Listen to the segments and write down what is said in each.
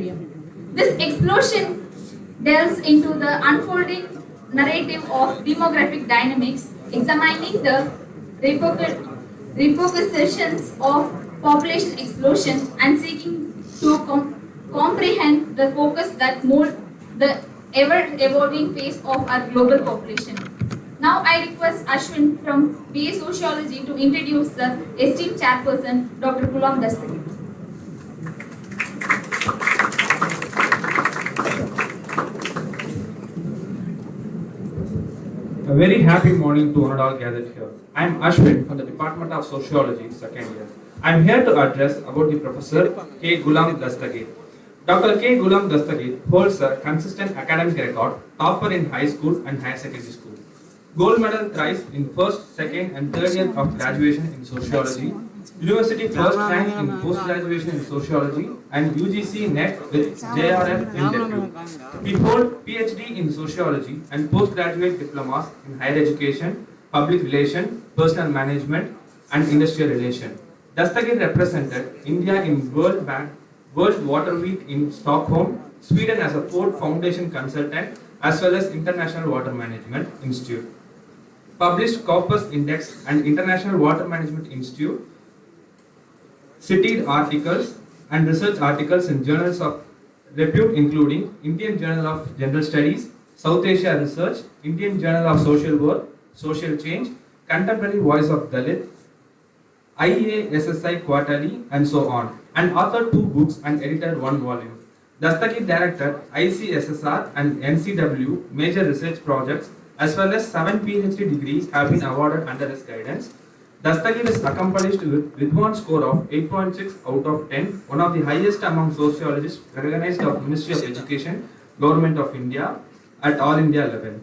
equilibrium. This explosion delves into the unfolding narrative of demographic dynamics, examining the repercussions of population explosion and seeking to comprehend the focus that mold the ever-evolving face of our global population. Now I request Ashwin from BA Sociology to introduce the esteemed chairperson, Dr. Gulam Dastagir. A very happy morning to one and all gathered here. I am Ashwin from the Department of Sociology, second year. I am here to address about the Professor K. Gulam Dastagir. Dr. K. Gulam Dastagir holds a consistent academic record, topper in high school and higher secondary school. Gold medal thrice in first, second and third year of graduation in sociology, university first rank in post-graduation in sociology and UGC NET with JRF in debut. He holds PhD in sociology and postgraduate diplomas in higher education, public relation, personal management and industrial relation. Dastagir represented India in World Water Week in Stockholm, Sweden as a Ford Foundation consultant as well as International Water Management Institute. Published Corpus Index and International Water Management Institute, cited articles and research articles in journals of repute including Indian Journal of General Studies, South Asia Research, Indian Journal of Social Work, Social Change, Contemporary Voice of Dalit, IASSI Quarterly, and so on, and authored 2 books and edited 1 volume. Dastagir directed ICSSR and NCW major research projects as well as 7 PhD degrees have been awarded under his guidance. Dastagir is accomplished with Vidwan score of 8.6 out of 10, one of the highest among sociologists recognized of Ministry of Education, Government of India at All India level.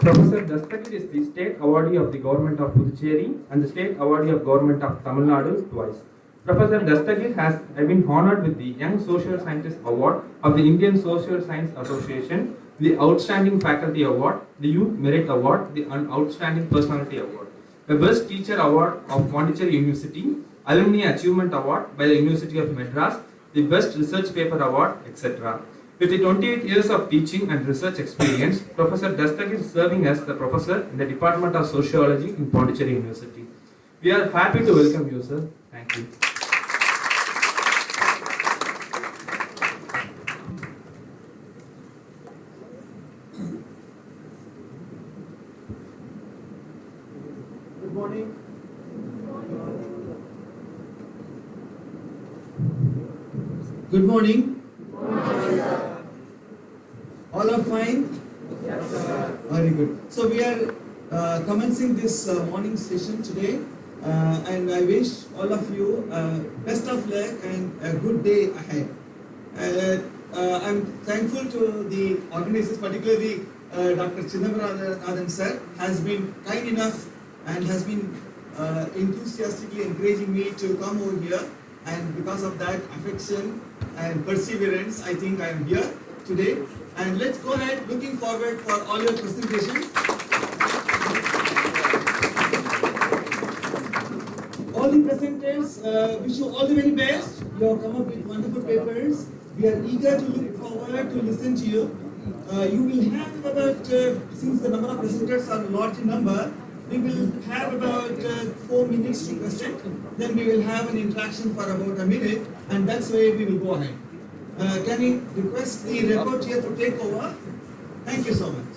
Professor Dastagir is the State Awardee of the Government of Puducherry and the State Awardee of Government of Tamil Nadu twice. Professor Dastagir has been honored with the Young Social Scientist Award of the Indian Social Science Association, the Outstanding Faculty Award, the Youth Merit Award, the Outstanding Personality Award, the Best Teacher Award of Pondicherry University, Alumni Achievement Award by the University of Madras, the Best Research Paper Award, etc. With the 28 years of teaching and research experience, Professor Dastagir is serving as the professor in the Department of Sociology in Pondicherry University. We are happy to welcome you, sir. Thank you. Good morning. Good morning. All are fine? Yes, sir. Very good. So we are commencing this morning session today, and I wish all of you best of luck and a good day ahead. I'm thankful to the organizers, particularly Dr. Chidambaram sir, has been kind enough and has been enthusiastically encouraging me to come over here, and because of that affection and perseverance, I think I am here today. And let's go ahead, looking forward for all your presentations. All the presenters, wish you all the very best. You have come up with wonderful papers. We are eager to look forward to listen to you. You will have about, since the number of presenters are large in number, we will have about 4 minutes to present. Then we will have an interaction for about a minute, and that's where we will go ahead. Can I request the report here to take over? Thank you so much.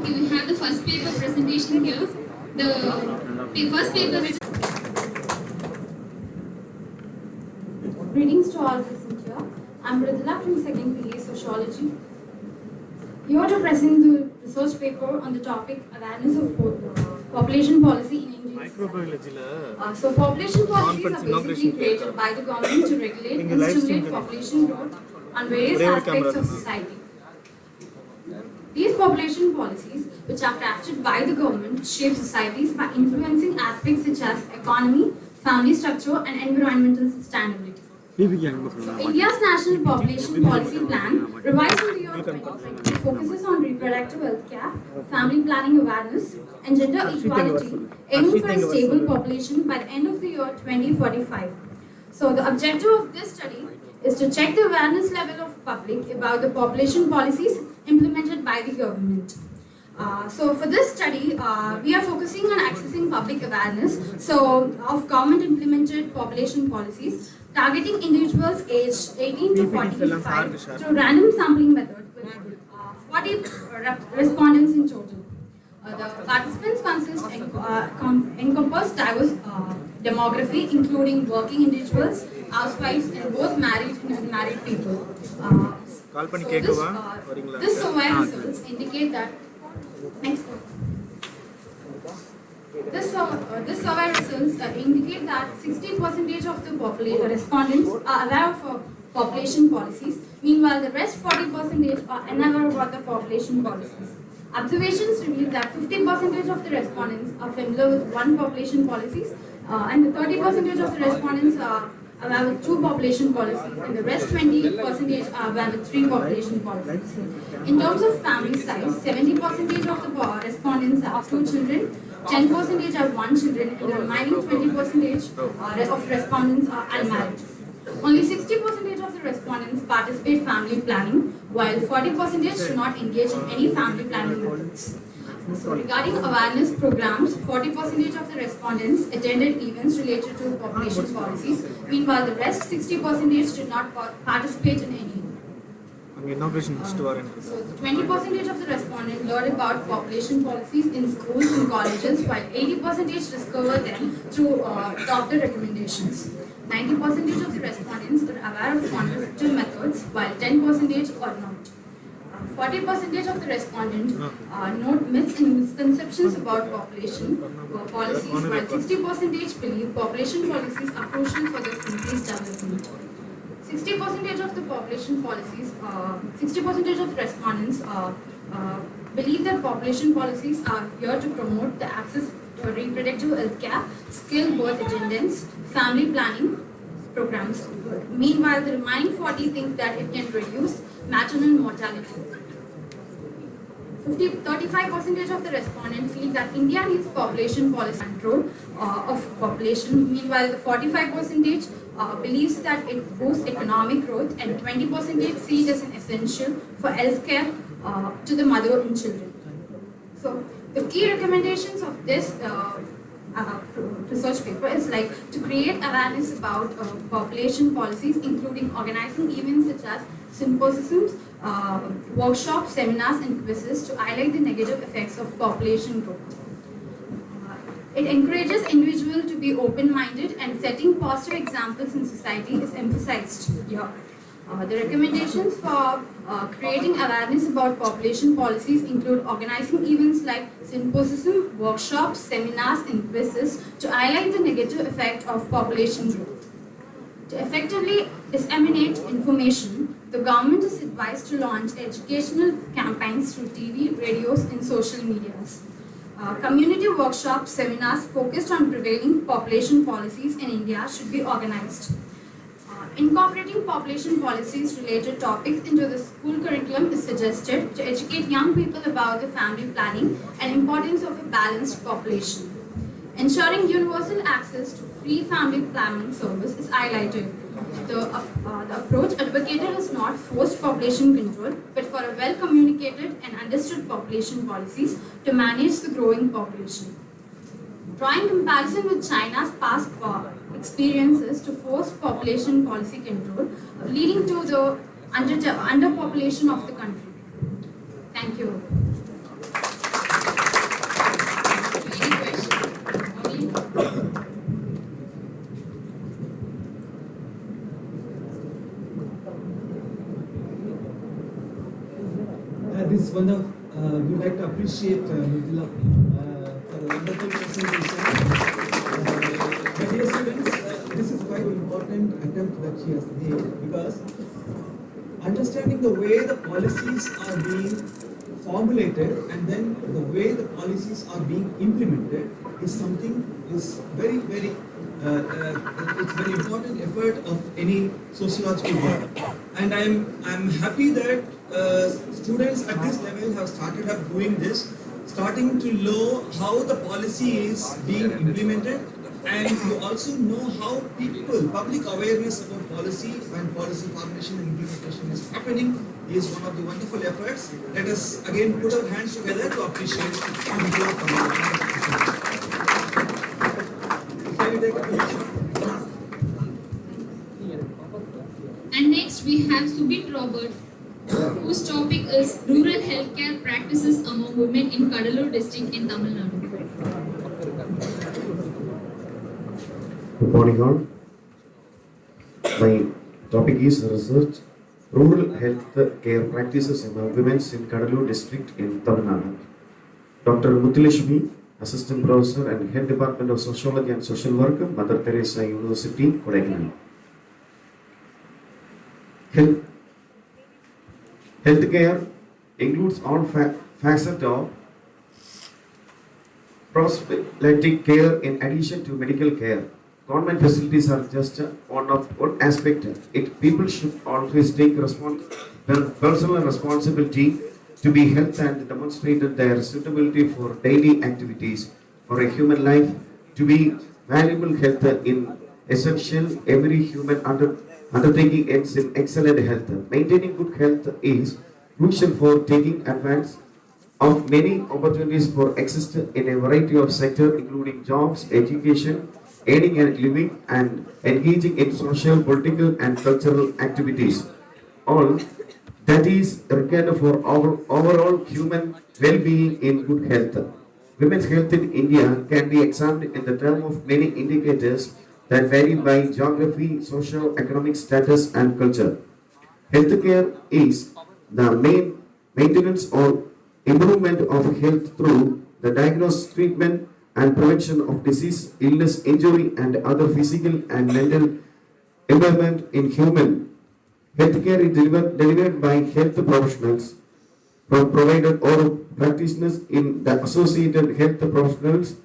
we will have the first paper presentation here. The first paper which... Greetings to all present here. I'm Mridula from 2nd PA Sociology. Here to present the research paper on the topic awareness of population policy in India. So population policies are basically created by the government to regulate and stimulate population growth on various aspects of society. These population policies, which are crafted by the government, shape societies by influencing aspects such as economy, family structure, and environmental sustainability. So India's National Population Policy Plan, revised in the year 2020, focuses on reproductive health care, family planning awareness, and gender equality, aiming for a stable population by the end of the year 2045. So the objective of this study is to check the awareness level of public about the population policies implemented by the government. So for this study, we are focusing on accessing public awareness of government implemented population policies, targeting individuals aged 18 to 45 through random sampling method with 40 respondents in total. The participants encompass diverse demography, including working individuals, housewives, and both married and unmarried people. This survey results indicate that This survey results indicate that 60% of the respondents are aware of population policies. Meanwhile, the rest 40% are unaware about the population policies. Observations reveal that 50% of the respondents are familiar with one population policies, and 30% of the respondents are aware with two population policies, and the rest 20% are aware with three population policies. In terms of family size, 70% of the respondents have two children, 10% have one children, and the remaining 20% of respondents are unmarried. Only 60% of the respondents participate in family planning, while 40% do not engage in any family planning methods. So regarding awareness programs, 40% of the respondents attended events related to population policies, meanwhile the rest 60% did not participate in any. So 20% of the respondents learned about population policies in schools and colleges, while 80% discovered them through doctor recommendations. 90% of the respondents were aware of contraceptive methods, while 10% are not. 40% of the respondents note myths and misconceptions about population policies, while 60% believe population policies are crucial for the country's development. 60% of the population policies, 60% of the respondents believe that population policies are here to promote the access to reproductive health care, skilled birth attendance, family planning programs. Meanwhile, the remaining 40 think that it can reduce maternal mortality. 35% of the respondents feel that India needs population policy control of population. Meanwhile, the 45% believes that it boosts economic growth, and 20% see it as an essential for healthcare to the mother and children. So, the key recommendations of this research paper is like to create awareness about population policies, including organizing events such as symposiums, workshops, seminars, and quizzes to highlight the negative effects of population growth. It encourages individuals to be open-minded, and setting positive examples in society is emphasized here. The recommendations for creating awareness about population policies include organizing events like symposium, workshops, seminars, and quizzes to highlight the negative effect of population growth. To effectively disseminate information, the government is advised to launch educational campaigns through TV, radios, and social medias. Community workshops, seminars focused on prevailing population policies in India should be organized. Incorporating population policies related topics into the school curriculum is suggested to educate young people about the family planning and importance of a balanced population. Ensuring universal access to free family planning service is highlighted. The approach advocated is not forced population control, but for a well-communicated and understood population policies to manage the growing population. Drawing comparison with China's past experiences to force population policy control, leading to the underpopulation of the country. Thank you. one of, we'd like to appreciate Mithila for a wonderful presentation. My dear students, this is quite an important attempt that she has made, because understanding the way the policies are being formulated and then the way the policies are being implemented is something is very, very it's very important effort of any sociological work. And I'm happy that students at this level have started up doing this, starting to know how the policy is being implemented, and you also know how public awareness about policy and policy formulation and implementation is happening is one of the wonderful efforts. Let us again put our hands together to appreciate And next we have Subit Robert, whose topic is rural healthcare practices among women in Kadalur district in Tamil Nadu. Good morning all. My topic is research rural health care practices among women in Kadalur district in Tamil Nadu. Dr. Muthulashmi, Assistant Professor and Head Department of Sociology and Social Work, Mother Teresa University, Kodaikanal. Healthcare includes all facets of prophylactic care in addition to medical care. Government facilities are just one aspect. People should always take personal responsibility to be health and demonstrated their suitability for daily activities. For a human life to be valuable, health in essential. Every human undertaking ends in excellent health. Maintaining good health is crucial for taking advantage of many opportunities for exist in a variety of sectors, including jobs, education, earning and living, and engaging in social, political, and cultural activities. All that is required for our overall human well-being in good health. Women's health in India can be examined in the term of many indicators that vary by geography, socio-economic status, and culture. Healthcare is the main maintenance or improvement of health through the diagnosis, treatment, and prevention of disease, illness, injury, and other physical and mental impairment in human. Healthcare is delivered by health professionals, provided or practitioners in the associated health professionals,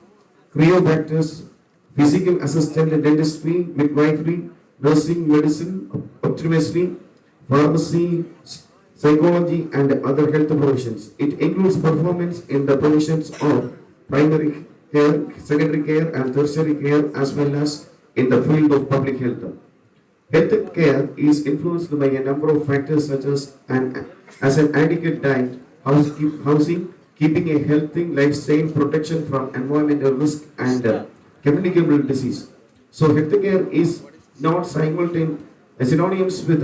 chiropractors, physical assistant, dentistry, midwifery, nursing, medicine, optometry, pharmacy, psychology, and other health professions. It includes performance in the provisions of primary care, secondary care, and tertiary care, as well as in the field of public health. Health care is influenced by a number of factors such as an adequate diet, housing, keeping a healthy lifestyle, protection from environmental risk, and communicable disease. So healthcare is not synonymous with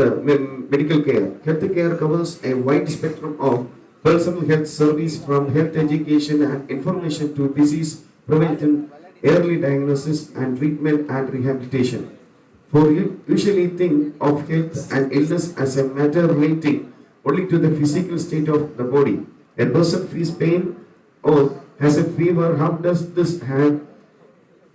medical care. Healthcare covers a wide spectrum of personal health service, from health education and information to disease prevention, early diagnosis, and treatment and rehabilitation. For you usually think of health and illness as a matter relating only to the physical state of the body. A person feels pain or has a fever. How does this have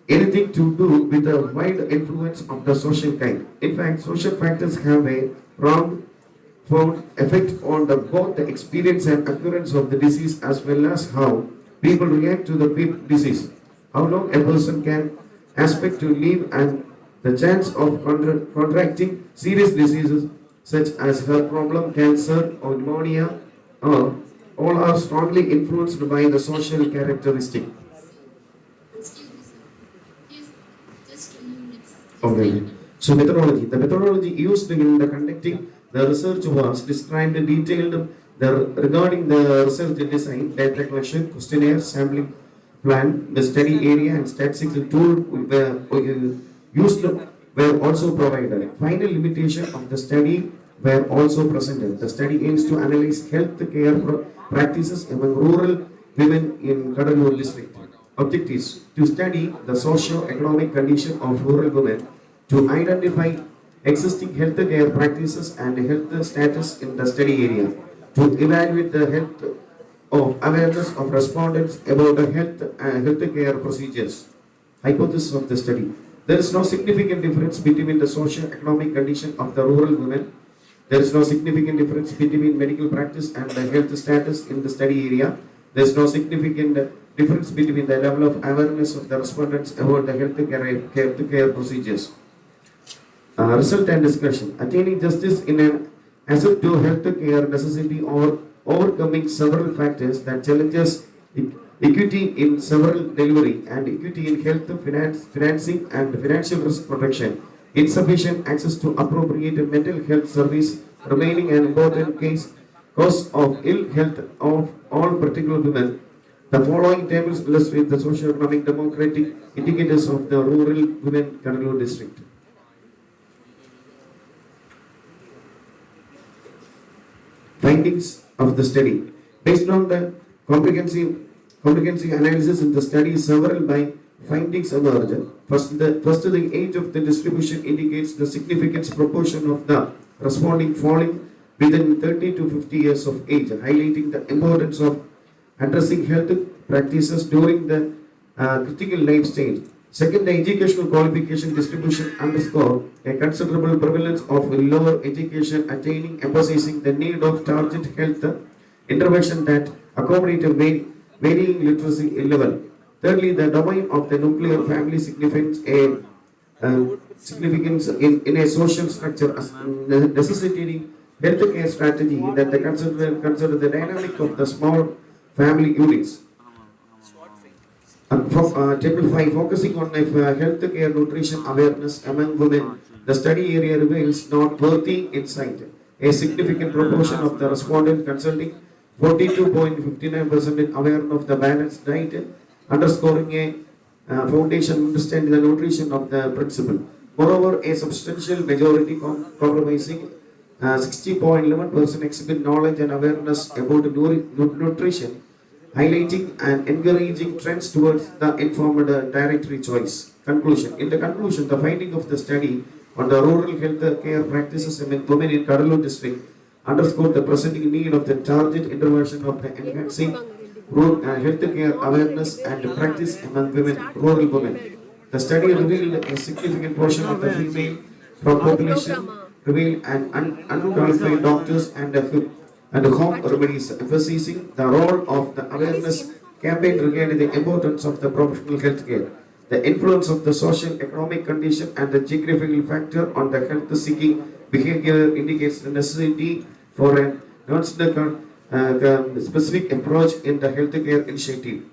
anything to do with the wide influence of the social kind? In fact, social factors have a profound effect on both the experience and occurrence of the disease, as well as how people react to the disease. How long a person can expect to live, and the chance of contracting serious diseases such as heart problem, cancer, or pneumonia, all are strongly influenced by the social characteristic. Okay. So methodology. The methodology used in the conducting the research was described in detailed regarding the research design, data collection, questionnaire, sampling plan, the study area, and statistical tool used were also provided. Final limitation of the study were also presented. The study aims to analyze health care practices among rural women in Kadalur district. Objectives: to study the socio-economic condition of rural women, to identify existing health care practices and health status in the study area, to evaluate the health of awareness of respondents about the health care procedures. Hypothesis of the study. There is no significant difference between the socio-economic condition of the rural women. There is no significant difference between medical practice and the health status in the study area. There is no significant difference between the level of awareness of the respondents about the health care procedures. Result and discussion. Attaining justice in an asset to health care necessity or overcoming several factors that challenges equity in several delivery and equity in health financing and financial risk protection. Insufficient access to appropriate mental health service remaining an important cause of ill health of all particular women. The following tables illustrate the socio-economic democratic indicators of the rural women Kannur district. Findings of the study. Based on the comprehensive analysis in the study, several by findings emerged. First, the age of the distribution indicates the significant proportion of the responding falling within 30 to 50 years of age, highlighting the importance of addressing health practices during the critical life stage. Second, the educational qualification distribution underscore a considerable prevalence of lower education attaining, emphasizing the need of targeted health intervention that accommodate a varying literacy level. Thirdly, the domain of the nuclear family significance in a social structure as necessitating healthcare strategy that they consider the dynamic of the small family units. Table 5, focusing on healthcare nutrition awareness among women, the study area reveals noteworthy insight. A significant proportion of the respondents consulting 42.59% aware of the balanced diet, underscoring a foundation understanding the nutrition of the principle. Moreover, a substantial majority compromising 60.11% exhibit knowledge and awareness about nutrition, highlighting and encouraging trends towards the informed dietary choice. Conclusion. In the conclusion, the finding of the study on the rural health care practices among women in Kannur district underscored the presenting need of the target intervention of the enhancing health care awareness and practice among rural women. The study revealed a significant portion of the female population revealed an unqualified doctors and home remedies, emphasizing the role of the awareness campaign regarding the importance of the professional health care. The influence of the social economic condition and the geographical factor on the health seeking behavior indicates the necessity for a specific approach in the healthcare initiative.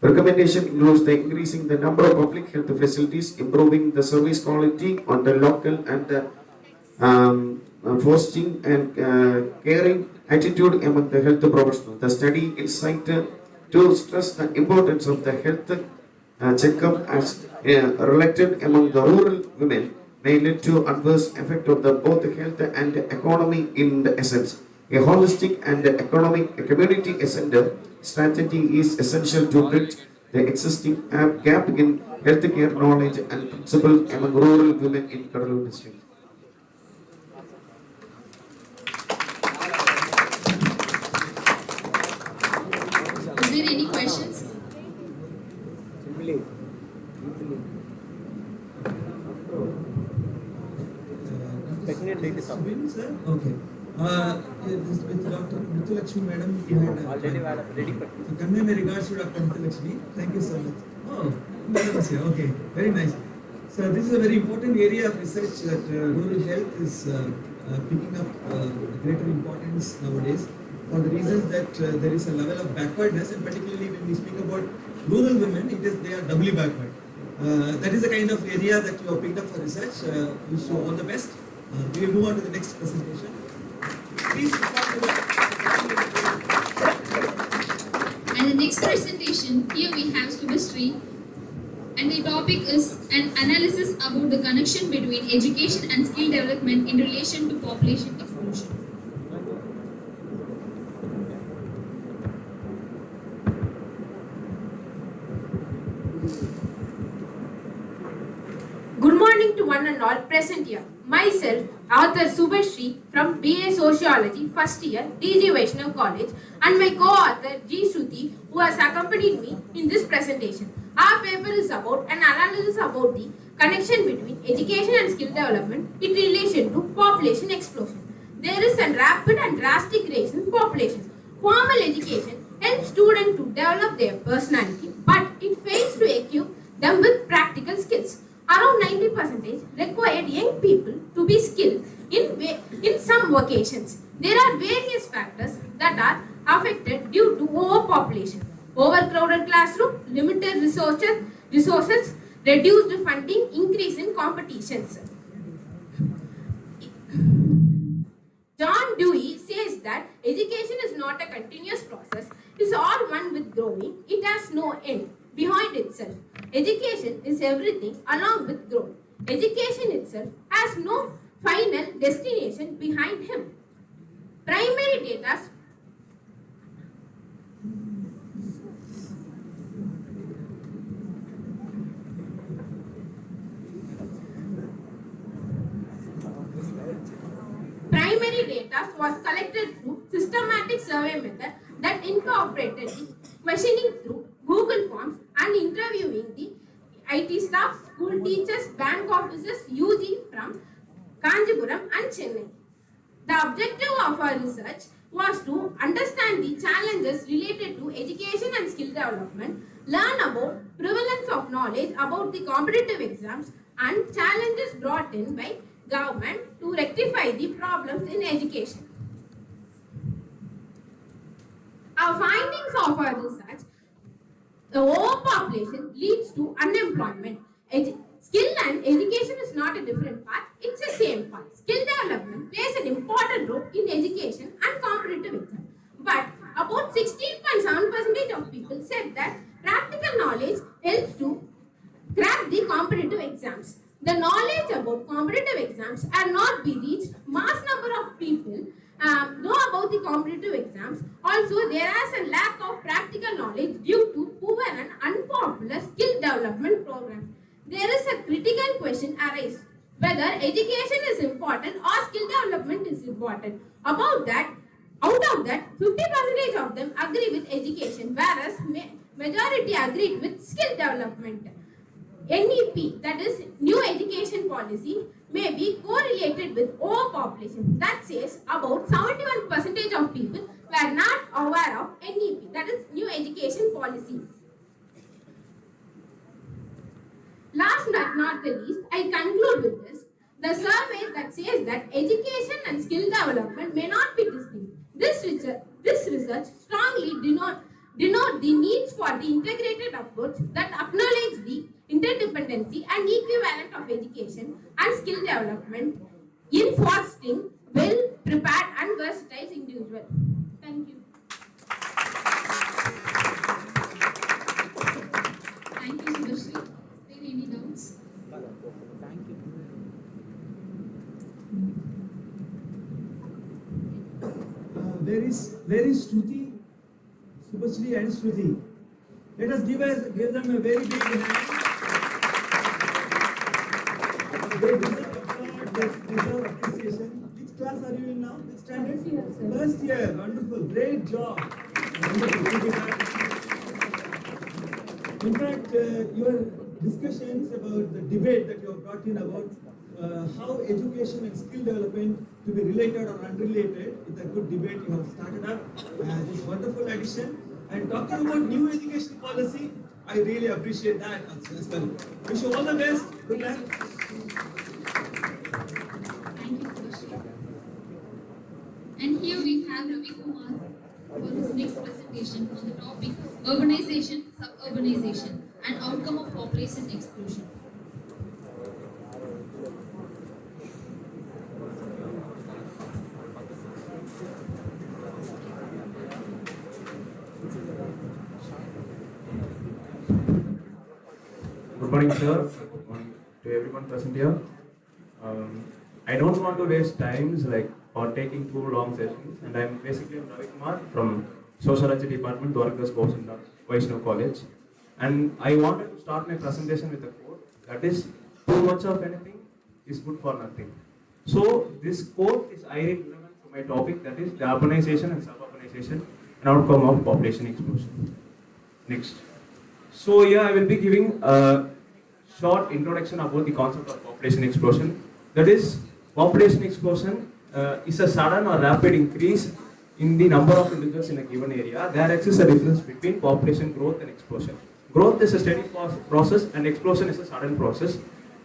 Recommendation includes the increasing the number of public health facilities, improving the service quality on the local and fostering and caring attitude among the health professionals. The study is cited to stress the importance of the health checkup as related among the rural women may lead to adverse effect of the both health and economy in the essence. A holistic and economic community-centered strategy is essential to bridge the existing gap in healthcare knowledge and principles among rural women in Kannur district. Is there any questions? Sir? Okay. With Dr. Mithulakshmi madam, we had Already ready. so convey my regards to Dr. Mithulakshmi. Thank you so much. Oh, madam is here. Okay, very nice. So this is a very important area of research that rural health is picking up greater importance nowadays for the reason that there is a level of backwardness, and particularly when we speak about rural women, they are doubly backward. That is the kind of area that you have picked up for research. Wish you all the best. We will move on to the next presentation. Please And the next presentation, here we have Subhasri, and the topic is an analysis about the connection between education and skill development in relation to population explosion. Good morning. morning to one and all present here. Myself, author Subhashri from BA Sociology, first year, DG Vaishnav College, and my co-author G. Shruti, who has accompanied me in this presentation. Our paper is about an analysis about the connection between education and skill development in relation to population explosion. There is a rapid and drastic rise in population. Formal education helps students to develop their personality, but it fails to equip them with practical skills. Around 90% required young people to be skilled in some vocations. There are various factors that are affected due to overpopulation. Overcrowded classroom, limited resources, reduced funding, increase in competitions. John Dewey says that education is not a continuous process, it is all one with growing, it has no end behind itself. Education is everything along with growth. Education itself has no final destination behind him. Primary data was collected through systematic survey method that incorporated the questioning through Google Forms and interviewing the IT staff, school teachers, bank officers, UG from Kanjipuram and Chennai. The objective of our research was to understand the challenges related to education and skill development, learn about prevalence of knowledge about the competitive exams and challenges brought in by government to rectify the problems in education. Our findings of our research: the overpopulation leads to unemployment. Skill and education is not a different path, it's the same path. Skill development plays an important role in education and competitive exam. But about 16.7% of people said that practical knowledge helps to crack the competitive exams. The knowledge about competitive exams are not be reached. Mass number of people know about the competitive exams. Also, there is a lack of practical knowledge due to poor and unpopular skill development programs. There is a critical question arises whether education is important or skill development is important. About that, out of that, 50% of them agree with education, whereas majority agreed with skill development. NEP, that is New Education Policy, may be correlated with overpopulation. That says about 71% of people were not aware of NEP, that is New Education Policy. Last but not the least, I conclude with this. The survey that says that education and skill development may not be distinct. This research strongly denote the needs for the integrated approach that acknowledge the interdependency and equivalent of education and skill development in fostering well-prepared and versatile individuals. Thank you. Thank you, Subhashri. Are there any doubts? Where is Shruti, Subhashri and Shruti? Let us give them a very big hand. They deserve appreciation. Which class are you in now? Which standard? First year. Wonderful. Great job. Wonderful. In fact, your discussions about the debate that you have brought in about how education and skill development to be related or unrelated is a good debate you have started up. This wonderful addition. And talking about new education policy, I really appreciate that as well. Wish you all the best. Good luck. Thank you, Subhashri. And here we have Ravi Kumar for his next presentation on the topic urbanization, suburbanization and outcome of population explosion. Good morning, sir. Good morning to everyone present here. I don't want to waste times on taking too long sessions, and I'm Ravi Kumar from Sociology Department, Dwarkas Vaishnav College. And I wanted to start my presentation with a quote that is, too much of anything is good for nothing. So this quote is highly relevant to my topic, that is the urbanization and suburbanization, an outcome of population explosion. Next. So here I will be giving a short introduction about the concept of population explosion. That is, population explosion is a sudden or rapid increase in the number of individuals in a given area. There exists a difference between population growth and explosion. Growth is a steady process and explosion is a sudden process.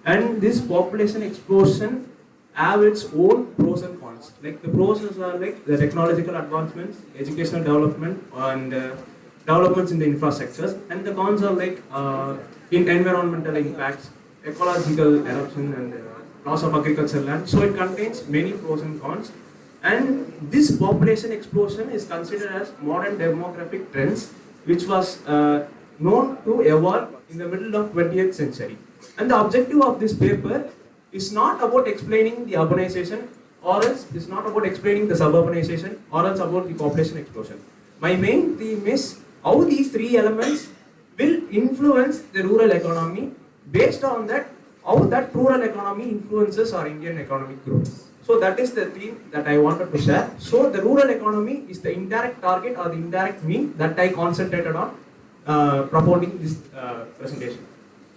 And this population explosion have its own pros and cons. Like the pros are like the technological advancements, educational development, and developments in the infrastructures. And the cons are like in environmental impacts, ecological eruption, and loss of agricultural land. So it contains many pros and cons. And this population explosion is considered as modern demographic trends, which was known to evolve in the middle of 20th century. And the objective of this paper is not about explaining the urbanization, or else it's not about explaining the suburbanization, or else about the population explosion. My main theme is how these three elements will influence the rural economy. Based on that, how that rural economy influences our Indian economic growth. So that is the theme that I wanted to share. So the rural economy is the indirect target or the indirect mean that I concentrated on propounding this presentation.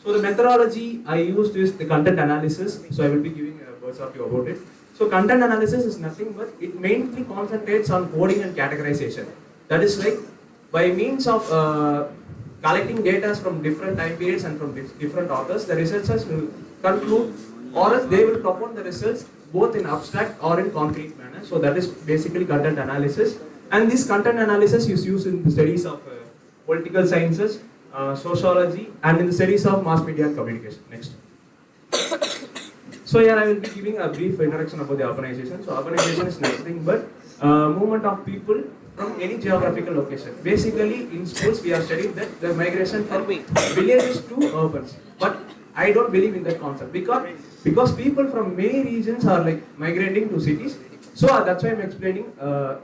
So the methodology I used is the content analysis. So I will be giving words of you about it. So content analysis is nothing but it mainly concentrates on coding and categorization. That is like by means of collecting data from different time periods and from different authors, the researchers will conclude, or else they will propound the results both in abstract or in concrete manner. So that is basically content analysis. And this content analysis is used in the studies of political sciences, sociology, and in the studies of mass media and communication. Next. So here I will be giving a brief introduction about the urbanization. So urbanization is nothing but movement of people from any geographical location. Basically, in schools we have studied that the migration from villages to urbans. But I don't believe in that concept because people from many regions are like migrating to cities. So that's why I'm explaining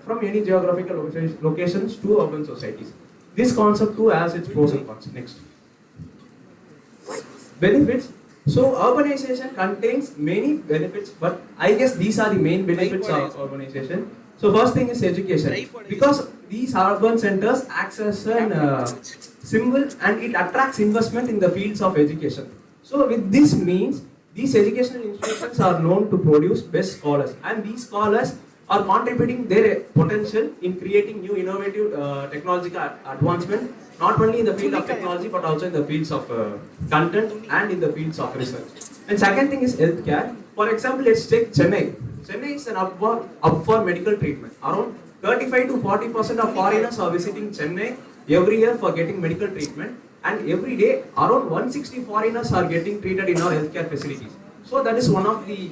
from any geographical locations to urban societies. This concept too has its pros and cons. Next. Benefits. So urbanization contains many benefits, but I guess these are the main benefits of urbanization. So first thing is education, because these urban centers acts as a symbol and it attracts investment in the fields of education. So with this means, these educational institutions are known to produce best scholars, and these scholars are contributing their potential in creating new innovative technological advancement, not only in the field of technology but also in the fields of content and in the fields of research. And second thing is healthcare. For example, let's take Chennai. Chennai is an up for medical treatment. Around 35 to 40% of foreigners are visiting Chennai every year for getting medical treatment, and every day around 160 foreigners are getting treated in our healthcare facilities. So that is one of the,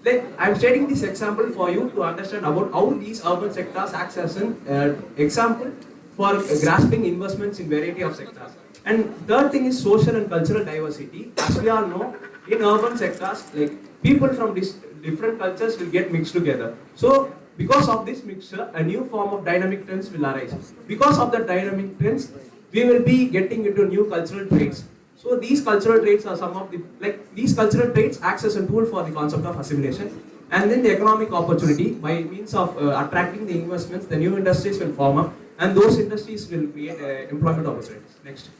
like, I'm stating this example for you to understand about how these urban sectors act as an example for grasping investments in variety of sectors. And third thing is social and cultural diversity. As we all know, in urban sectors, like people from different cultures will get mixed together. So because of this mixture, a new form of dynamic trends will arise. Because of the dynamic trends, we will be getting into new cultural traits. So these cultural traits are some of the, like these cultural traits acts as a tool for the concept of assimilation. And then the economic opportunity, by means of attracting the investments, the new industries will form up, and those industries will create employment opportunities. Next.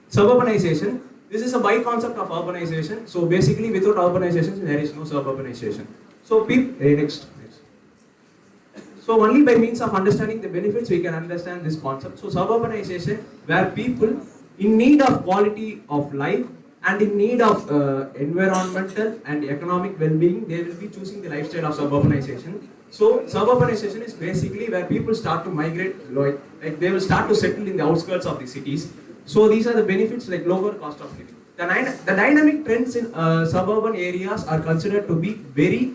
Suburbanization. This is a by concept of urbanization. So basically, without urbanization, there is no suburbanization. So next. So only by means of understanding the benefits we can understand this concept. So suburbanization, where people in need of quality of life and in need of environmental and economic well-being, they will be choosing the lifestyle of suburbanization. So suburbanization is basically where people start to migrate, like they will start to settle in the outskirts of the cities. So these are the benefits, like lower cost of living. The dynamic trends in suburban areas are considered to be very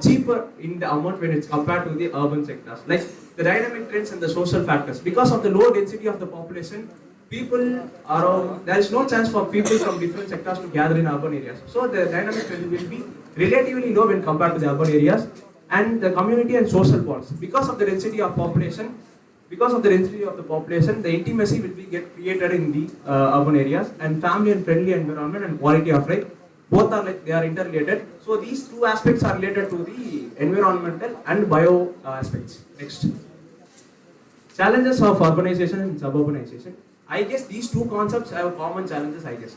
cheaper in the amount when it's compared to the urban sectors. Like the dynamic trends and the social factors. Because of the low density of the population, there is no chance for people from different sectors to gather in urban areas. So the dynamic trend will be relatively low when compared to the urban areas. And the community and social bonds. Because of the density of population, Because of the density of the population, the intimacy will be get created in the urban areas, and family and friendly environment and quality of life both are like they are interrelated. So these two aspects are related to the environmental and bio aspects. Next, challenges of urbanization and suburbanization. I guess these two concepts have common challenges, I guess.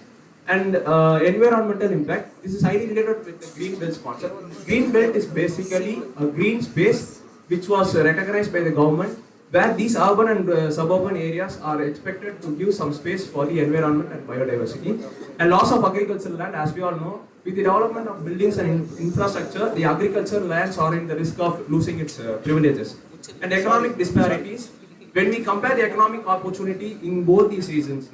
And environmental impact. This is highly related with the green belt concept. Green belt is basically a green space which was recognized by the government, where these urban and suburban areas are expected to give some space for the environment and biodiversity. And loss of agricultural land, as we all know, with the development of buildings and infrastructure, the agricultural lands are in the risk of losing its privileges. And economic disparities, when we compare the economic opportunity in both these regions,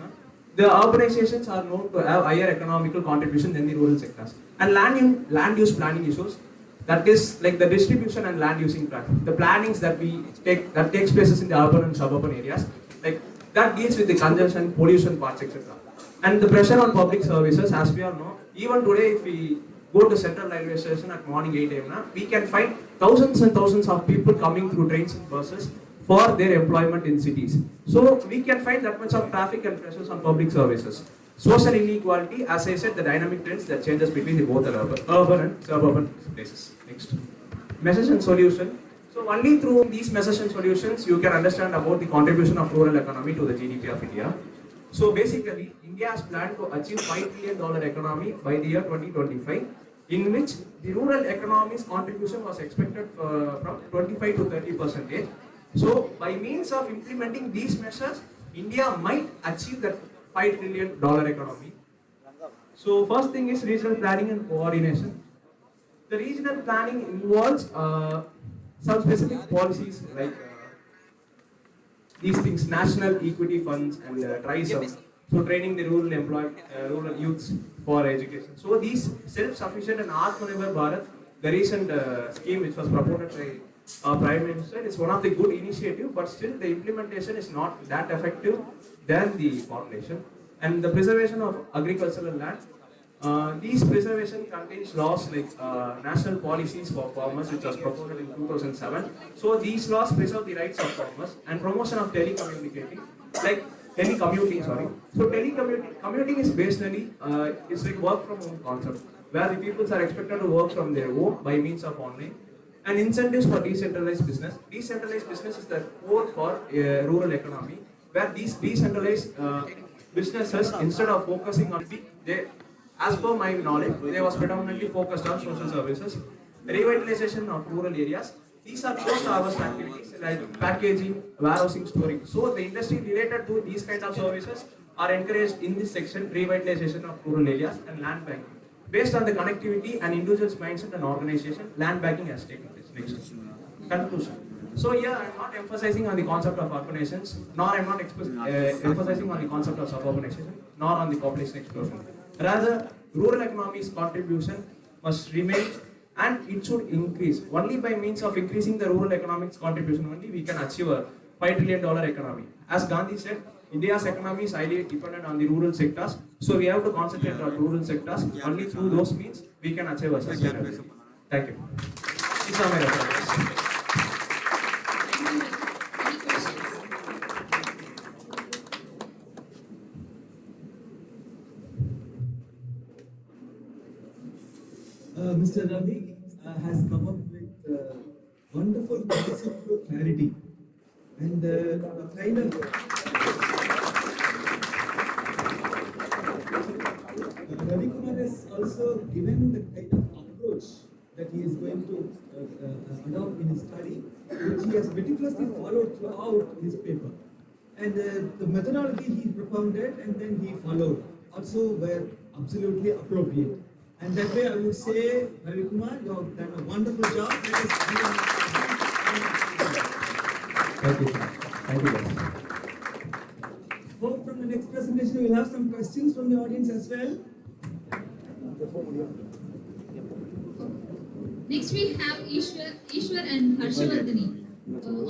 the urbanizations are known to have higher economical contribution than the rural sectors. And land use planning issues, that is like the distribution and land using plan. The plannings that takes places in the urban and suburban areas, like that deals with the congestion, pollution parts, etc. And the pressure on public services, as we all know, even today if we go to central railway station at morning 8 a.m., we can find thousands and thousands of people coming through trains and buses for their employment in cities. So we can find that much of traffic and pressures on public services. Social inequality, as I said, the dynamic trends that changes between the both the urban and suburban places. Next, message and solution. So only through these message and solutions you can understand about the contribution of rural economy to the GDP of India. So basically, India has planned to achieve $5 trillion economy by the year 2025, in which the rural economy's contribution was expected from 25 to 30%. So by means of implementing these measures, India might achieve that $5 trillion economy. So first thing is regional planning and coordination. The regional planning involves some specific policies like these things, national equity funds and TRISEM. So training the rural youths for education. So these self-sufficient and Atmanirbhar Bharat, the recent scheme which was promoted by Prime Minister, is one of the good initiative, but still the implementation is not that effective than the population. And the preservation of agricultural land. These preservation contains laws like national policies for farmers, which was proposed in 2007. So these laws preserve the rights of farmers, and promotion of telecommuting. So telecommuting is basically it's like work from home concept, where the people are expected to work from their home by means of online. And incentives for decentralized business. Decentralized business is the core for rural economy, where these decentralized businesses, instead of focusing on as per my knowledge, they was predominantly focused on social services, revitalization of rural areas. These are post-harvest activities like packaging, warehousing, storing. So the industry related to these kind of services are encouraged in this section, revitalization of rural areas and land banking. Based on the connectivity and individual's mindset and organization, land banking has taken place. Next, conclusion. So here I am not emphasizing on the concept of urbanizations, nor I am not emphasizing on the concept of suburbanization, nor on the population explosion. Rather, rural economy's contribution must remain and it should increase. Only by means of increasing the rural economics contribution only we can achieve a $5 trillion economy. As Gandhi said, India's economy is highly dependent on the rural sectors, so we have to concentrate on rural sectors. Only through those means we can achieve a sustainability. Thank you. These are my references. Any questions? Mr. Ravi has come up with wonderful conceptual clarity and kind of Ravi Kumar has also given the kind of approach that he is going to adopt in his study, which he has meticulously followed throughout his paper. And the methodology he propounded and then he followed also were absolutely appropriate. And that way I would say, Ravi Kumar, you have done a wonderful job. Thank you. Thank you, guys. Hope from the next presentation we will have some questions from the audience as well. Next we have Ishwar and Harshavardhani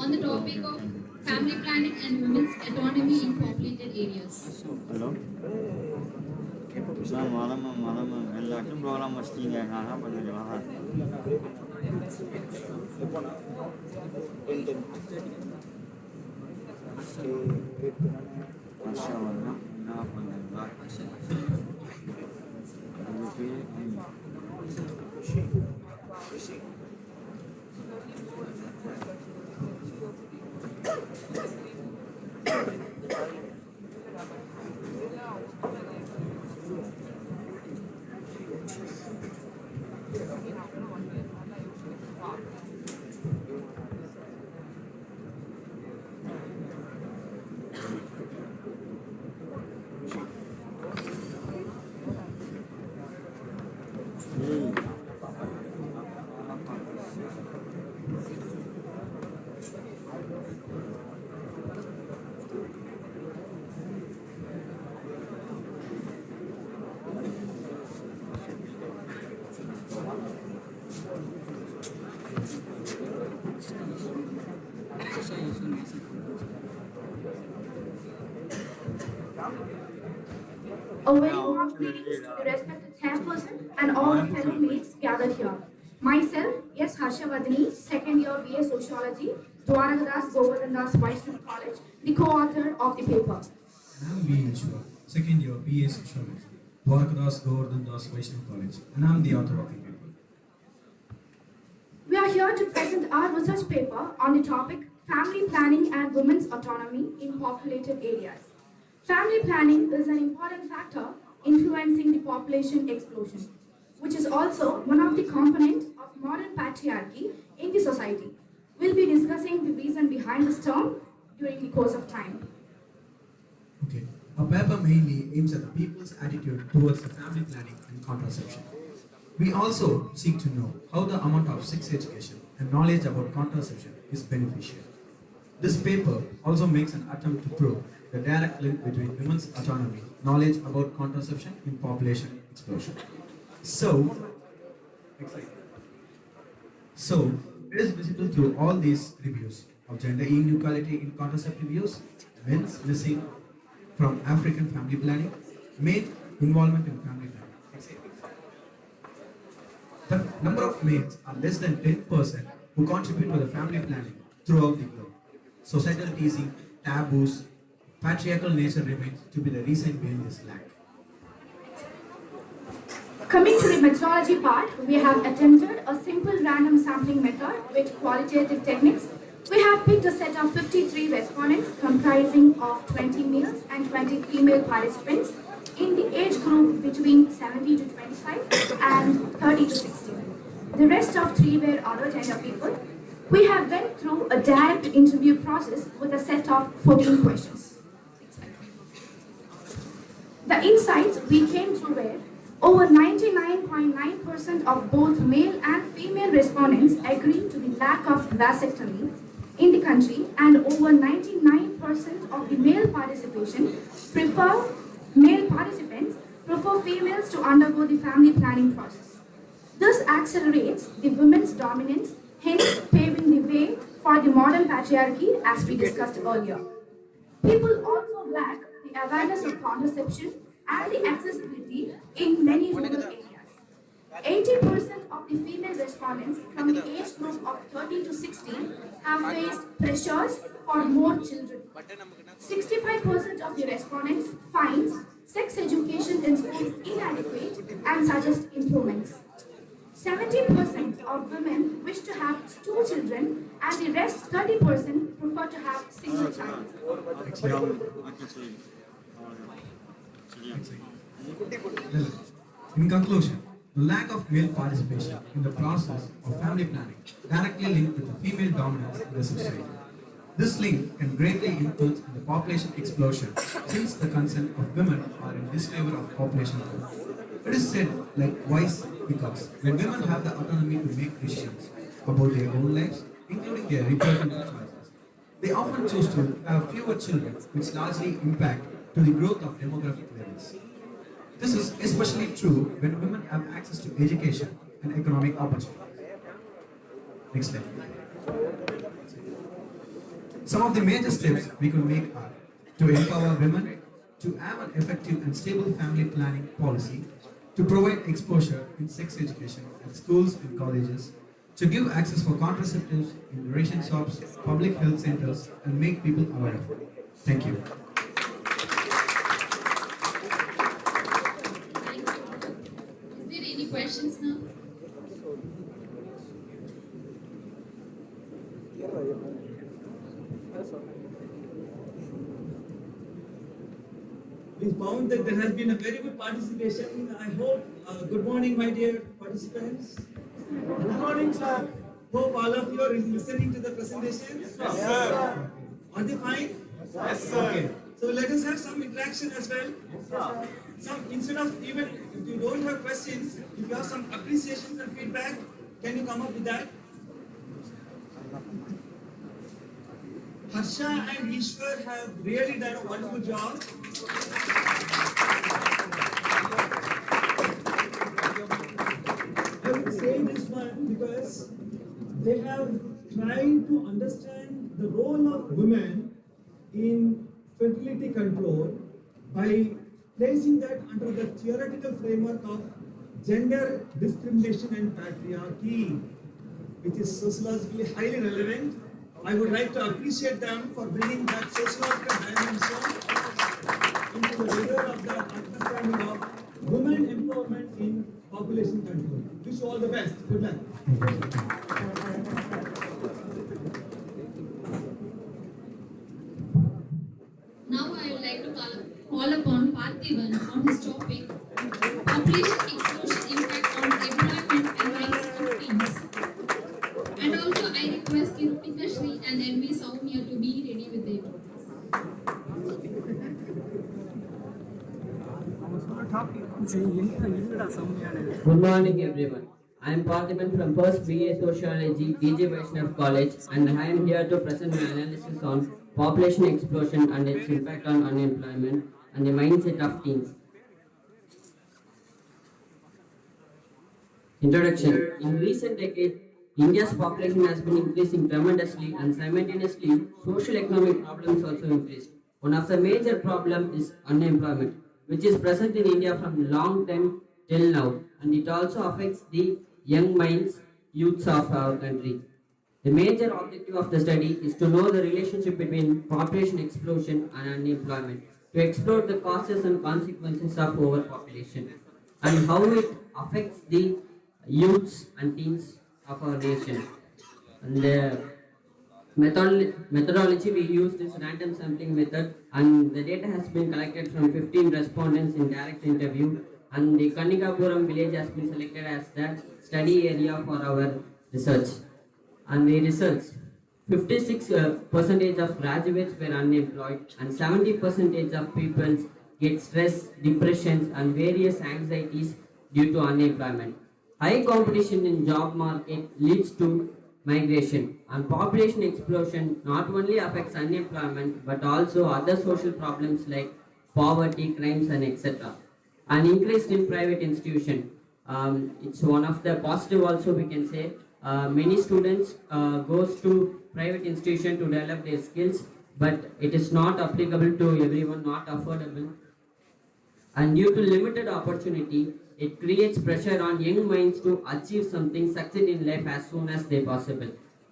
on the topic of family planning and women's autonomy in populated areas. Hello? malam எல்லாத்தையும் program வச்சிட்டீங்க நான் என்ன பண்ணுறேன் ಹರ್ಷವರ್ಣ ವಿಜ್ಞಾಪನೆಯಿಂದ A very warm greetings to the respected chairperson and all the fellow mates gathered here. Myself, yes, Harshavardhani, second year BA Sociology, Dwaragadas Govardhandas Vaishnav College, the co-author of the paper. And I'm B. Ishwar, second year BA Sociology, Dwarakadas Govardhan Das Vaishnav College, and I'm the author of the paper. We are here to present our research paper on the topic Family Planning and Women's Autonomy in Populated Areas. Family planning is an important factor influencing the population explosion, which is also one of the components of modern patriarchy in the society. We'll be discussing the reason behind this term during the course of time. Okay, our paper mainly aims at the people's attitude towards the family planning and contraception. We also seek to know how the amount of sex education and knowledge about contraception is beneficial. This paper also makes an attempt to prove the direct link between women's autonomy, knowledge about contraception in population explosion. So, it is visible through all these reviews of gender inequality in contraceptive use, men's missing from African family planning, male involvement in family planning, etc. The number of males are less than 10% who contribute to the family planning throughout the globe. Societal teasing, taboos, patriarchal nature remains to be the reason behind this lack. Coming to the methodology part, we have attempted a simple random sampling method with qualitative techniques. We have picked a set of 53 respondents comprising of 20 males and 20 female participants in the age group between 70 to 25 and 30 to 60. The rest of 3 were other gender people. We have went through a direct interview process with a set of 14 questions. The insights we came through were over 99.9% of both male and female respondents agree to the lack of vasectomy in the country, and over 99% of the male participants prefer females to undergo the family planning process. This accelerates the women's dominance, hence paving the way for the modern patriarchy as we discussed earlier. People also lack the awareness of contraception and the accessibility in many rural areas. 80% of the female respondents from the age group of 30 to 60 have faced pressures for more children. 65% of the respondents find sex education in schools inadequate and suggest improvements. 70% of women wish to have 2 children, and the rest 30% prefer to have single child. In conclusion, the lack of male participation in the process of family planning directly linked with the female dominance in the society. This link can greatly influence the population explosion since the consent of women are in disfavor of population growth. It is said likewise because when women have the autonomy to make decisions about their own lives, including their reproductive choices, they often choose to have fewer children, which largely impact to the growth of demographic levels. This is especially true when women have access to education and economic opportunities. Next slide. Some of the major steps we could make are to empower women, to have an effective and stable family planning policy, to provide exposure in sex education at schools and colleges, to give access for contraceptives in ration shops, public health centers, and make people aware of it. Thank you. Is there any questions now? We found that there has been a very good participation. I hope, good morning, my dear participants. Good morning, sir. Hope all of you are listening to the presentation. Yes, sir. Are they fine? Yes, sir. Okay. So let us have some interaction as well. Yes, sir. Some, instead of even, if you don't have questions, if you have some appreciations and feedback, can you come up with that? Harsha and Ishwar have really done a wonderful job. I would say this one because they have tried to understand the role of women in fertility control by placing that under the theoretical framework of gender discrimination and patriarchy, which is sociologically highly relevant. I would like to appreciate them for bringing that sociological dimension into the rigor of the understanding of women empowerment in population control. Wish you all the best. Good luck. Now I would like to call upon Parthivan on his topic, population explosion impact on employment and rising of teens. And also I request Kirutika Shri and MV Soumya to be ready with their topics. Good morning everyone. I am Parthiban from First BA Sociology, DJ Vaishnav College, and I am here to present my analysis on population explosion and its impact on unemployment and the mindset of teens. Introduction. In recent decades, India's population has been increasing tremendously and simultaneously social economic problems also increased. One of the major problems is unemployment, which is present in India from long time till now, and it also affects the young minds, youths of our country. The major objective of the study is to know the relationship between population explosion and unemployment, to explore the causes and consequences of overpopulation, and how it affects the youths and teens of our nation. And the methodology we used is random sampling method, and the data has been collected from 15 respondents in direct interview, and the Kanikapuram village has been selected as the study area for our research. And we researched 56% of graduates were unemployed, and 70% of people get stress, depressions, and various anxieties due to unemployment. High competition in job market leads to migration, and population explosion not only affects unemployment but also other social problems like poverty, crimes, and etc. And increased in private institution. It's one of the positive also we can say. Many students goes to private institution to develop their skills, but it is not applicable to everyone, not affordable. And due to limited opportunity, it creates pressure on young minds to achieve something, succeed in life as soon as they possible.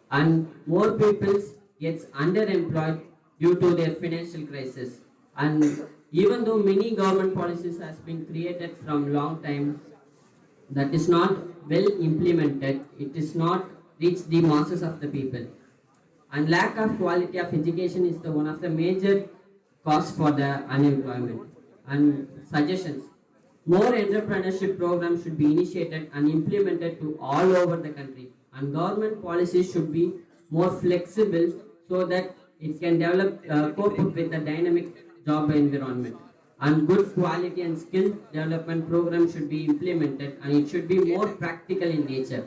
And more people gets underemployed due to their financial crisis. And even though many government policies has been created from long time, that is not well implemented, it is not reached the masses of the people. And lack of quality of education is the one of the major cause for the unemployment. And suggestions. More entrepreneurship programs should be initiated and implemented to all over the country. And government policies should be more flexible so that it can develop, cope up with the dynamic job environment. And good quality and skill development programs should be implemented, and it should be more practical in nature.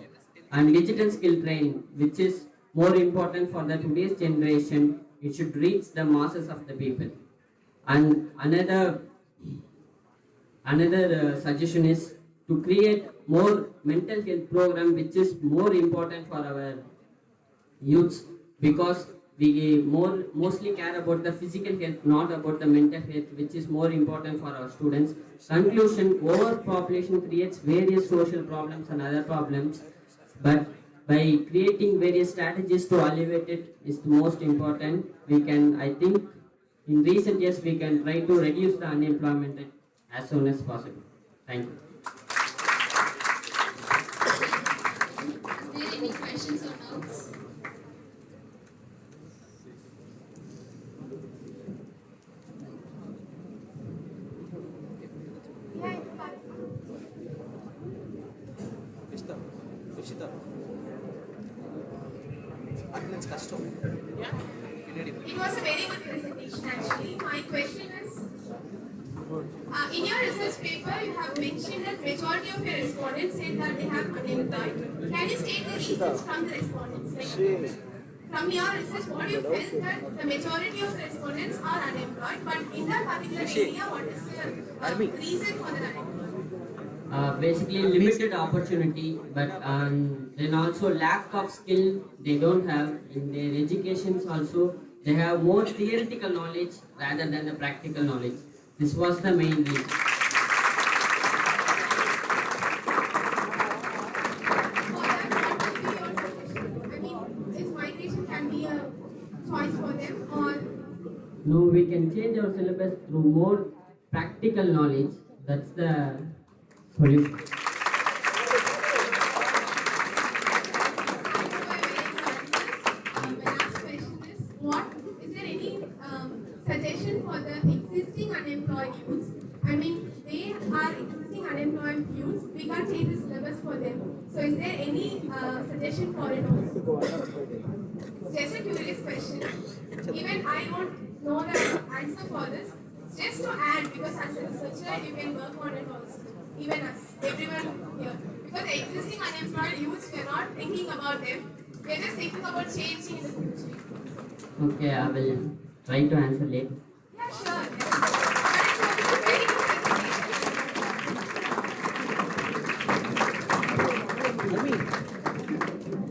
And digital skill training, which is more important for the today's generation, it should reach the masses of the people. And another suggestion is to create more mental health program, which is more important for our youths, because we mostly care about the physical health, not about the mental health, which is more important for our students. Conclusion: overpopulation creates various social problems and other problems, but By creating various strategies to alleviate it is the most important. We can, I think, in recent years, we can try to reduce the unemployment rate as soon as possible. Thank you. Is there any questions or doubts? It was a very good presentation actually. My question is, in your research paper you have mentioned that majority of your respondents said that they have unemployed. Can you state the reasons from the respondents? Like, from your research, what you felt that the majority of the respondents are unemployed, but in that particular area, what is the reason for the unemployment? Basically limited opportunity, but then also lack of skill they don't have in their educations. Also they have more theoretical knowledge rather than the practical knowledge. This was the main reason. For that, what will be your suggestion? I mean, if migration can be a choice for them, or No, we can change our syllabus through more practical knowledge. That's the solution. my last question is, what is there any suggestion for the existing unemployed youths? I mean, they are existing unemployed youths. We can't change the syllabus for them. So, is there any suggestion for it also? It's just a curious question. Even I don't know the answer for this. Just to add, because as a researcher, you can work on it also. Even us, everyone here. Because the existing unemployed youths, we are not thinking about them. We are just thinking about changing in the future. Okay, I will try to answer later. Yeah, sure. Very good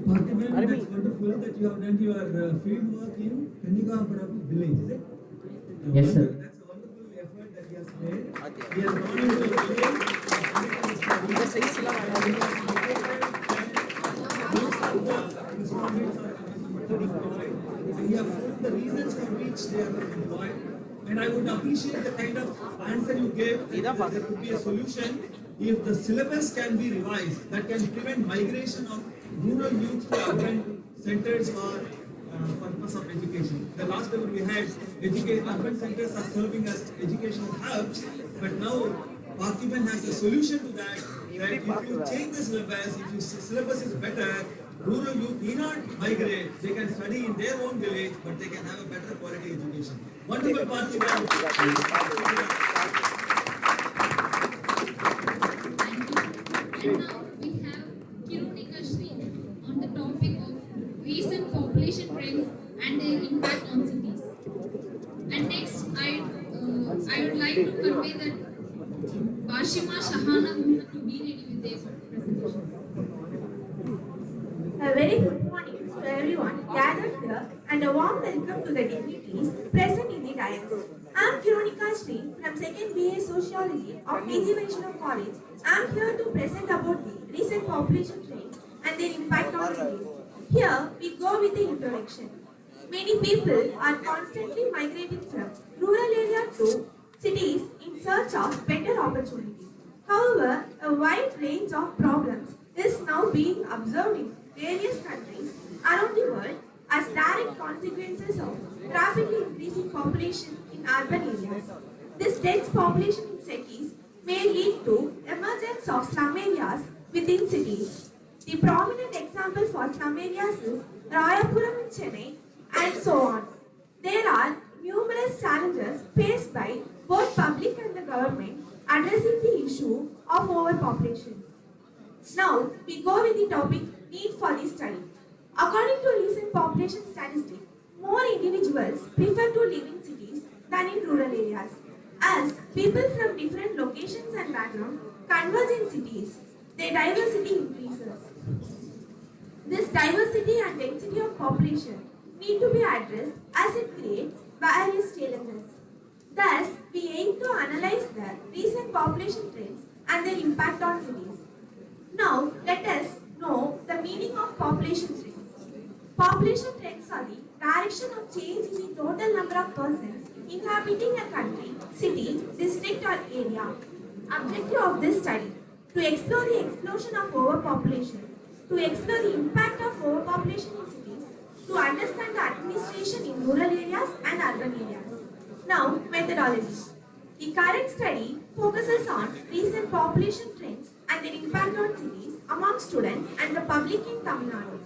Parthiban, that's wonderful that you have done your field work in Kanikapuram village, is it? Yes, sir. That's a wonderful effort that he has made. He has gone into the village. We have found the reasons for which they are not employed. And I would appreciate the kind of answer you gave. That there could be a solution if the syllabus can be revised. That can prevent migration of rural youth to urban centers for purpose of education. The last time we had urban centers are serving as educational hubs, but now Parthiban has a solution to that. That if you change the syllabus, if your syllabus is better, rural youth need not migrate. They can study in their own village, but they can have a better quality education. Wonderful Parthiban. And now we have Kirunika Shri on the topic of recent population trends and their impact on cities. And next, I would like to convey that Bashima Shahana to be ready with their presentation. A very good morning to everyone gathered here and a warm welcome to the dignitaries present in the dais. I am Kirunika Shri from 2nd BA Sociology of PG Vaishnav College. I am here to present about the recent population trends and their impact on cities. Here we go with the introduction. Many people are constantly migrating from rural areas to cities in search of better opportunities. However, a wide range of problems is now being observed in various countries around the world as direct consequences of rapidly increasing population in urban areas. This dense population in cities may lead to emergence of slum areas within cities. The prominent example for slum areas is Rayapuram in Chennai and so on. There are numerous challenges faced by both public and the government addressing the issue of overpopulation. Now, we go with the topic need for the study. According to recent population statistics, more individuals prefer to live in cities than in rural areas. As people from different locations and backgrounds converge in cities, their diversity increases. This diversity and density of population need to be addressed as it creates various challenges. Thus, we aim to analyze the recent population trends and their impact on cities. Now, let us know know the meaning of population trends. Population trends are the direction of change in the total number of persons inhabiting a country, city, district or area. Objective of this study: to explore the explosion of overpopulation, to explore the impact of overpopulation in cities, to understand the administration in rural areas and urban areas. Now, methodology. The current study focuses on recent population trends and their impact on cities among students and the public in Tamil Nadu,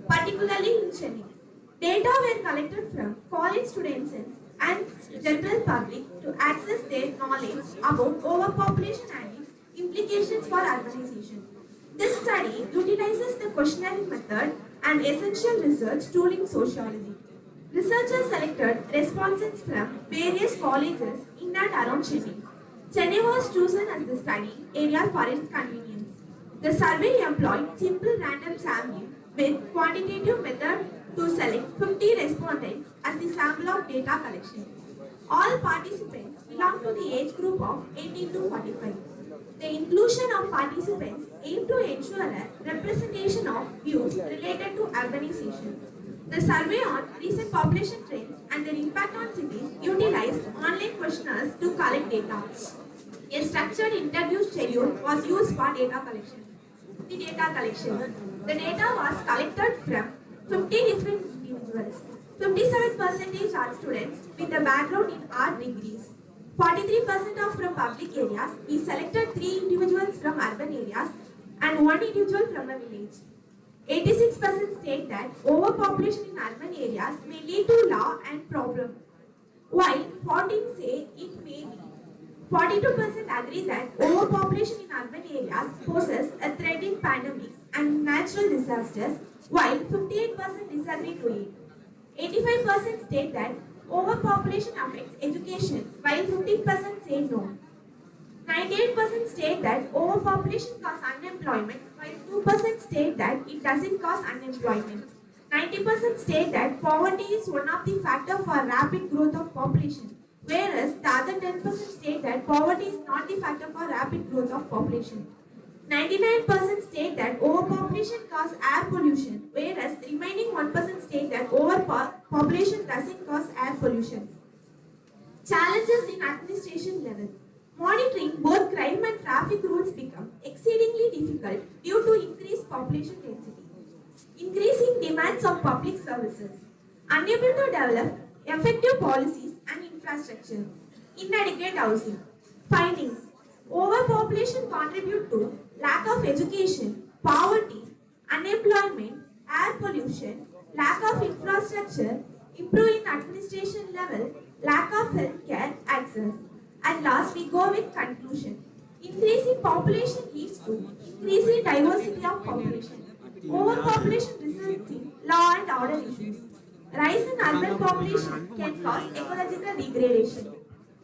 particularly in Chennai. Data were collected from college students and general public to access their knowledge about overpopulation and its implications for urbanization. This study utilizes the questionnaire method and essential research tool in sociology. Researchers selected responses from various colleges in and around Chennai. Chennai was chosen as the study area for its convenience. The survey employed simple random sampling with quantitative method to select 50 respondents as the sample of data collection. All participants belong to the age group of 18 to 45. The inclusion of participants aimed to ensure a representation of views related to urbanization. The survey on recent population trends and their impact on cities utilized online questionnaires to collect data. A structured interview schedule was used for data collection. The data collection. The data was collected from 50 different individuals. 57% are students with a background in art degrees. 43% are from public areas. We selected 3 individuals from urban areas and 1 individual from a village. 86% state that overpopulation in urban areas may lead to law and problem, while 14 say it may be. 42% agree that overpopulation in urban areas poses a threat in pandemics and natural disasters, while 58% disagree to it. 85% state that overpopulation affects education, while 15% say no. 98% state that overpopulation causes unemployment, while 2% state that it doesn't cause unemployment. 90% state that poverty is one of the factors for rapid growth of population, whereas the other 10% state that poverty is not the factor for rapid growth of population. 99% state that overpopulation causes air pollution, whereas the remaining 1% state that overpopulation doesn't cause air pollution. Challenges in administration level. Monitoring both crime and traffic rules become exceedingly difficult due to increased population density, increasing demands of public services, unable to develop effective policies and infrastructure, inadequate housing. Findings: overpopulation contribute to lack of education, poverty, unemployment, air pollution, lack of infrastructure, improving administration level, lack of healthcare access. And last, we go with conclusion. Increasing population leads to increasing diversity of population. Overpopulation results in law and order issues. Rise in urban population can cause ecological degradation.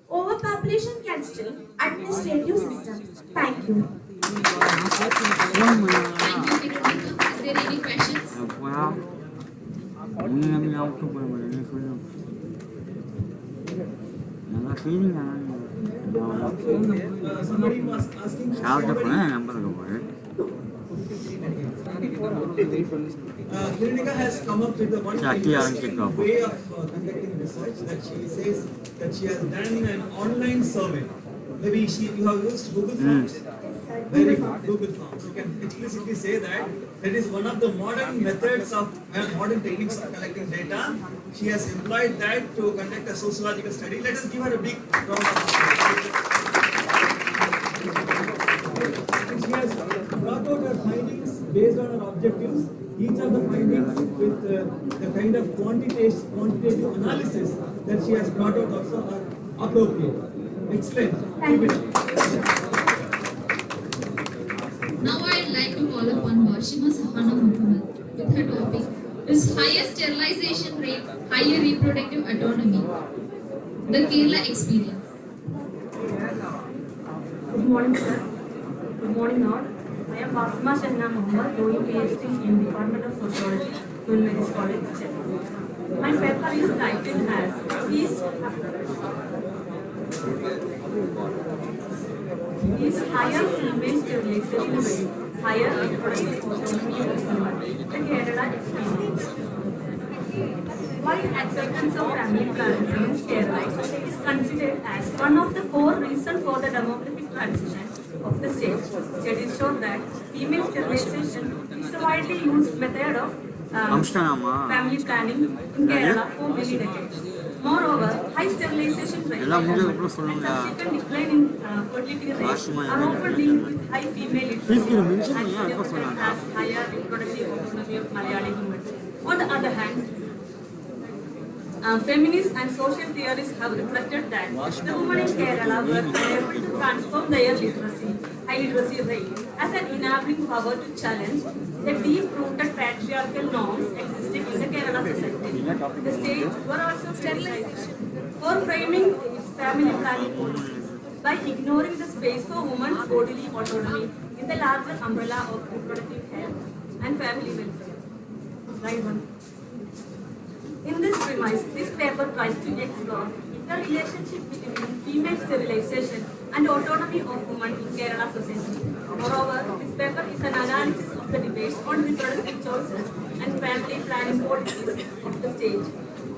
Overpopulation can strain administrative systems. Thank you. Thank you, Veronica. Is there any questions? Somebody was asking Veronica has come up with a one interesting way of conducting research that she says that she has done an online survey. Maybe you have used Google Forms. Very good, Google Forms. You can explicitly say that is one of the modern methods of modern techniques of collecting data. She has employed that to conduct a sociological study. Let us give her a big round of applause. She has brought out her findings based on her objectives. Each of the findings with the kind of quantitative analysis that she has brought out also are appropriate. Excellent. Thank you. Now I'd like to call upon Washima Sahana Muhammad with her topic is higher sterilization rate, higher reproductive autonomy, the Kerala experience. Good morning, sir. Good morning, all. I am Basma Shahna Muhammad, doing PhD in Department of Sociology, Queen Mary's College, Chennai. My paper is titled as Is higher female sterilization rate higher reproductive autonomy of women, the Kerala experience. While acceptance of family planning in Kerala is considered as one of the core reasons for the demographic transition of the state, studies show that female sterilization is a widely used method of family planning in Kerala for many decades. Moreover, high sterilization rates and subsequent decline in fertility rates are often linked with high female literacy and significant as higher reproductive autonomy of Malayali women. On the other hand, feminists and social theorists have reflected that the women in Kerala were able to transform their high literacy rate as an enabling power to challenge the deep-rooted patriarchal norms existing in the Kerala society. The state were also criticized for framing its family planning policies by ignoring the space for women's bodily autonomy in the larger umbrella of reproductive health and family welfare. Slide 1. In this premise, this paper tries to explore the relationship between female sterilization and autonomy of women in Kerala society. Moreover, this paper is an analysis of the debates on reproductive choices and family planning policies of the state,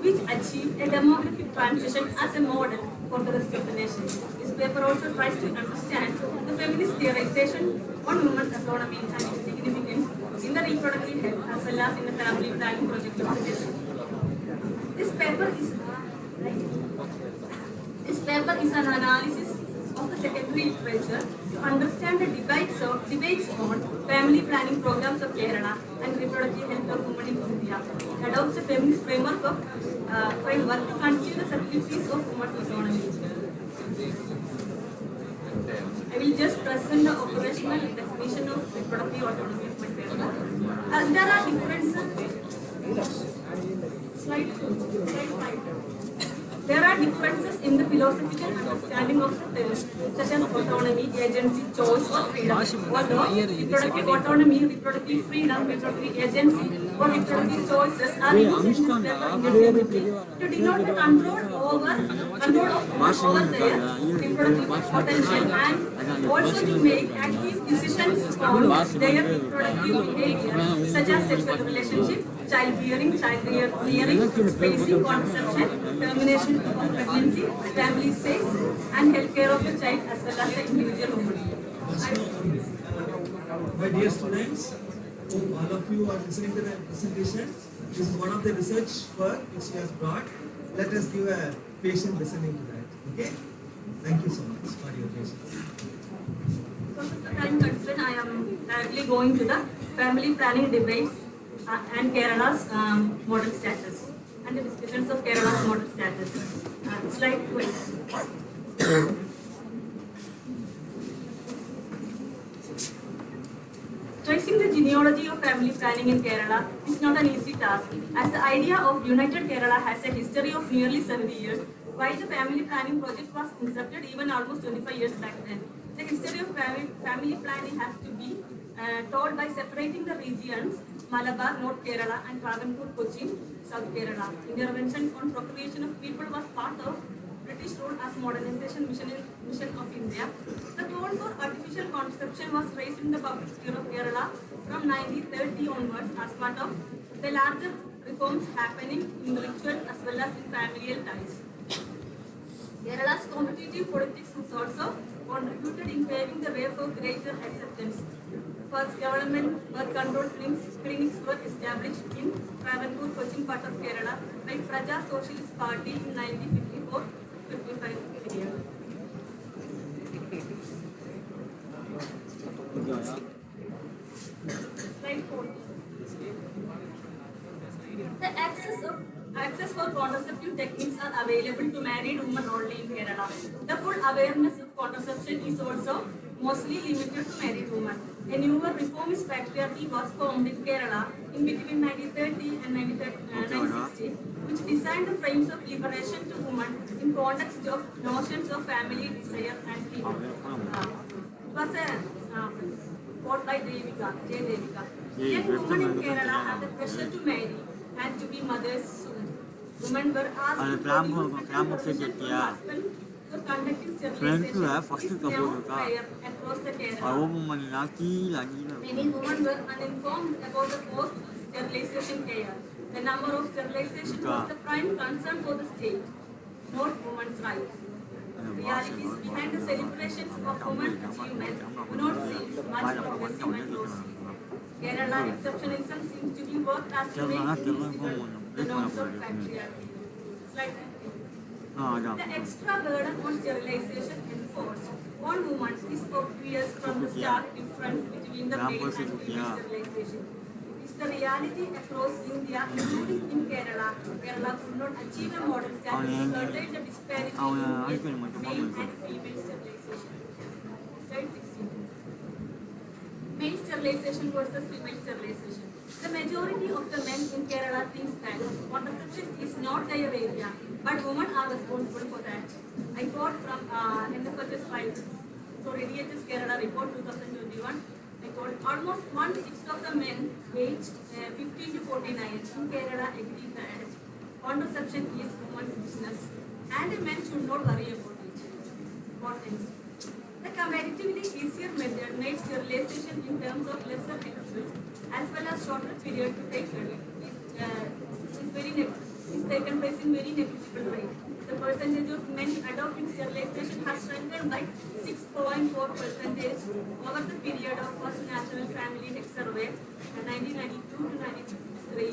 which achieve a demographic transition as a model for the rest of the nation. This paper also tries to understand the feminist theorization on women's autonomy and its significance in the reproductive health as well as in the family planning project of the nation. This paper is an analysis of the secondary literature to understand the debates on family planning programs of Kerala and reproductive health of women in India. It adopts a feminist framework to consider the subtleties of women's autonomy. I will just present the operational definition of reproductive autonomy of my paper. There are differences. Slide 5. There are differences in the philosophical understanding of the terms, such as autonomy, agency, choice, or freedom. Although reproductive autonomy, reproductive freedom, reproductive agency, or reproductive choices are used in this paper interchangeably to denote the control of their reproductive potential and also to make active decisions on their reproductive behavior, such as sexual relationship, childbearing, childrearing, spacing, conception, termination of pregnancy, family stays, and health care of the child as well as the individual woman. My dear students, hope all of you are listening to the presentation. This is one of the research work which she has brought. Let us give a patient listening to that. Okay? Thank you so much for your patience. Because of the time constraint, I am directly going to the family planning debates and Kerala's model status and the discussions of Kerala's model status. Slide 12. Tracing the genealogy of family planning in Kerala is not an easy task, as the idea of United Kerala has a history of nearly 70 years, while the family planning project was incepted even almost 25 years back then. The history of family planning has to be told by separating the regions Malabar, North Kerala, and Travancore, Cochin, South Kerala. Interventions on procreation of people was part of British rule as modernization mission of India. The call for artificial conception was raised in the public sphere of Kerala from 1930 onwards as part of the larger reforms happening in rituals as well as in familial ties. Kerala's competitive politics has also contributed in paving the way for greater acceptance. First, government birth control clinics were established in Travancore, Cochin part of Kerala by Praja Socialist Party in 1954-55 period. Slide 14. The access for contraceptive techniques are available to married women only in Kerala. The full awareness of contraception is also mostly limited to married women. A newer reformist patriarchy was formed in Kerala in between 1930 and 1960, which designed the frames of liberation to women in context of notions of family, desire, and freedom. It was a quote by Devika, J. Devika. Young women in Kerala had the pressure to marry and to be mothers soon. Women were asked to produce written permission from husband So conducting Friend sterilization first is couple now of rare across the Kerala. Many women were uninformed about the post-sterilization care. The number of sterilization was the prime concern for the state, not women's rights. Realities behind the celebrations of women's achievements do not seem much progressive and closely. Kerala exceptionalism seems to be worked as to make invisible the norms of patriarchy. Slide 19. The extra burden on sterilization enforced on women is obvious from the stark difference between the male and female sterilization. It is the reality across India, including in Kerala. Kerala could not achieve a model status to curtail the disparity in male and female sterilization. Slide 16. Male sterilization versus female sterilization. The majority of the men in Kerala thinks that contraception is not their area, but women are responsible for that. I quote from NFHS 5, DHS Kerala report 2021. I quote, almost 1/6 of the men aged 15 to 49 in Kerala agree that contraception is women's business and men should not worry about it. Four things. The comparatively easier method makes sterilization in terms of lesser risk as well as shorter period to take is taken place in very negligible rate. The percentage of men adopting sterilization has strengthened by 6.4% over the period of first National Family Health Survey 1992 to 93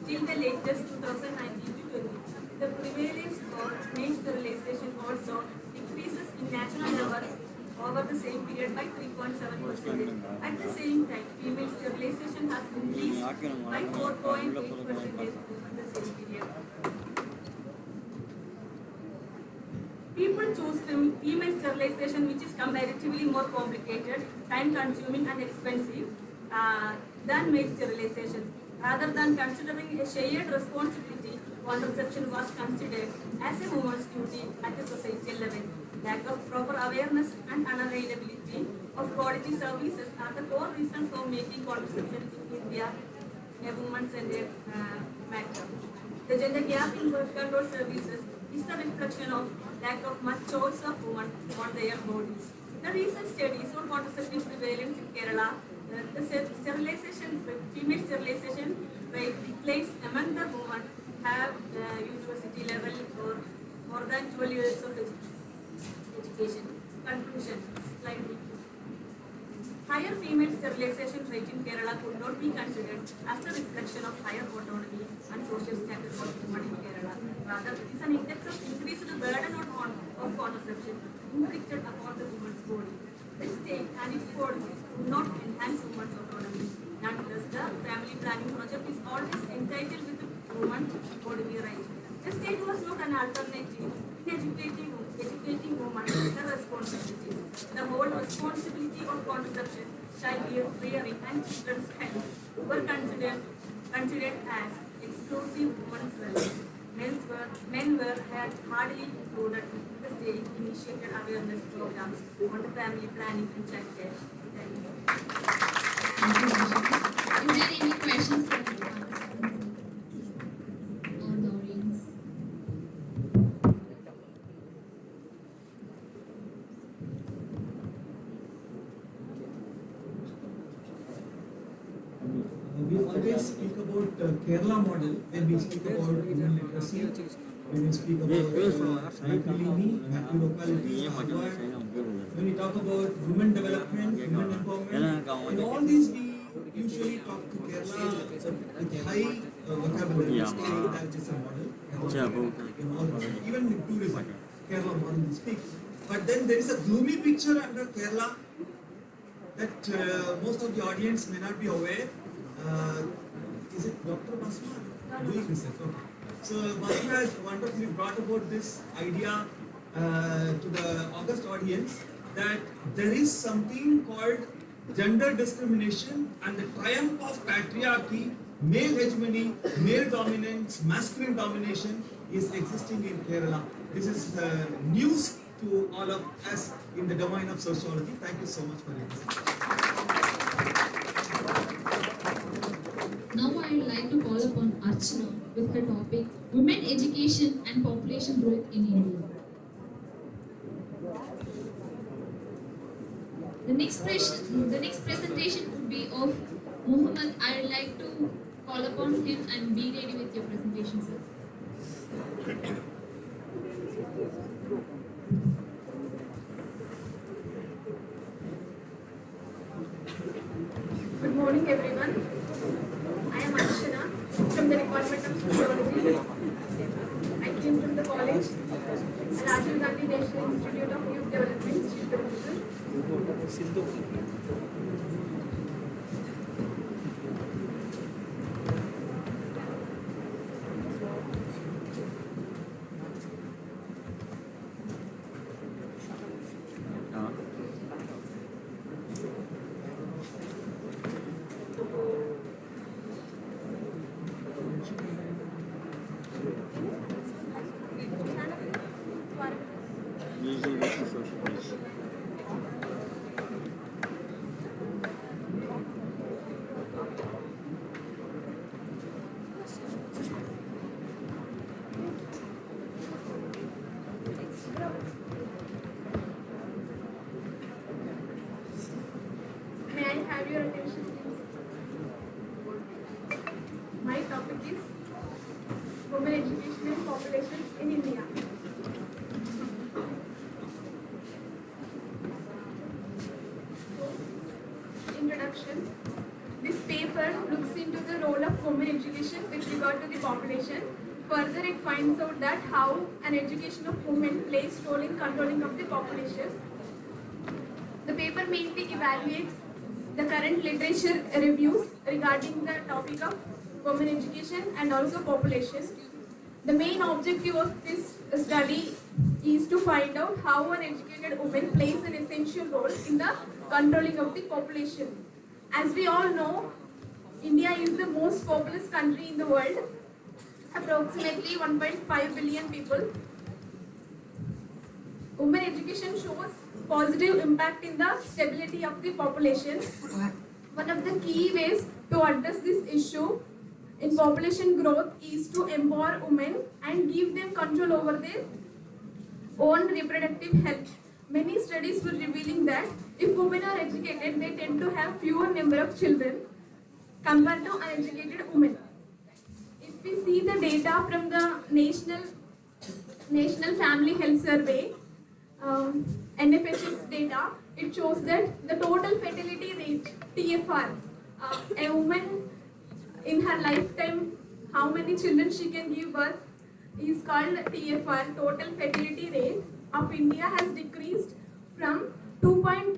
till the latest 2019 to 20. The prevalence of male sterilization also increases in national level over the same period by 3.7%. At the same time, female sterilization has increased by 4.8% over the same period. People choose female sterilization, which is comparatively more complicated, time-consuming and expensive than male sterilization. Rather than considering a shared responsibility, contraception was considered as a woman's duty at the societal level. Lack of proper awareness and unavailability of quality services are the core reasons for making contraception in India a woman-centered matter. The gender gap in birth control services is the reflection of lack of much choice of women on their bodies. The recent studies on contraceptive prevalence in Kerala, the female sterilization rate declines among the women have university level or more than 12 years of education. Conclusion, slide 2. Higher female sterilization rate in Kerala could not be considered as the reflection of higher autonomy and social status of women in Kerala. Rather, it is an index of increased burden of contraception inflicted upon the woman's body. The state and its policies could not enhance women's autonomy. Nonetheless, the family planning project is always entitled with the woman bodily right. The state was not an alternative in educating women the responsibilities. The whole responsibility of contraception, child rearing and children's health were considered as exclusive women's rights. Men were hardly included in the state initiated awareness programs on the family planning and child care. Thank you. Is there any questions from the participants or the audience? We always speak about Kerala model when we speak about women literacy, when we speak about happy locality, when we talk about women development, women empowerment. In all these we usually talk to Kerala with high vocabulary. That is a model. In all, even in tourism, Kerala model we speak. But then there is a gloomy picture under Kerala that most of the audience may not be aware. Is it Dr. Basma doing research? Okay. So Basma has wonderfully brought about this idea to the August audience that there is something called gender discrimination and the triumph of patriarchy, male hegemony, male dominance, masculine domination is existing in Kerala. This is news to all of us in the domain of sociology. Thank you so much for listening. Now I would like to call upon Archana with her topic Women Education and Population Growth in India. The next presentation would be of Muhammad. I would like to call upon him and be ready with your presentation, sir. Good morning, everyone. I am Archana from the Department of Sociology. I came from the college, Rajiv Gandhi National Institute of Youth Development, Chief Professor. Usually this is social media. May I have your attention, please? My topic is women education and population in India. Introduction. This paper looks into the role of women education with regard to the population. Further, it finds out that how an education of women plays role in controlling of the population. The paper mainly evaluates the current literature reviews regarding the topic of women education and also population. The main objective of this study is to find out how an educated woman plays an essential role in the controlling of the population. As we all know, India is the most populous country in the world, approximately 1.5 billion people. Women education shows positive impact in the stability of the population. One of the key ways to address this issue in population growth is to empower women and give them control over their own reproductive health. Many studies were revealing that if women are educated, they tend to have fewer number of children compared to uneducated women. If we see the data from the National Family Health Survey, NFHS data, it shows that the total fertility rate, TFR, a woman in her lifetime, how many children she can give birth, is called TFR, total fertility rate of India, has decreased from 2.2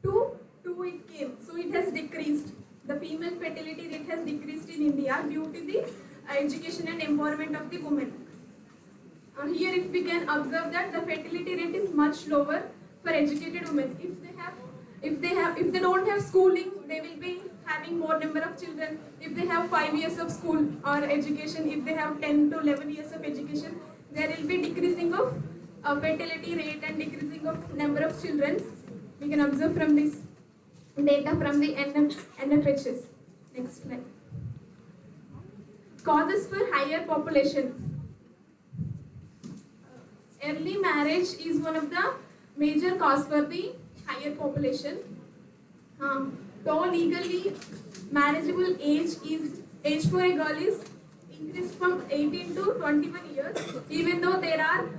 to 2 it came. So it has decreased. The female fertility rate has decreased in India due to the education and empowerment of the women. Here if we can observe that the fertility rate is much lower for educated women. If they don't have schooling, they will be having more number of children. If they have 5 years of school or education, if they have 10 to 11 years of education, there will be decreasing of fertility rate and decreasing of number of children. We can observe from this data from the NFHS. Next slide. Causes for higher population. Early marriage is one of the major cause for the higher population. Though legally marriageable age for a girl is increased from 18 to 21 years, even though there are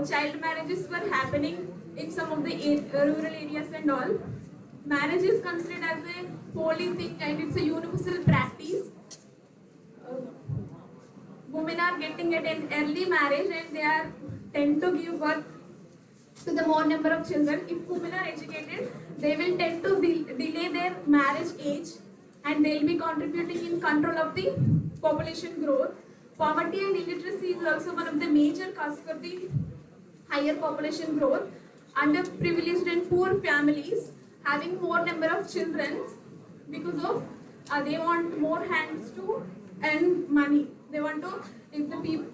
child marriages were happening in some of the rural areas and all. Marriage is considered as a holy thing and it's a universal practice. Women are getting at an early marriage and they tend to give birth to the more number of children. If women are educated, they will tend to delay their marriage age and they will be contributing in control of the population growth. Poverty and illiteracy is also one of the major causes for the higher population growth. Underprivileged and poor families having more number of children because of they want more hands to earn money. They want to, if the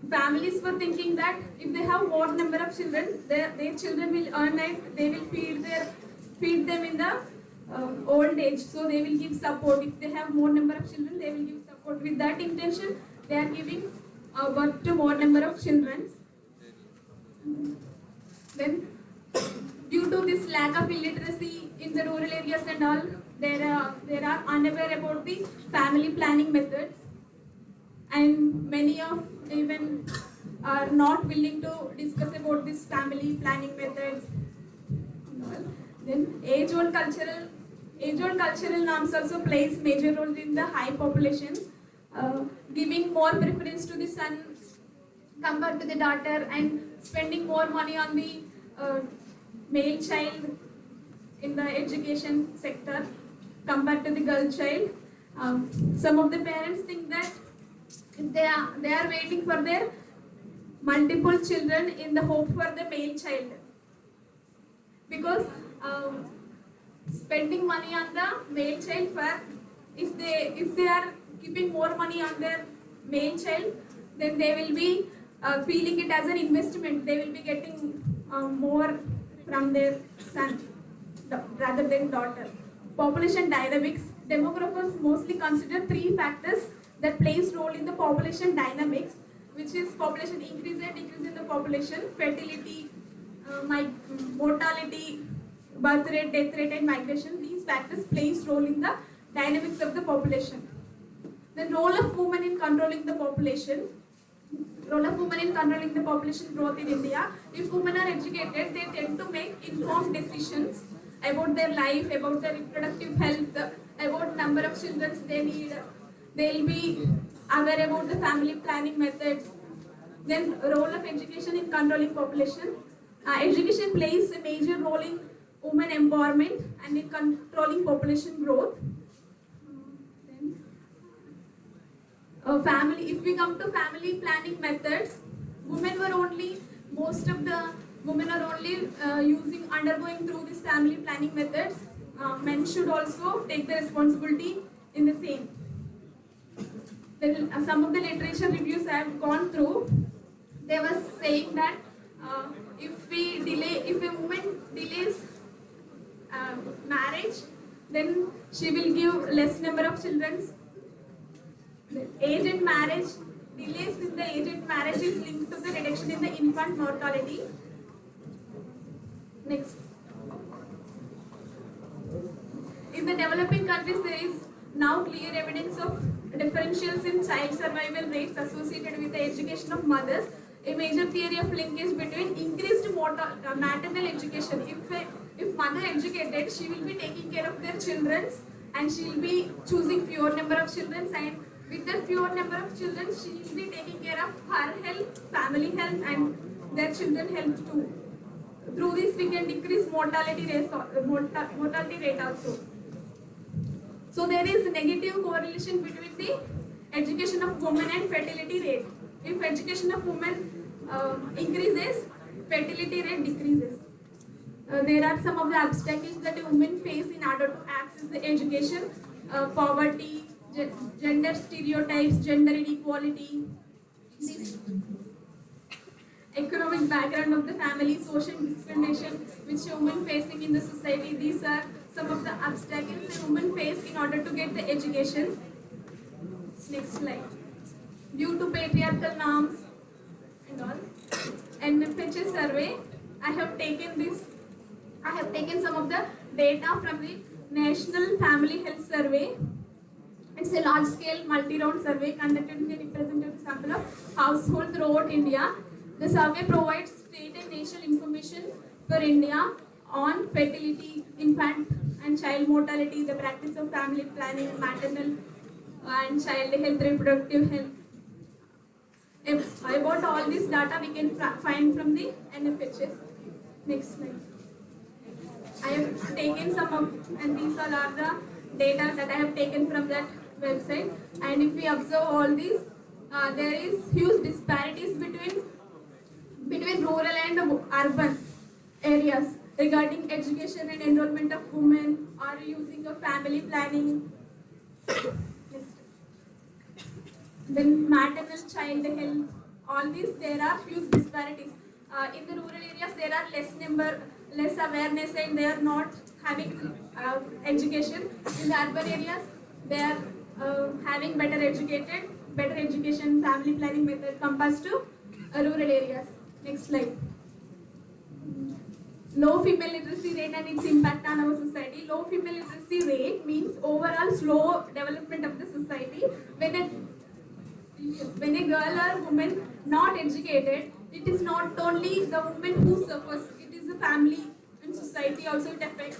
families were thinking that if they have more number of children, their children will earn and they will feed them in the old age. So they will give support. If they have more number of children, they will give support. With that intention, they are giving birth to more number of children. Then, due to this this lack of illiteracy in the rural areas and all, there are unaware about the family planning methods, and many of even are not willing to discuss about this family planning methods. Then age-old cultural norms also plays major role in the high population, giving more preference to the son compared to the daughter, and spending more money on the male child in the education sector compared to the girl child. Some of the parents think that they are waiting for their multiple children in the hope for the male child, because spending money on the male child for, if they are keeping more money on their male child, then they will be feeling it as an investment. They will be getting more from their son rather than daughter. Population dynamics. Demographers mostly consider three factors that plays role in the population dynamics, which is population increase and decrease in the population, fertility, mortality, birth rate, death rate, and migration. These factors plays role in the dynamics of the population. The role of women in controlling the population. Role of women in controlling the population growth in India. If women are educated, they tend to make informed decisions about their life, about their reproductive health, about number of children they need. They will be aware about the family planning methods. Then role of education in controlling population. Education plays a major role in women empowerment and in controlling population growth. If we come to family planning methods, most of the women are only undergoing through these family planning methods. Men should also take the responsibility in the same. Then some of the literature reviews I have gone through, they were saying that if a woman delays marriage, then she will give less number of children. Delays in the age and marriage is linked to the reduction in the infant mortality. Next. In the developing countries, there is now clear evidence of differentials in child survival rates associated with the education of mothers. A major theory of linkage between increased maternal education. If mother educated, she will be taking care of their children, and she will be choosing fewer number of children, and with the fewer number of children, she will be taking care of her health, family health, and their children health too. Through this, we can decrease mortality rate also. So there is a negative correlation between the education of women and fertility rate. If education of women increases, fertility rate decreases. There are some of the obstacles that women face in order to access the education: poverty, gender stereotypes, gender inequality, economic background of the family, social discrimination which women facing in the society. These are some of the obstacles a woman face in order to get the education. Next slide. Due to patriarchal norms and all. NFHS survey, I have taken some of the data from the National Family Health Survey. It's a large-scale multi-round survey conducted in a representative sample of households throughout India. The survey provides state and national information for India on fertility, infant and child mortality, the practice of family planning, maternal and child health, reproductive health. About all this data we can find from the NFHS. Next slide. I have taken some of, and these all are the data that I have taken from that website. And if we observe all these, there is huge disparities between rural and urban areas regarding education and enrollment of women or using of family planning. Next. Then maternal child health, all these, there are huge disparities. In the rural areas, there are less awareness, and they are not having education. In the urban areas, they are having better education, family planning method compared to rural areas. Next slide. low female literacy rate and its impact on our society. Low female literacy rate means overall slow development of the society. When a girl or woman not educated, it is not only the woman who suffers, it is the family and society also it affects.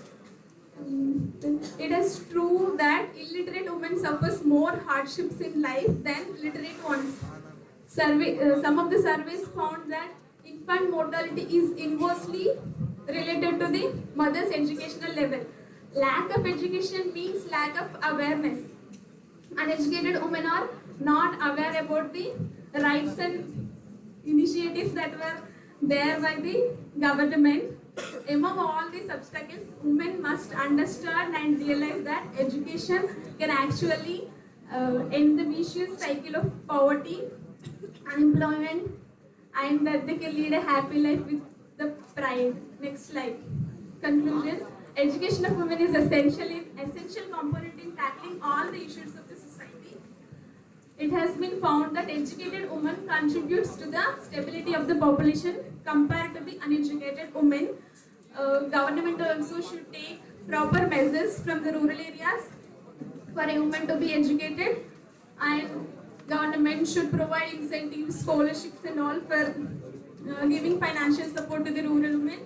It is true that illiterate women suffers more hardships in life than literate ones. Some of the surveys found that infant mortality is inversely related to the mother's educational level. Lack of education means lack of awareness. Uneducated women are not aware about the rights and initiatives that were there by the government. Among all these obstacles, women must understand and realize that education can actually end the vicious cycle of poverty, unemployment, and that they can lead a happy life with the pride. Next slide. Conclusion. Education of women is essential component in tackling all the issues of the society. It has been found that educated women contributes to the stability of the population compared to the uneducated women. Government also should take proper measures from the rural areas for a woman to be educated, and government should provide incentives, scholarships and all for giving financial support to the rural women.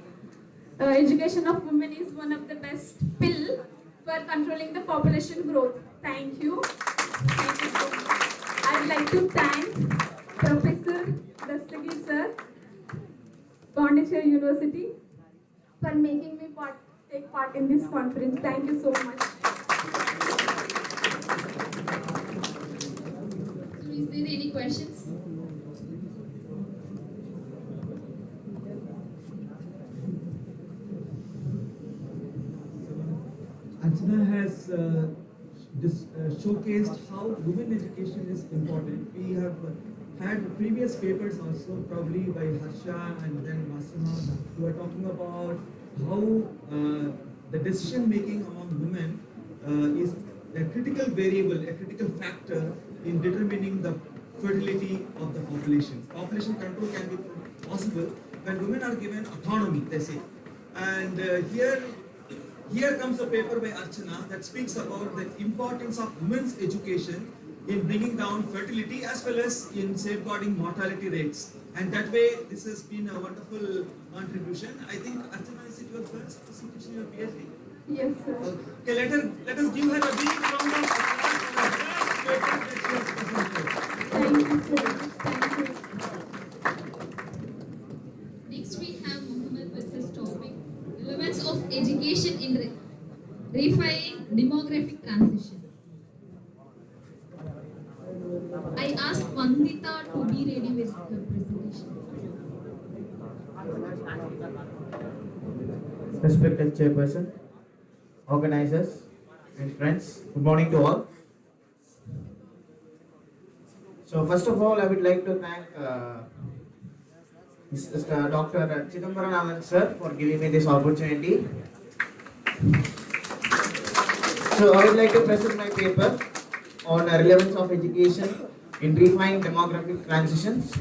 Education of women is one of the best pill for controlling the population growth. Thank you. Thank you so much. I would like to thank Professor Dastagir sir, Pondicherry University, for making me take part in this conference. Thank you so much. So is there any questions? Archana has showcased how women education is important. We have had previous papers also, probably by Harsha and then Masima, who are talking about how the decision making among women is a critical variable, a critical factor in determining the fertility of the population. Population control can be possible when women are given autonomy, they say. And here comes a paper by Archana that speaks about the importance of women's education in bringing down fertility as well as in safeguarding mortality rates. And that way, this has been a wonderful contribution. I think Archana, is it your first presentation, your PhD? Yes, sir. Okay, let us give her a big round of applause for the first paper that she has presented. Thank you, sir. Thank you. Next we have Muhammad with his topic, relevance of education in refining demographic transition. I ask Vandita to be ready with her presentation. Respected Chairperson, organizers, and friends, good morning to all. So first of all, I would like to thank Dr. Chidambaran Anand sir for giving me this opportunity. So I would like to present my paper on the relevance of education in refining demographic transitions.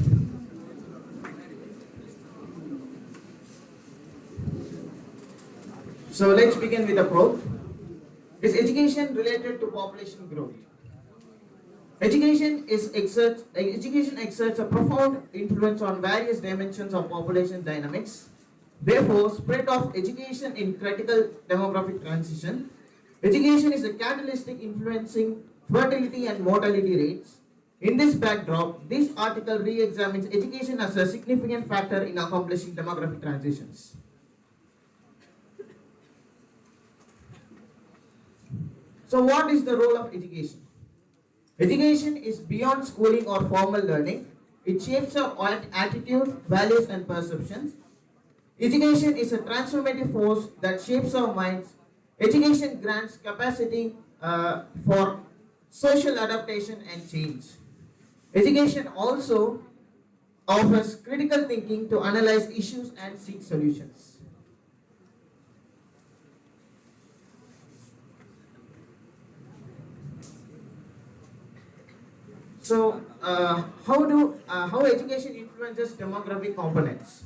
So let's begin with the probe. Is education related to population growth? Education exerts a profound influence on various dimensions of population dynamics. Therefore, spread of education in critical demographic transition. Education is a catalytic influencing fertility and mortality rates. In this backdrop, this article re-examines education as a significant factor in accomplishing demographic transitions. So what is the role of education? Education is beyond schooling or formal learning. It shapes our attitude, values and perceptions. Education is a transformative force that shapes our minds. Education grants capacity for social adaptation and change. Education also offers critical thinking to analyze issues and seek solutions. So, how education influences demographic components?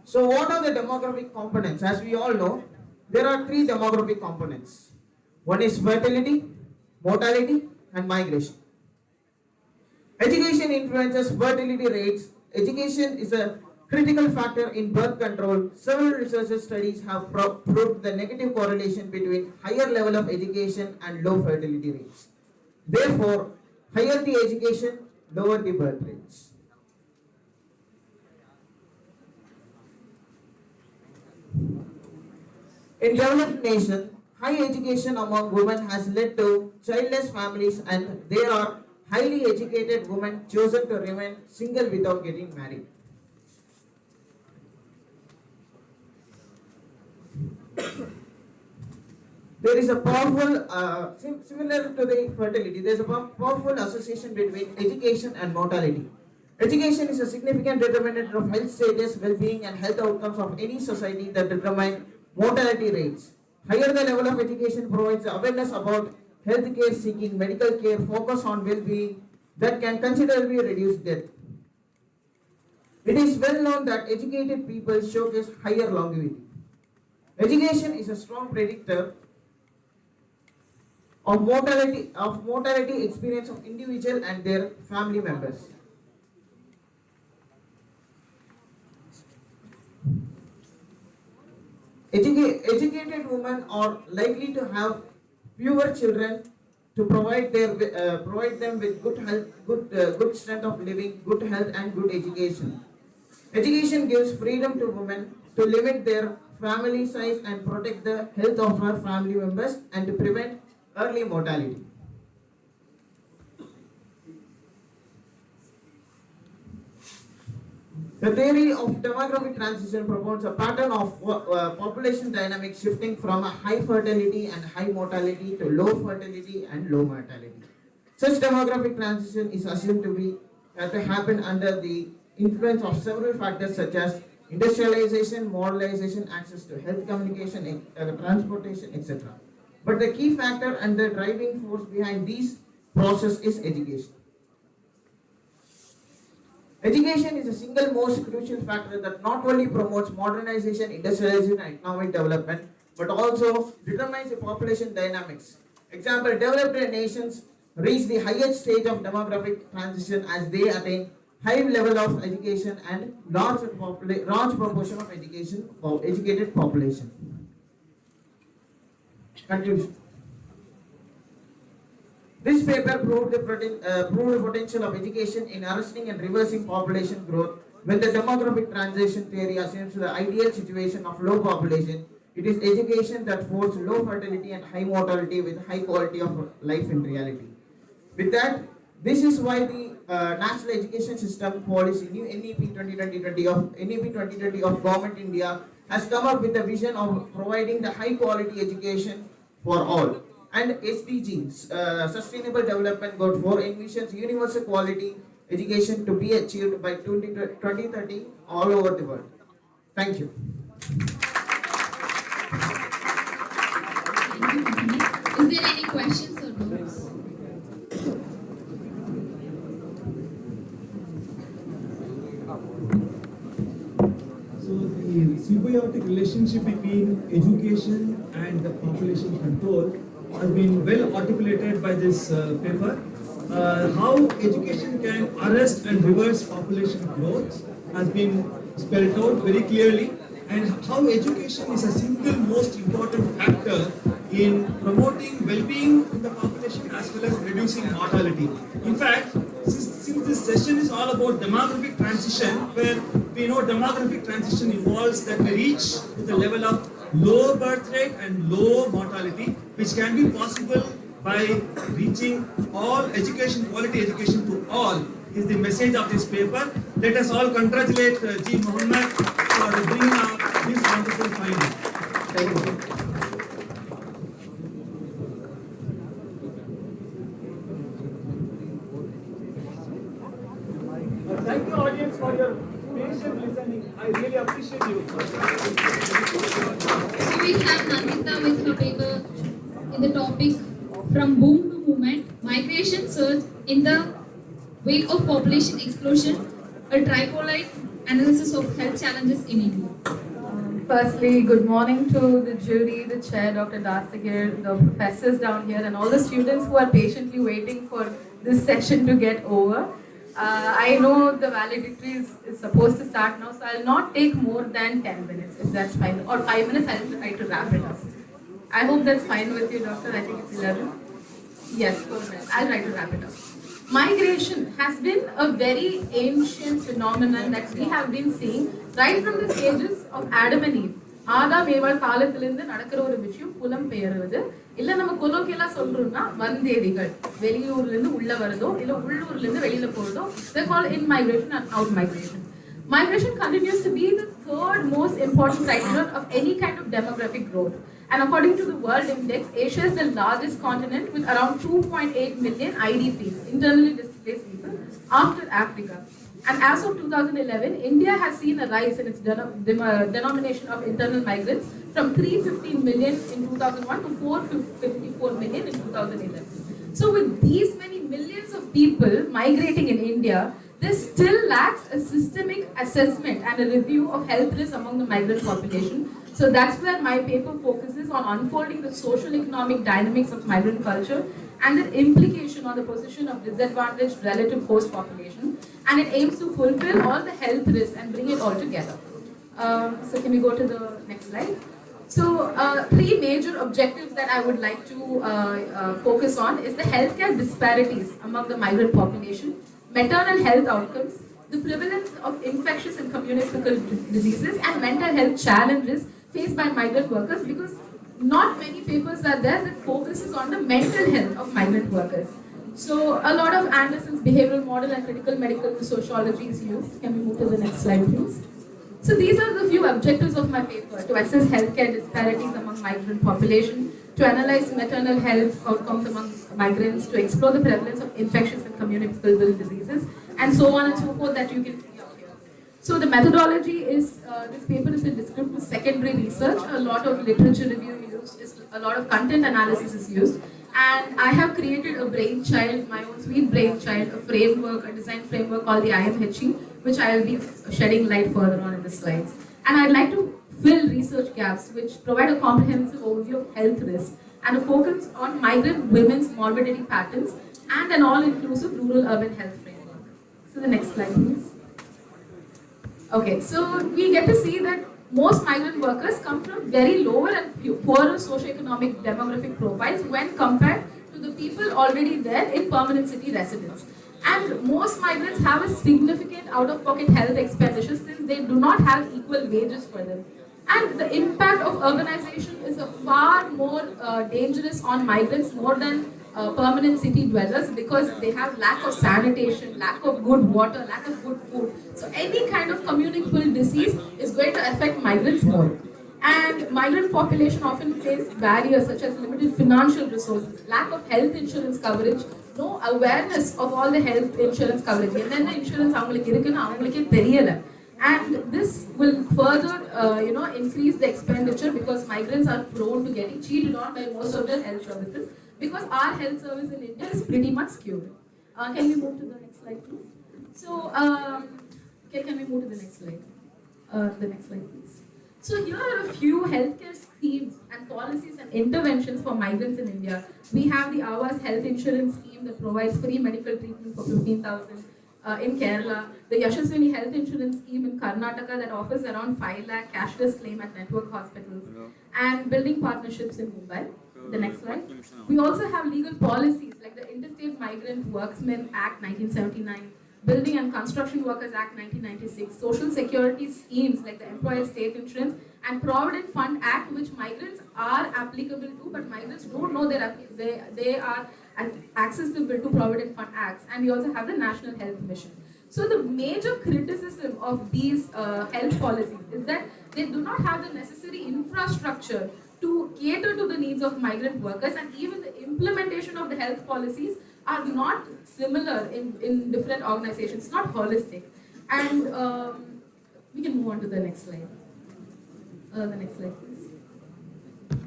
So what are the demographic components? As we all know, there are three demographic components. One is fertility, mortality, and migration. Education influences fertility rates. Education is a critical factor in birth control. Several research studies have proved the negative correlation between higher level of education and low fertility rates. Therefore, higher the education, lower the birth rates. In developed nations, high education among women has led to childless families, and there are highly educated women chosen to remain single without getting married. There is a powerful, similar to the fertility, there is a powerful association between education and mortality. Education is a significant determinant of health status, well-being, and health outcomes of any society that determine mortality rates. Higher the level of education provides awareness about health care seeking, medical care, focus on well-being that can considerably reduce death. It is well known that educated people showcase higher longevity. Education is a strong predictor of mortality experience of individual and their family members. Educated women are likely to have fewer children to provide them with good health, good strength of living, good health, and good education. Education gives freedom to women to limit their family size and protect the health of her family members and to prevent early mortality. The theory of demographic transition promotes a pattern of population dynamics shifting from a high fertility and high mortality to low fertility and low mortality. Such demographic transition is assumed to happen under the influence of several factors such as industrialization, modernization, access to health, communication, transportation, etc. But the key factor and the driving force behind these process is education. Education is the single most crucial factor that not only promotes modernization, industrialization, and economic development, but also determines the population dynamics. Example, developed nations reach the highest stage of demographic transition as they attain high level of education and large proportion of educated population. Conclusion. This paper proved the potential of education in arresting and reversing population growth. When the demographic transition theory assumes the ideal situation of low population, it is education that forces low fertility and high mortality with high quality of life in reality. With that, this is why the National Education System Policy, new NEP 2020 of Government India has come up with a vision of providing the high quality education for all. And SDGs, Sustainable Development Goal 4, envisions universal quality education to be achieved by 2030 all over the world. Thank you. Is there any questions or notes? So the symbiotic relationship between education and the population control has been well articulated by this paper. How education can arrest and reverse population growth has been spelled out very clearly, and how education is a single most important factor in promoting well-being in the population as well as reducing mortality. In fact, since this session is all about demographic transition, where we know demographic transition involves that we reach to the level of low birth rate and low mortality, which can be possible by reaching all education, quality education to all, is the message of this paper. Let us all congratulate G. Mohammed for bringing out this wonderful finding. Thank you. Thank you, audience, for your patient listening. I really appreciate you. So we have Nandita with her paper in the topic From Boom to Movement, Migration Surge in the Wake of Population Explosion. a tricolite analysis of health challenges in India. Firstly, good morning to the jury, the chair, Dr. Dastagir, the professors down here, and all the students who are patiently waiting for this session to get over. I know the valedictory is supposed to start now, so I'll not take more than 10 minutes, if that's fine. Or 5 minutes, I'll try to wrap it up. I hope that's fine with you, doctor. I think it's 11. Yes, 4 minutes. I'll try to wrap it up. Migration has been a very ancient phenomenon that we have been seeing right from the stages of Adam and Eve. ஆதாம் ஏவாள் காலத்திலிருந்து நடக்கிற ஒரு விஷயம் புலம் பெயர்வது இல்ல நம்ம கொலோக்கியலா சொல்றோம்னா வந்தேதிகள் வெளியூர்ல இருந்து உள்ள வரதோ இல்ல உள்ளூர்ல இருந்து வெளியில போறதோ they call in migration and out migration. Migration continues to be the third most important criterion of any kind of demographic growth. And according to the World Index, Asia is the largest continent with around 2.8 million IDPs, internally displaced people, after Africa. And as of 2011, India has seen a rise in its denomination of internal migrants from 315 million in 2001 to 454 million in 2011. So with these many millions of people migrating in India, there still lacks a systemic assessment and a review of health risks among the migrant population. So that's where my paper focuses on unfolding the social economic dynamics of migrant culture and their implication on the position of disadvantaged relative host population. And it aims to fulfill all the health risks and bring it all together. So can we go to the next slide? So three major objectives that I would like to focus on is the healthcare disparities among the migrant population, maternal health outcomes, the prevalence of infectious and communicable diseases, and mental health challenges faced by migrant workers, because not many papers are there that focuses on the mental health of migrant workers. So a lot of Anderson's behavioral model and critical medical sociology is used. Can we move to the next slide, please? So these are the few objectives of my paper: to assess healthcare disparities among migrant population, to analyze maternal health outcomes among migrants, to explore the prevalence of infectious and communicable diseases, and so on and so forth that you can see up here. So the methodology is, this paper is a descriptive secondary research, a lot of literature review used, a lot of content analysis is used, and I have created a brainchild, my own sweet brainchild, a framework, a design framework called the IMHE, which I will be shedding light further on in the slides. And I'd like to fill research gaps which provide a comprehensive overview of health risks and a focus on migrant women's morbidity patterns and an all-inclusive rural-urban health framework. So the next slide, please. Okay, so we get to see that most migrant workers come from very lower and poorer socioeconomic demographic profiles when compared to the people already there in permanent city residence. And most migrants have a significant out-of-pocket health expenditure since they do not have equal wages for them. And the impact of urbanization is a far more dangerous on migrants more than permanent city dwellers, because they have lack of sanitation, lack of good water, lack of good food. So any kind of communicable disease is going to affect migrants more. And migrant population often face barriers such as limited financial resources, lack of health insurance coverage, no awareness of all the health insurance coverage. என்னென்ன insurance அவங்களுக்கு இருக்குன்னு அவங்களுக்கே தெரியல. And this will further increase the expenditure, because migrants are prone to getting cheated on by most of their health services, because our health service in India is pretty much skewed. Can we move to the next slide, please? So, can we move to the next slide? The next slide, please. So here are a few healthcare schemes and policies and interventions for migrants in India. We have the Awas health insurance scheme that provides free medical treatment for 15,000 in Kerala. The Yashaswini health insurance scheme in Karnataka that offers around 5 lakh cashless claim at network hospitals. And building partnerships in Mumbai. The next slide. We also have legal policies like the Interstate Migrant Worksmen Act 1979, Building and Construction Workers Act 1996, social security schemes like the Employer State Insurance and Provident Fund Act, which migrants are applicable to, but migrants don't know they are accessible to Provident Fund Acts. And we also have the National Health Mission. So the major criticism of these health policies is that they do not have the necessary infrastructure to cater to the needs of migrant workers, and even the implementation of the health policies are not similar in different organizations, not holistic. And we can move on to the next slide. The next slide, please.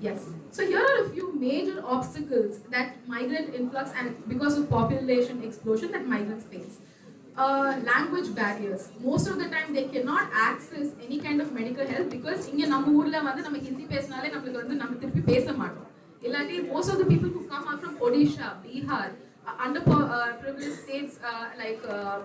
Yes. So here are a few major obstacles that migrant influx and because of population explosion that migrants face. language barriers. Most of the time they cannot access any kind of medical help because இங்க நம்ம ஊர்ல வந்து நம்ம ஹிந்தி பேசினாலே நமக்கு வந்து நம்ம திருப்பி பேச மாட்டோம். இல்லாட்டி most of the people who come are from Odisha, Bihar, underprivileged states like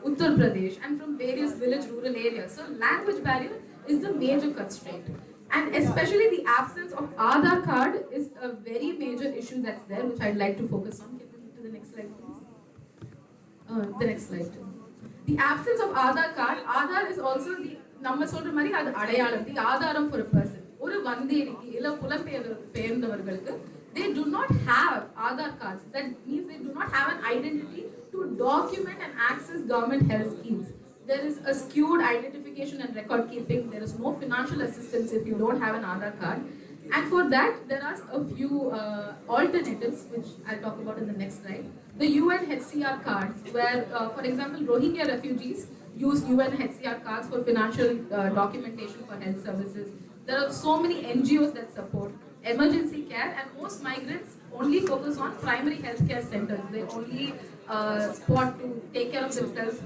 Uttar Pradesh and from various village rural areas. So language barrier is the major constraint. And especially the absence of Aadhaar card is a very major issue that's there, which I'd like to focus on. Can we move to the next slide, please? The next slide. The absence of Aadhaar card, Aadhaar is also the நம்ம சொல்ற மாதிரி அது அடையாளம், the ஆதாரம் for a person. ஒரு வந்தேரிக்கு இல்ல புலம்பெயர்ந்தவர்களுக்கு they do not have Aadhaar cards. That means they do not have an identity to document and access government health schemes. There is a skewed identification and record keeping. There is no financial assistance if you don't have an Aadhaar card. And for that, there are a few alternatives, which I'll talk about in the next slide. The UNHCR cards, where, for example, Rohingya refugees use UNHCR cards for financial documentation for health services. There are so many NGOs that support emergency care, and most migrants only focus on primary healthcare centers. They only spot to take care of themselves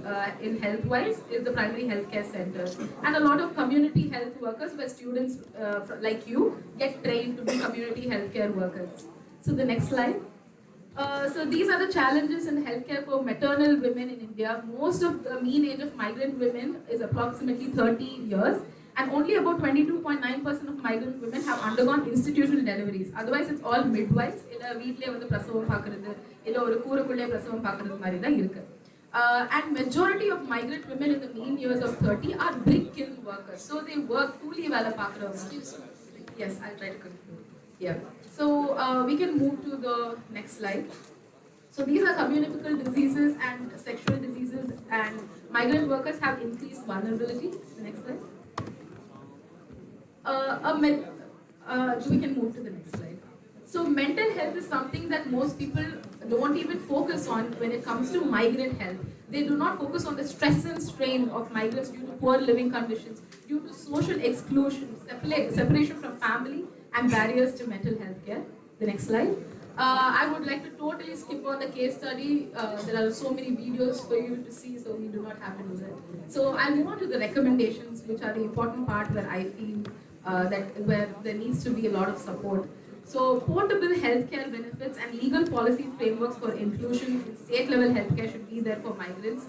in health-wise is the primary healthcare centers. And a lot of community health workers, where students like you get trained to be community healthcare workers. So the next slide. So these are the challenges in healthcare for maternal women in India. Most of the mean age of migrant women is approximately 30 years. And only about 22.9% of migrant women have undergone institutional deliveries. Otherwise, it's all midwives. இல்ல வீட்லயே வந்து பிரசவம் பார்க்கிறது, இல்ல ஒரு கூரைக்குள்ளே பிரசவம் பார்க்கிறது மாதிரி தான் இருக்கு. And majority of migrant women in the mean years of 30 are brick kiln workers. So they work கூலி வேலை பார்க்குறவங்க. Excuse me. Yes, I'll try to conclude. Yeah. So we can move to the next slide. So these are communicable diseases and sexual diseases, and migrant workers have increased vulnerability. The next slide. We can move to the next slide. So mental health is something that most people don't even focus on when it comes to migrant health. They do not focus on the stress and strain of migrants due to poor living conditions, due to social exclusion, separation from family, and barriers to mental health care. The next slide. I would like to totally skip on the case study. There are so many videos for you to see, so we do not have to do that. So I'll move on to the recommendations, which are the important part where I feel where there needs to be a lot of support. So portable healthcare benefits and legal policy frameworks for inclusion in state-level healthcare should be there for migrants.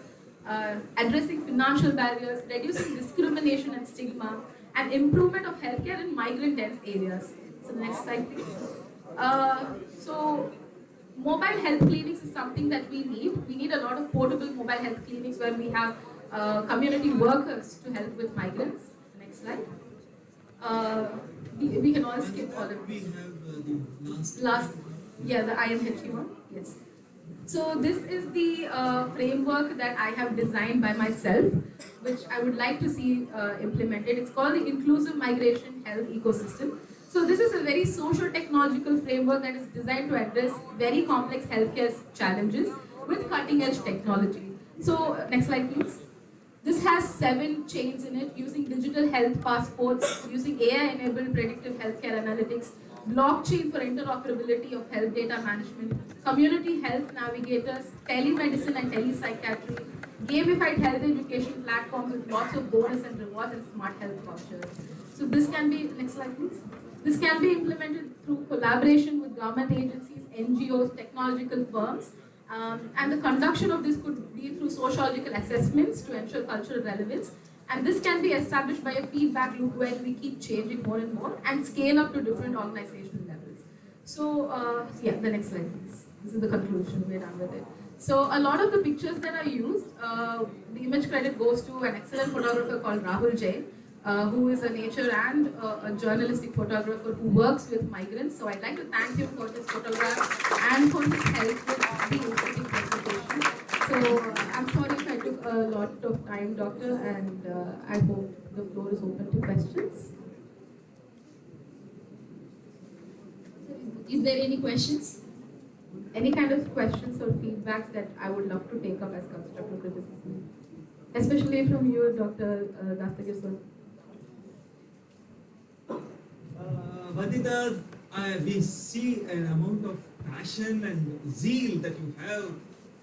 Addressing financial barriers, reducing discrimination and stigma, and improvement of healthcare in migrant-dense areas. So next slide, please. So mobile health clinics is something that we need. We need a lot of portable mobile health clinics where we have community workers to help with migrants. Next slide. We can all skip all of We have the last, yeah, the IMHE one. Yes. So this is the framework that I have designed by myself, which I would like to see implemented. It's called the Inclusive Migration Health Ecosystem. So this is a very socio-technological framework that is designed to address very complex healthcare challenges with cutting-edge technology. So next slide, please. This has 7 chains in it, using digital health passports, using AI-enabled predictive healthcare analytics, blockchain for interoperability of health data management, community health navigators, telemedicine and telepsychiatry, gamified health education platforms with lots of bonus and rewards, and smart health vouchers. So this can be, next slide please. This can be implemented through collaboration with government agencies, NGOs, technological firms, and the conduction of this could be through sociological assessments to ensure cultural relevance. And this can be established by a feedback loop where we keep changing more and more and scale up to different organizational levels. So, yeah, the next slide please. This is the conclusion, we're done with it. So a lot of the pictures that are used, the image credit goes to an excellent photographer called Rahul Jain, who is a nature and a journalistic photographer who works with migrants. So I'd like to thank him for his photograph and for his help with the interesting presentation. So I'm sorry if I took a lot of time, Doctor, and I hope the floor is open to questions. Is there any questions? Any kind of questions or feedbacks that I would love to take up as constructive criticism, especially from you, Dr. Dastagir sir. Vandita, we see an amount of passion and zeal that you have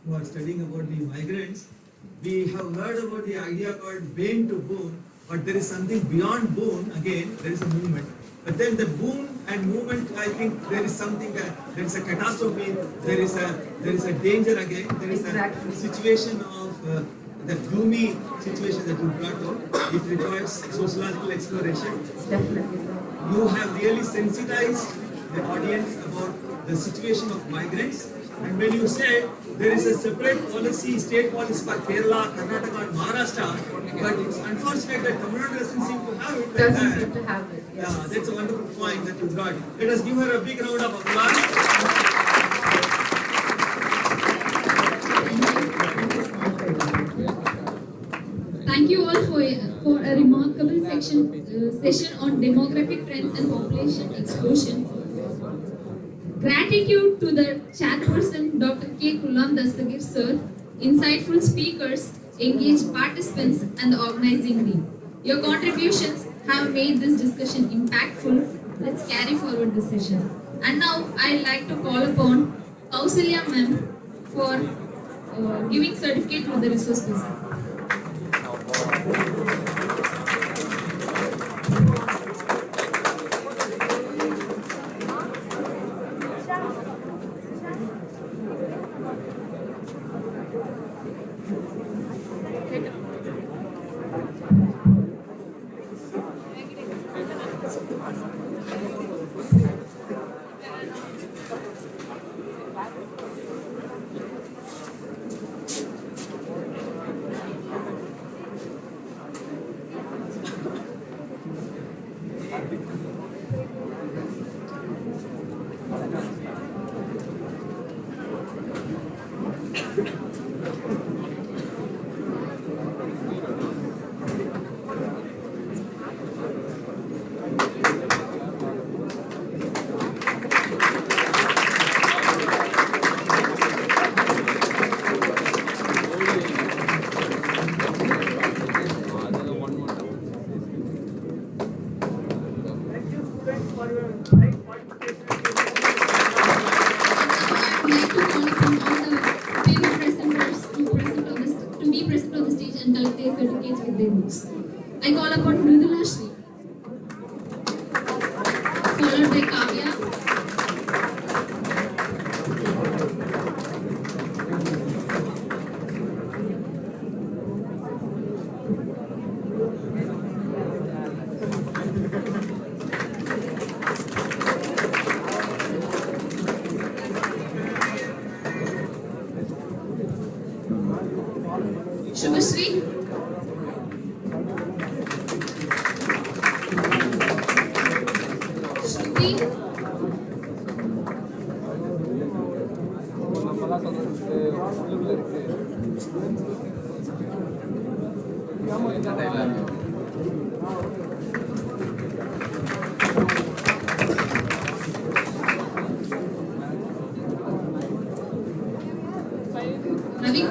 who are studying about the migrants. We have heard about the idea called bane to boon, but there is something beyond boon. Again, there is a movement. But then the boon and movement, I think there is something. There is a catastrophe. There is a danger again. There is a situation of the gloomy situation that you brought out. It requires sociological exploration. Definitely. You have really sensitized the audience about the situation of migrants. And when you say there is a separate policy, state policy for Kerala, Karnataka, and Maharashtra, but it's unfortunate that Tamil Nadu doesn't seem to have it. Doesn't seem to have it. Yes. Yeah, that's a wonderful point that you brought. Let us give her a big round of applause. Thank you all for a remarkable session on demographic trends and population explosion. Gratitude to the chairperson, Dr. K. Gulam Dastagir sir, insightful speakers, engaged participants, and the organizing team. Your contributions have made this discussion impactful. Let's carry forward the session. And now I'd like to call upon Kausalya ma'am for giving certificate to the resource person. I call upon Mridula Shri, followed by Kavya, Shubhashri, Ravi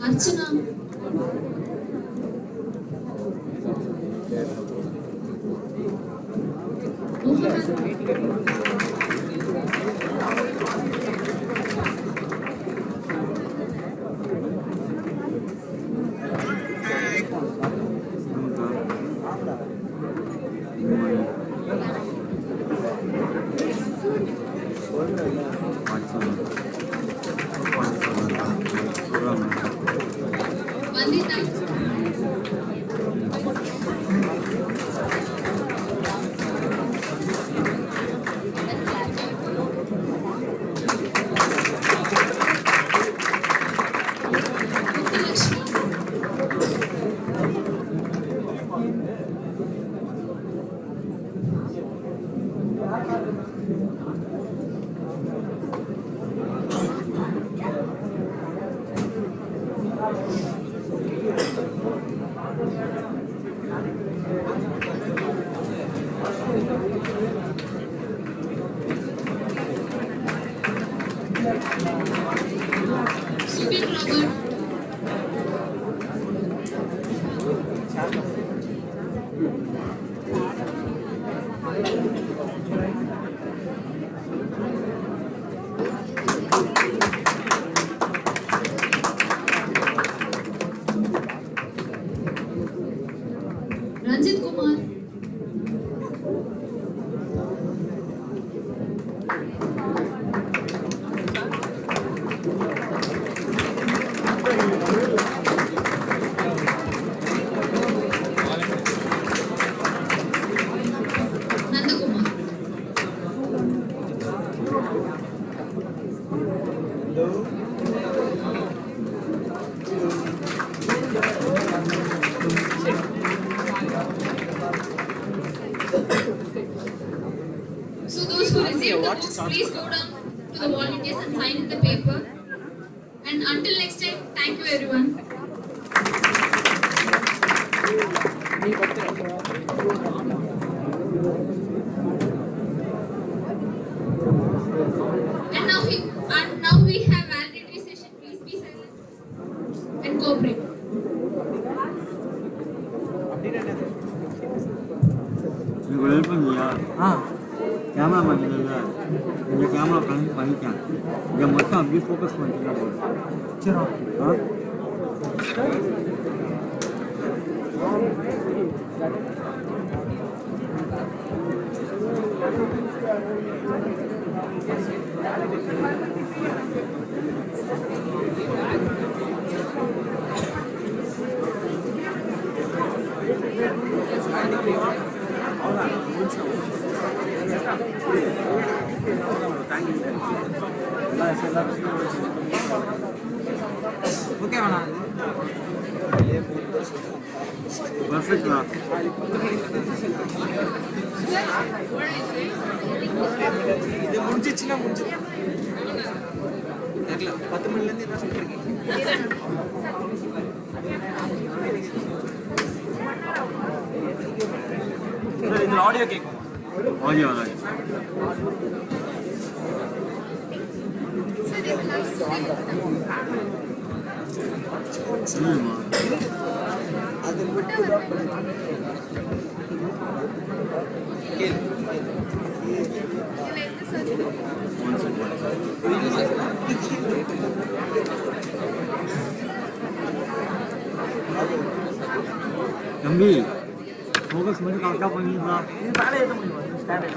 Archana. Vandita. Subin Robert. Ranjit Kumar. Nandakumar. So those who received the books, please go down to the volunteers and sign in the paper. And until next time, thank you everyone. And now we have validatory session. Please be silent and cooperate. உங்களுக்கு help பண்ணியா camera மாட்டில இந்த camera connect பண்ணிட்டேன் இதை மட்டும் அப்படியே focus பண்ணிட்டீங்கன்னா போதும் சரி ஓகே வேணா பர்ஃபெக்ட்லா இது முடிஞ்சிச்சுன்னா முடிஞ்சு தெரியல 10 மணிலேருந்து என்ன சொல்லிருக்கீங்க இந்த ஆடியோ கேட்கும் ஆடியோ வராது அது தம்பி ஃபோக்கஸ் பண்ணி கரெக்டாக பண்ணிடலாம் வேலை ஏற்ற முடியும் ஸ்டாண்ட்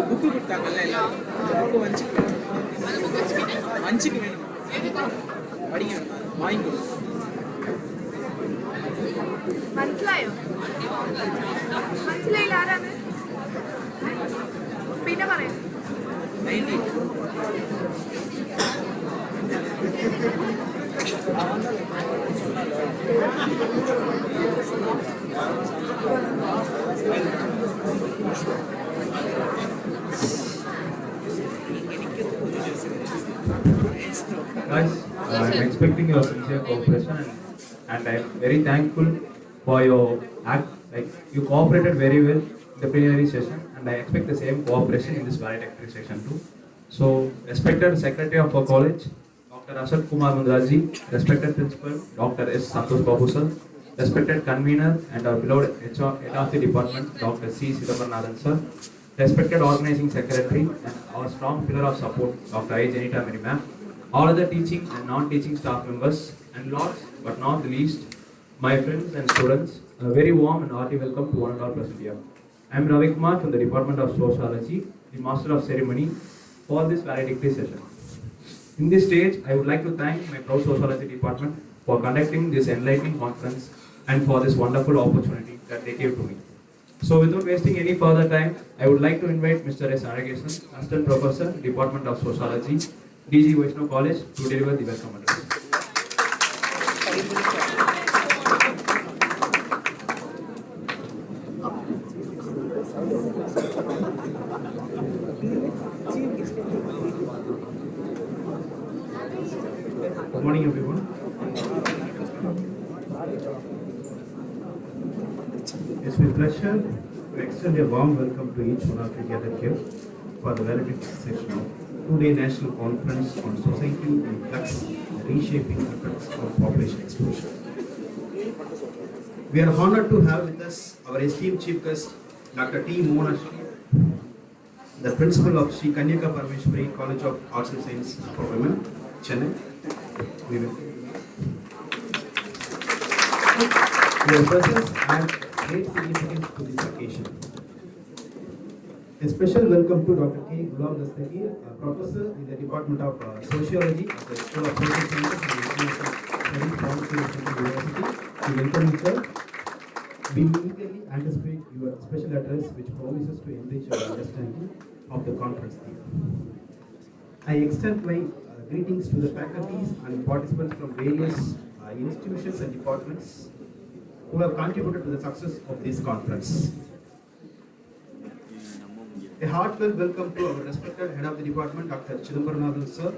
புக்கு கொடுத்தாங்கல்ல எல்லாம் லஞ்சுக்கு வேணும் படிங்க வாங்கிக்கோ മനസ്സിലായോ മനസ്സിലായില്ല ആരാണ് പിന്നെ പറയാം Guys, I'm expecting your sincere cooperation and I'm very thankful for your act. Like you cooperated very well in the plenary session and I expect the same cooperation in this valedictory session too. So, respected Secretary of our college, Dr. Ashok Kumar Mundraji, respected Principal, Dr. S. Santosh Babu sir, respected Convener and our beloved Head of the Department, Dr. C. Siddhaparanathan sir, respected Organizing Secretary and our strong pillar of support, Dr. I. Janita Mary ma'am, all other teaching and non-teaching staff members, and last but not the least, my friends and students, a very warm and hearty welcome to one and all present here. I am Ravi Kumar from the Department of Sociology, the Master of Ceremony for this valedictory session. In this stage, I would like to thank my proud Sociology Department for conducting this enlightening conference and for this wonderful opportunity that they gave to me. So without wasting any further time, I would like to invite Mr. S. Aragesan, Assistant Professor, Department of Sociology, DG Vaishnav College, to deliver the welcome address. Good morning, everyone. It's with pleasure to extend a warm welcome to each one of you gathered here for the valedictory session of two-day national conference on society in flux, reshaping effects of population explosion. We are honored to have with us our esteemed chief guest, Dr. T. Mohan, the principal of Sri Kanyaka Parameshwari College of Arts and Science for Women, Chennai. Your presence adds great significance to this occasion. A special welcome to Dr. K. Gulam Dastagir, a professor in the Department of Sociology at the School of Social Sciences and International Studies, Pondicherry University. We welcome you, sir. We eagerly anticipate your special address, which promises to enrich our understanding of the conference theme. I extend my greetings to the faculties and participants from various institutions and departments who have contributed to the success of this conference. A heartfelt welcome to our respected head of the department, Dr. Siddhaparanathan sir,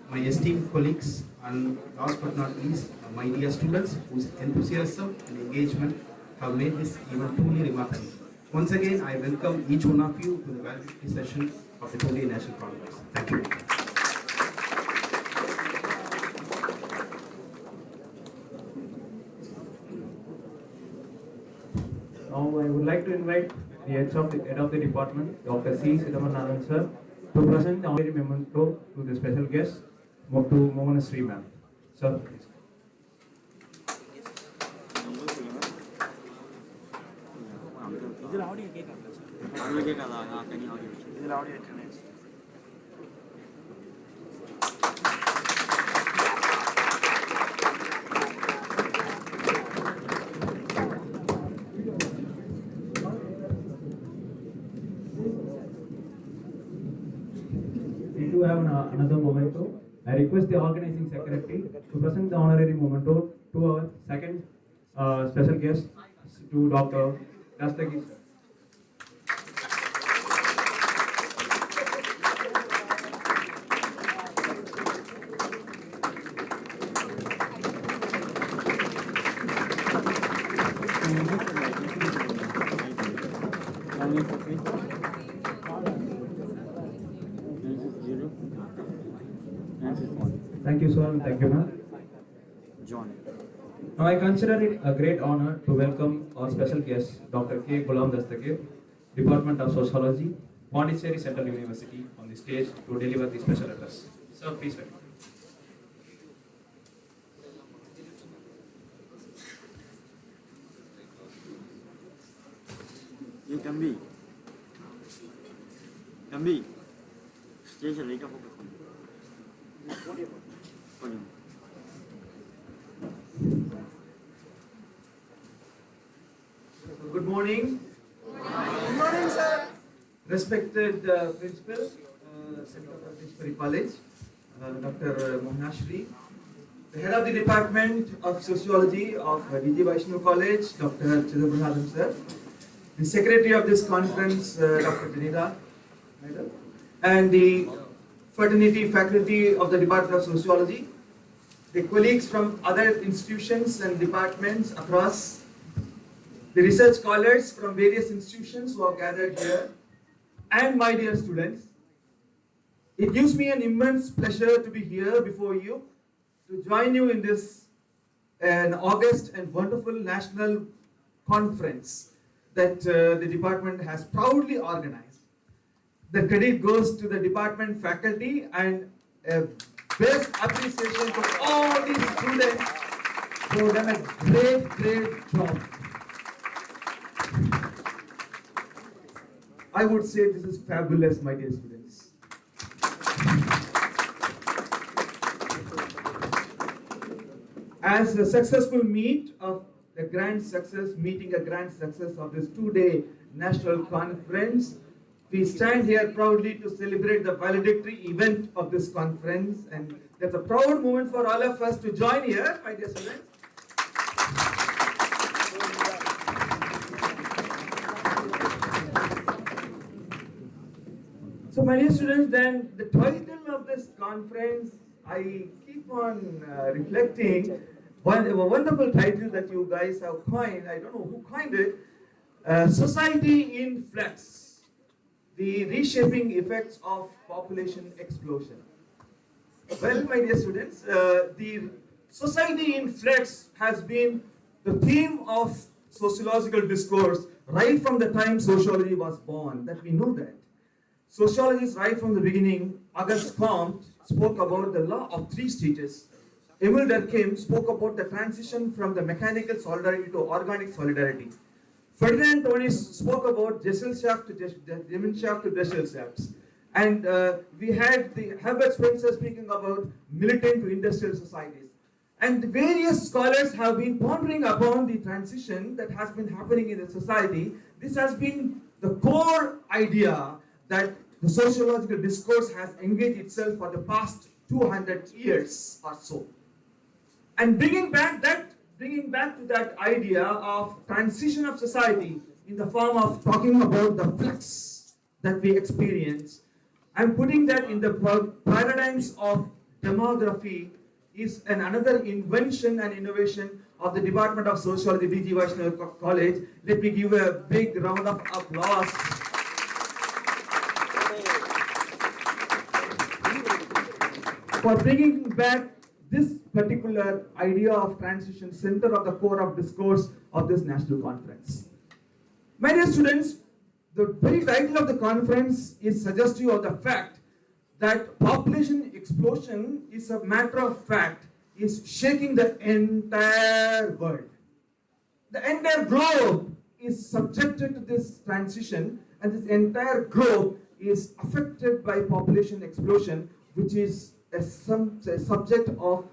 my esteemed colleagues, and last but not least, my dear students whose enthusiasm and engagement have made this event truly remarkable. Once again, I welcome each one of you to the valedictory session of the two-day national conference. Thank you. Now I would like to invite the head of the department, Dr. C. Siddhaparanathan sir, to present the honorary memento to the special guest, to Mohan Sri ma'am. Sir, please. இதில் audio கேட்காது audio கேட்காதா நான் தனி audio வச்சு இதில் audio வச்சுருந்தேன் We do have another memento. I request the organizing secretary to present the honorary memento to our second special guest, to Dr. Dastagir. Thank you, sir, and thank you, ma'am. John. Now I consider it a great honor to welcome our special guest, Dr. K. Gulam Dastagir, Department of Sociology, Pondicherry Central University, on the stage to deliver the special address. Sir, please welcome. தம்பி தம்பி ஸ்டேஜில் லைட்டாக focus பண்ணு Good morning. Good morning, sir. Respected Principal, Center of History College, Dr. Mohanashri, the Head of the Department of Sociology of D.J. Vaishnav College, Dr. Chidabrahadam sir, the Secretary of this conference, Dr. Janita, Madam, and the fraternity faculty of the Department of Sociology, the colleagues from other institutions and departments across, the research scholars from various institutions who are gathered here, and my dear students. It gives me an immense pleasure to be here before you to join you in this an august and wonderful national conference that the department has proudly organized. The credit goes to the department faculty and a best appreciation to all these students who have done a great job. I would say this is fabulous, my dear students. As a successful meeting a grand success of this 2-day national conference, we stand here proudly to celebrate the valedictory event of this conference, and that's a proud moment for all of us to join here, my dear students. So, my dear students, then the title of this conference, I keep on reflecting a wonderful title that you guys have coined. I don't know who coined it. Society in Flux: the reshaping effects of population explosion. Well, my dear students, the society in flux has been the theme of sociological discourse right from the time sociology was born, that we know that. Sociologists right from the beginning, Auguste Comte spoke about the law of 3 stages. Emile Durkheim spoke about the transition from the mechanical solidarity to organic solidarity. Ferdinand Tönnies spoke about Gesellschaft to Gemeinschaft to Gesellschaft. And we had the Herbert Spencer speaking about militant to industrial societies. And various scholars have been pondering upon the transition that has been happening in the society. This has been the core idea that the sociological discourse has engaged itself for the past 200 years or so. And bringing back to that idea of transition of society in the form of talking about the flux that we experience, and putting that in the paradigms of demography is another invention and innovation of the Department of Sociology, D.J. Vaishnav College. Let me give a big round of applause. For bringing back this particular idea of transition center of the core of discourse of this national conference. My dear students, the very title of the conference is suggestive of the fact that population explosion is a matter of fact is shaking the entire world. The entire globe is subjected to this transition, and this entire globe is affected by population explosion, which is a subject of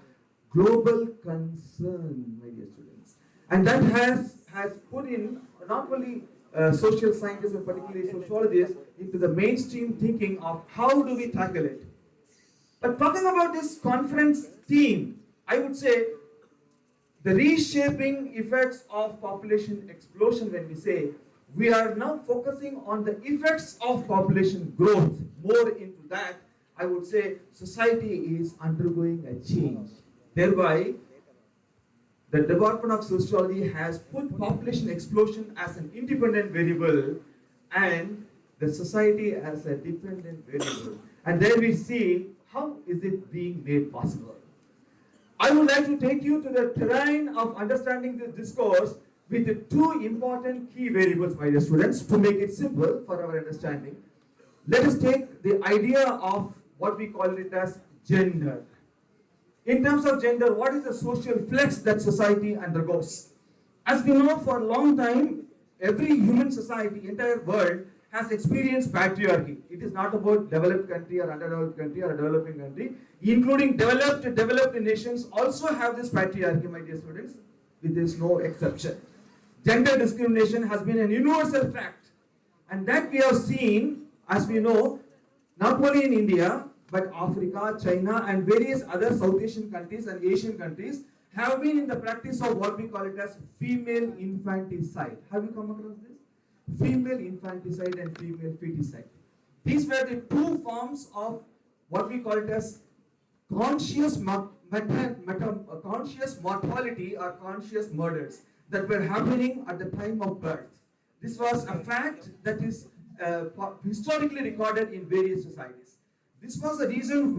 global concern, my dear students. And that has put in not only social scientists and particularly sociologists into the mainstream thinking of how do we tackle it. But talking about this conference theme, I would say the reshaping effects of population explosion. When we say we are now focusing on the effects of population growth, more into that, I would say society is undergoing a change. Thereby, the Department of Sociology has put population explosion as an independent variable and the society as a dependent variable. And there we see how is it being made possible. I would like to take you to the terrain of understanding this discourse with the 2 important key variables, my dear students, to make it simple for our understanding. Let us take the idea of what we call it as gender. In terms of gender, what is the social flux that society undergoes? As we know, for a long time, every human society, entire world, has experienced patriarchy. It is not about developed country or underdeveloped country or a developing country. Including developed nations also have this patriarchy, my dear students. There is no exception. Gender discrimination has been an universal fact, and that we have seen, as we know, not only in India, but Africa, China, and various other South Asian countries and Asian countries have been in the practice of what we call it as female infanticide. Have you come across this? Female infanticide and female feticide. These were the two forms of what we call it as conscious mortality or conscious murders that were happening at the time of birth. This was a fact that is historically recorded in various societies. This was the reason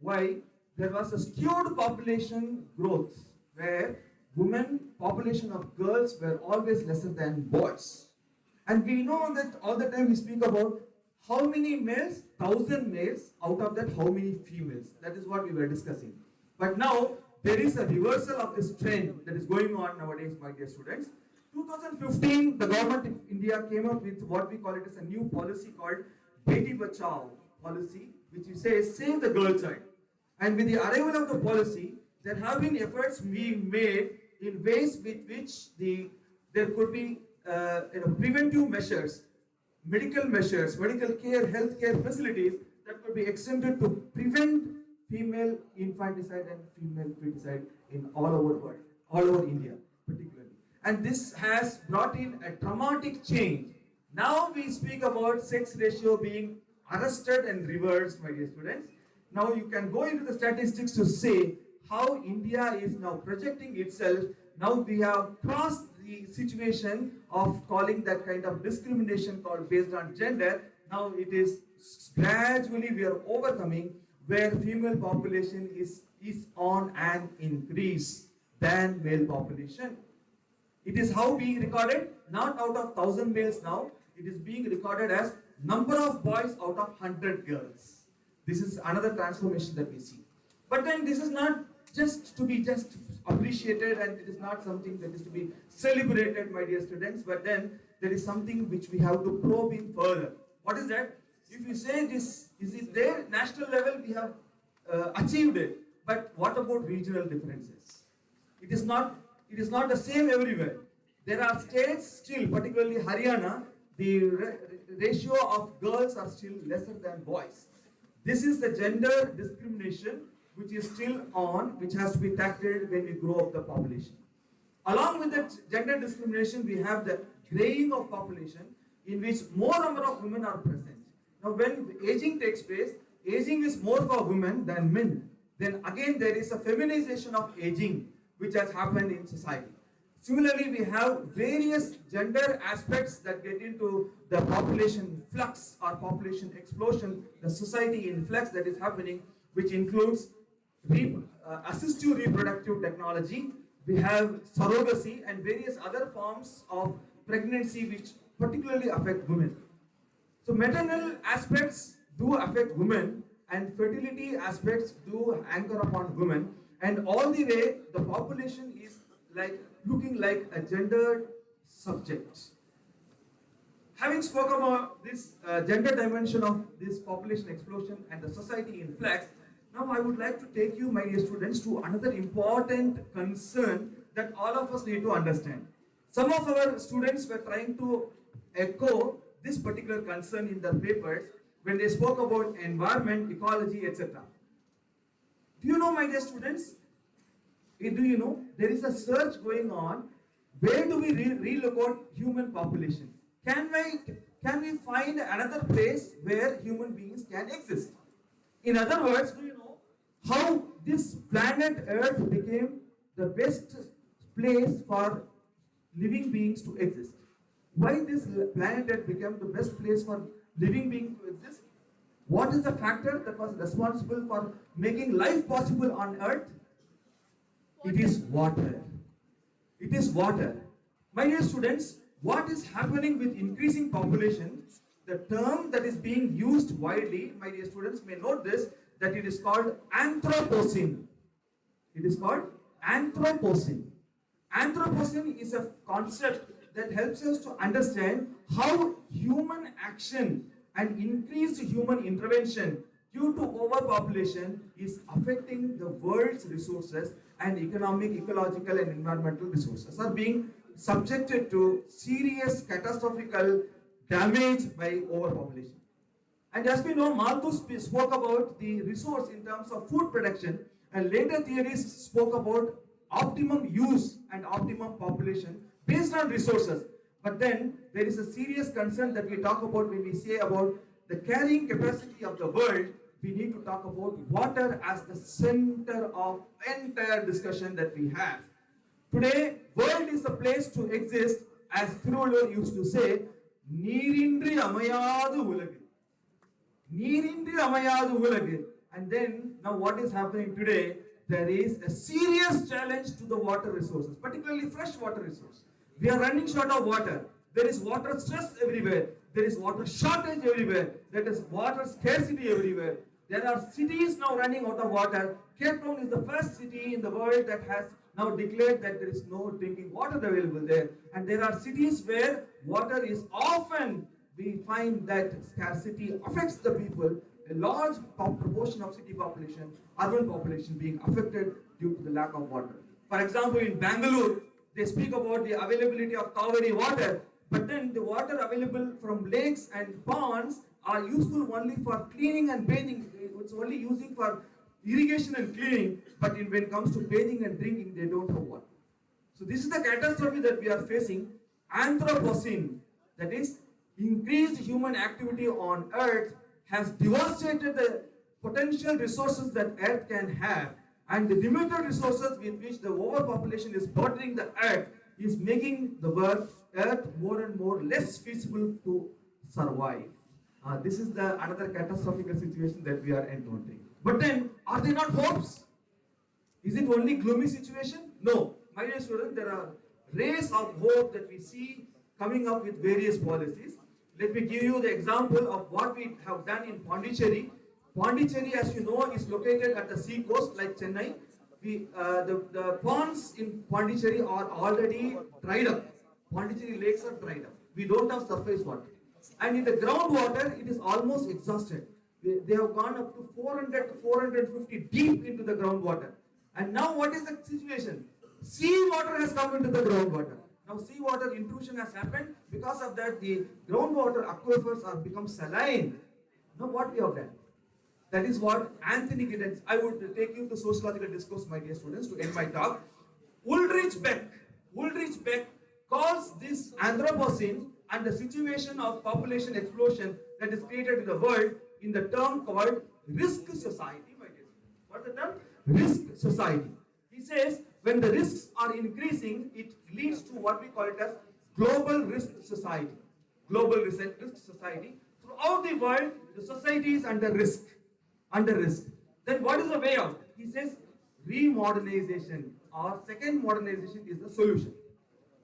why there was a skewed population growth where population of girls were always lesser than boys. And we know that all the time we speak about how many males, 1,000 males, out of that how many females. That is what we were discussing. But now there is a reversal of this trend that is going on nowadays, my dear students. 2015, the government of India came up with what we call it as a new policy called Beti Bachao policy, which says save the girl child. And with the arrival of the policy, there have been efforts being made in ways with which there could be preventive measures, medical care, health care facilities that could be extended to prevent female infanticide and female feticide in all over world, all over India particularly. And this has brought in a dramatic change. Now we speak about sex ratio being arrested and reversed, my dear students. Now you can go into the statistics to say how India is now projecting itself. Now we have crossed the situation of calling that kind of discrimination called based on gender. Now it is gradually we are overcoming where female population is on an increase than male population. It is how being recorded, not out of 1,000 males now, it is being recorded as number of boys out of 100 girls. This is another transformation that we see. But then this is not just to be appreciated, and it is not something that is to be celebrated, my dear students, but then there is something which we have to probe in further. What is that? If you say this, is it there? National level we have achieved it, but what about regional differences? It is not the same everywhere. There are states still, particularly Haryana, the ratio of girls are still lesser than boys. This is the gender discrimination which is still on, which has to be tackled when we grow up the population. Along with that gender discrimination, we have the graying of population in which more number of women are present. Now when aging takes place, aging is more for women than men. Then again there is a feminization of aging which has happened in society. Similarly, we have various gender aspects that get into the population flux or population explosion, the society in flux that is happening, which includes assistive reproductive technology. We have surrogacy and various other forms of pregnancy which particularly affect women. So maternal aspects do affect women and fertility aspects do anchor upon women, and all the way the population is looking like a gendered subject. Having spoken about this gender dimension of this population explosion and the society in flux, now I would like to take you, my dear students, to another important concern that all of us need to understand. Some of our students were trying to echo this particular concern in their papers when they spoke about environment, ecology, etc. Do you know, my dear students, do you know there is a search going on? Where do we relocate human population? Can we find another place where human beings can exist? In other words, do you know how this planet Earth became the best place for living beings to exist? Why this planet Earth became the best place for living beings to exist? What is the factor that was responsible for making life possible on Earth? It is water. It is water. My dear students, what is happening with increasing population? The term that is being used widely, my dear students may note this, that it is called Anthropocene. It is called Anthropocene. Anthropocene is a concept that helps us to understand how human action and increased human intervention due to overpopulation is affecting the world's resources, and economic, ecological and environmental resources are being subjected to serious catastrophical damage by overpopulation. And as we know, Malthus spoke about the resource in terms of food production, and later theories spoke about optimum use and optimum population based on resources. But then there is a serious concern that we talk about when we say about the carrying capacity of the world. We need to talk about water as the center of entire discussion that we have. Today, world is a place to exist, as Thiruvalluvar used to say, நீரின்றி அமையாது உலகு. நீரின்றி அமையாது உலகு. And then, now what is happening today? There is a serious challenge to the water resources, particularly fresh water resource. We are running short of water. There is water stress everywhere. There is water shortage everywhere. There is water scarcity everywhere. There are cities now running out of water. Cape Town is the first city in the world that has now declared that there is no drinking water available there. And there are cities where water is often, we find that scarcity affects the people. A large proportion of city population, urban population being affected due to the lack of water. For example, in Bangalore, they speak about the availability of Kaveri water, but then the water available from lakes and ponds are useful only for cleaning and bathing. It's only using for irrigation and cleaning, but when it comes to bathing and drinking, they don't have water. So this is the catastrophe that we are facing. Anthropocene, that is increased human activity on earth, has devastated the potential resources that earth can have, and the limited resources with which the overpopulation is bordering the earth is making the earth more and more less feasible to survive. This is the another catastrophic situation that we are encountering. But then, are there not hopes? Is it only gloomy situation? No. My dear students, there are rays of hope that we see coming up with various policies. Let me give you the example of what we have done in Pondicherry. Pondicherry, as you know, is located at the sea coast like Chennai. The ponds in Pondicherry are already dried up. Pondicherry lakes are dried up. We don't have surface water. And in the groundwater, it is almost exhausted. They have gone up to 400 to 450 deep into the groundwater. And now what is the situation? Sea water has come into the groundwater. Now seawater intrusion has happened. Because of that, the groundwater aquifers are become saline. Now what we have done? That is what Anthony Giddens, I would take you to sociological discourse, my dear students, to end my talk. Ulrich Beck calls this Anthropocene and the situation of population explosion that is created in the world in the term called risk society, my dear students. What's the term? Risk society. He says, when the risks are increasing, it leads to what we call it as global risk society. Global risk society. Throughout the world, the society is under risk. Then what is the way out? He says, remodernization or second modernization is the solution.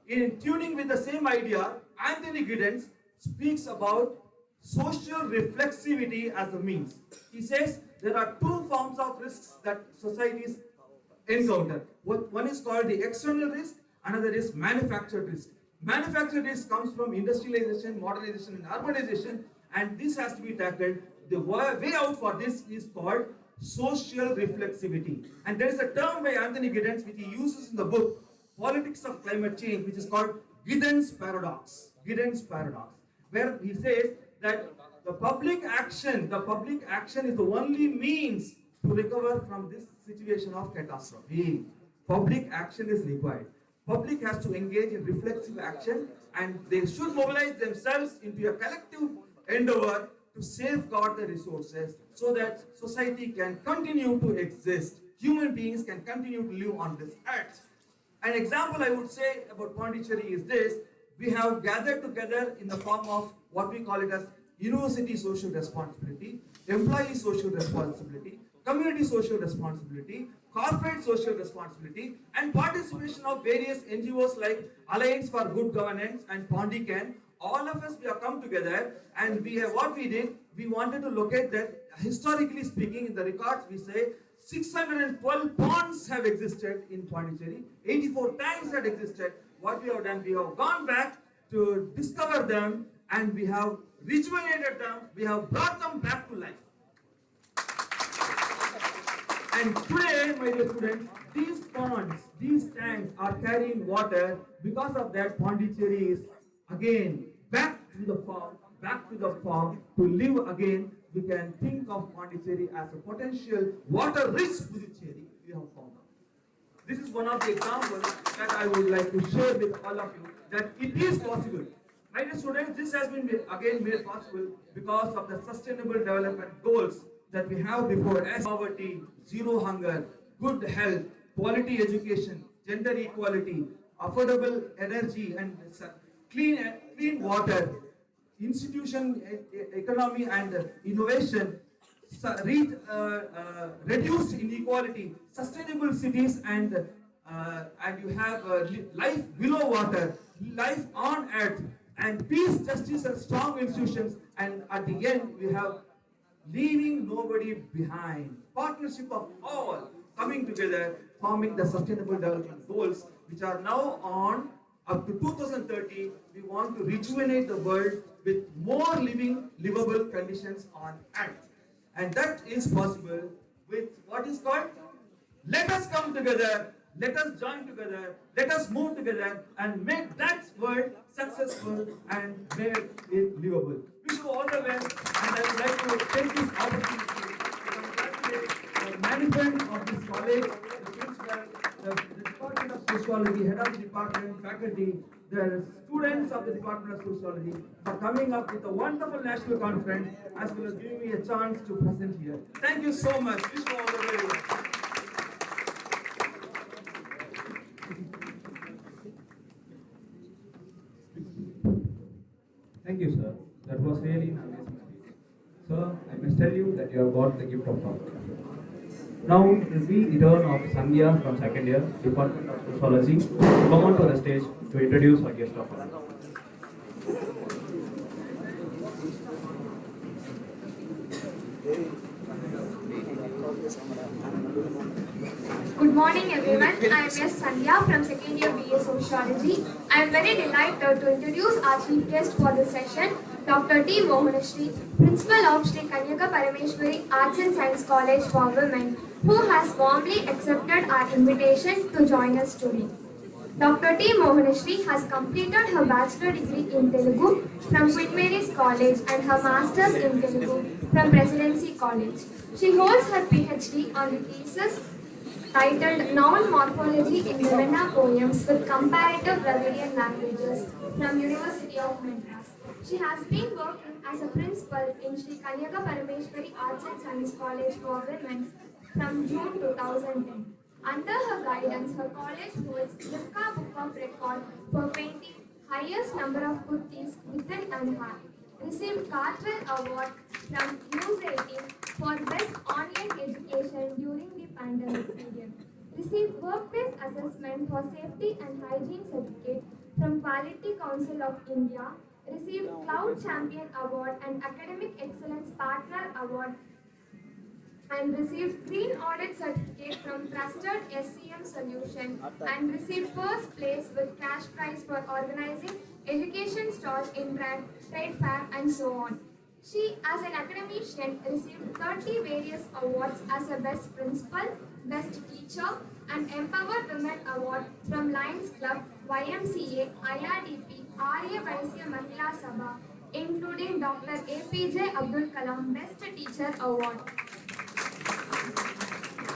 In tuning with the same idea, Anthony Giddens speaks about social reflexivity as a means. He says there are two forms of risks that societies encounter. One is called the external risk, another is manufactured risk. Manufactured risk comes from industrialization, modernization and urbanization, and this has to be tackled. The way out for this is called social reflexivity. And there is a term by Anthony Giddens which he uses in the book Politics of Climate Change, which is called Giddens paradox, where he says that the public action is the only means to recover from this situation of catastrophe. Public action is required. Public has to engage in reflexive action, and they should mobilize themselves into a collective endeavor to safeguard the resources so that society can continue to exist. Human beings can continue to live on this earth. An example I would say about Pondicherry is this. We have gathered together in the form of what we call it as university social responsibility, employee social responsibility, community social responsibility, corporate social responsibility, and participation of various NGOs like Alliance for Good Governance and Pondican. All of us, we have come together, and what we did, we wanted to locate that, historically speaking, in the records we say 612 ponds have existed in Pondicherry, 84 tanks had existed. What we have done, we have gone back to discover them and we have rejuvenated them, we have brought them back to life. And today, my dear students, these ponds, these tanks are carrying water. Because of that, Pondicherry is again back to the farm to live again. We can think of Pondicherry as a potential water-rich Puducherry we have found out. This is one of the examples that I would like to share with all of you, that it is possible. My dear students, this has been again made possible because of the sustainable development goals that we have before us: poverty, zero hunger, good health, quality education, gender equality, affordable energy and clean water, institution economy and innovation, reduced inequality, sustainable cities, and you have life below water, life on earth, and peace, justice, and strong institutions. And at the end, we have leaving nobody behind. Partnership of all coming together, forming the sustainable development goals, which are now on up to 2030. We want to rejuvenate the world with more livable conditions on earth. And that is possible with what is called, let us come together, let us join together, let us move together and make that world successful and make it livable. Wish you all the best, and I would like to take this opportunity to congratulate the management of this college, the principal, the Department of Sociology, head of the department, faculty, the students of the Department of Sociology for coming up with a wonderful national conference, as well as giving me a chance to present here. Thank you so much. Wish you all the very best. Thank you, sir. That was really an amazing speech. Sir, I must tell you that you have got the gift of talk. Now it will be the turn of Sandhya from second year, Department of Sociology, to come onto the stage to introduce our guest of honor. Good morning everyone, I am S. Sandhya from second year BA Sociology. I am very delighted to introduce our chief guest for this session, Dr. T. Mohanashri, Principal of Sri Kanyaka Parameshwari Arts and Science College for Women, who has warmly accepted our invitation to join us today. Dr. T. Mohanashri has completed her bachelor degree in Telugu from Queen Mary's College and her master's in Telugu from Presidency College. She holds her PhD on the thesis titled Noun Morphology in Ravenna Poems with Comparative Dravidian Languages from University of Madras. She has been working as a principal in Sri Kanyaka Parameshwari Arts and Science College for Women from June 2010. Under her guidance, her college holds Limca Book of Record for painting highest number of kurtis within an hour. Received Cartwell Award from News 18 for Best Online Education during the pandemic period. Received Workplace Assessment for Safety and Hygiene Certificate from Quality Council of India. Received Cloud Champion Award and Academic Excellence Partner Award, and received Green Audit Certificate from Trusted SCM Solution, and received first place with cash prize for organizing education stalls in trade fair and so on. She, as an academician, received 30 various awards as a Best Principal, Best Teacher, and Empower Women Award from Lions Club, YMCA, IRDP, Arya Vaisya Mahila Sabha, including Dr. APJ Abdul Kalam Best Teacher Award.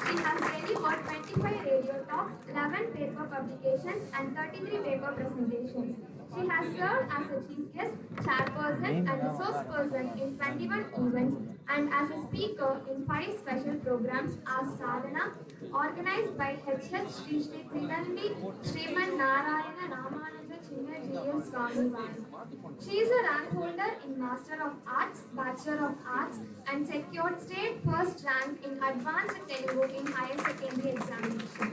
She has delivered 25 radio talks, 11 paper publications, and 33 paper presentations. She has served as a chief guest, chairperson, and resource person in 21 events, and as a speaker in 5 special programs as Sadhana, organized by H.H. Sri Sri Trinandi Sriman Narayana Ramanuja Chinna G.S. Swami Vani. She is a rank holder in Master of Arts, Bachelor of Arts, and secured state first rank in Advanced Telugu in higher secondary examination,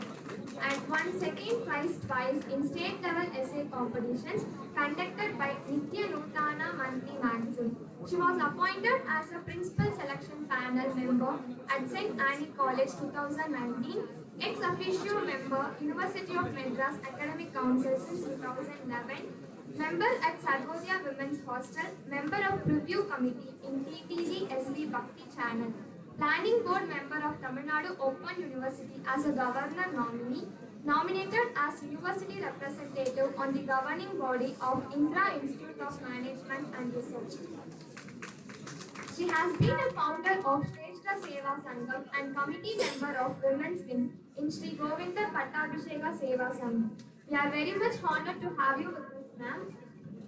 and won second prize twice in state level essay competitions conducted by Nitya Nutana Monthly Magazine. She was appointed as a principal selection panel member at St. Anne College 2019, ex officio member University of Madras Academic Council since 2011, Member at Sarvodaya Women's Hostel, member of Review Committee in TTD SV Bhakti Channel, Planning Board member of Tamil Nadu Open University as a governor nominee, nominated as University representative on the governing body of Indra Institute of Management and Research. She has been a founder of Shrestha Seva Sangam and committee member of Women's Wing in Sri Govinda Pattabhisheka Seva Sangam. We are very much honored to have you with us, ma'am.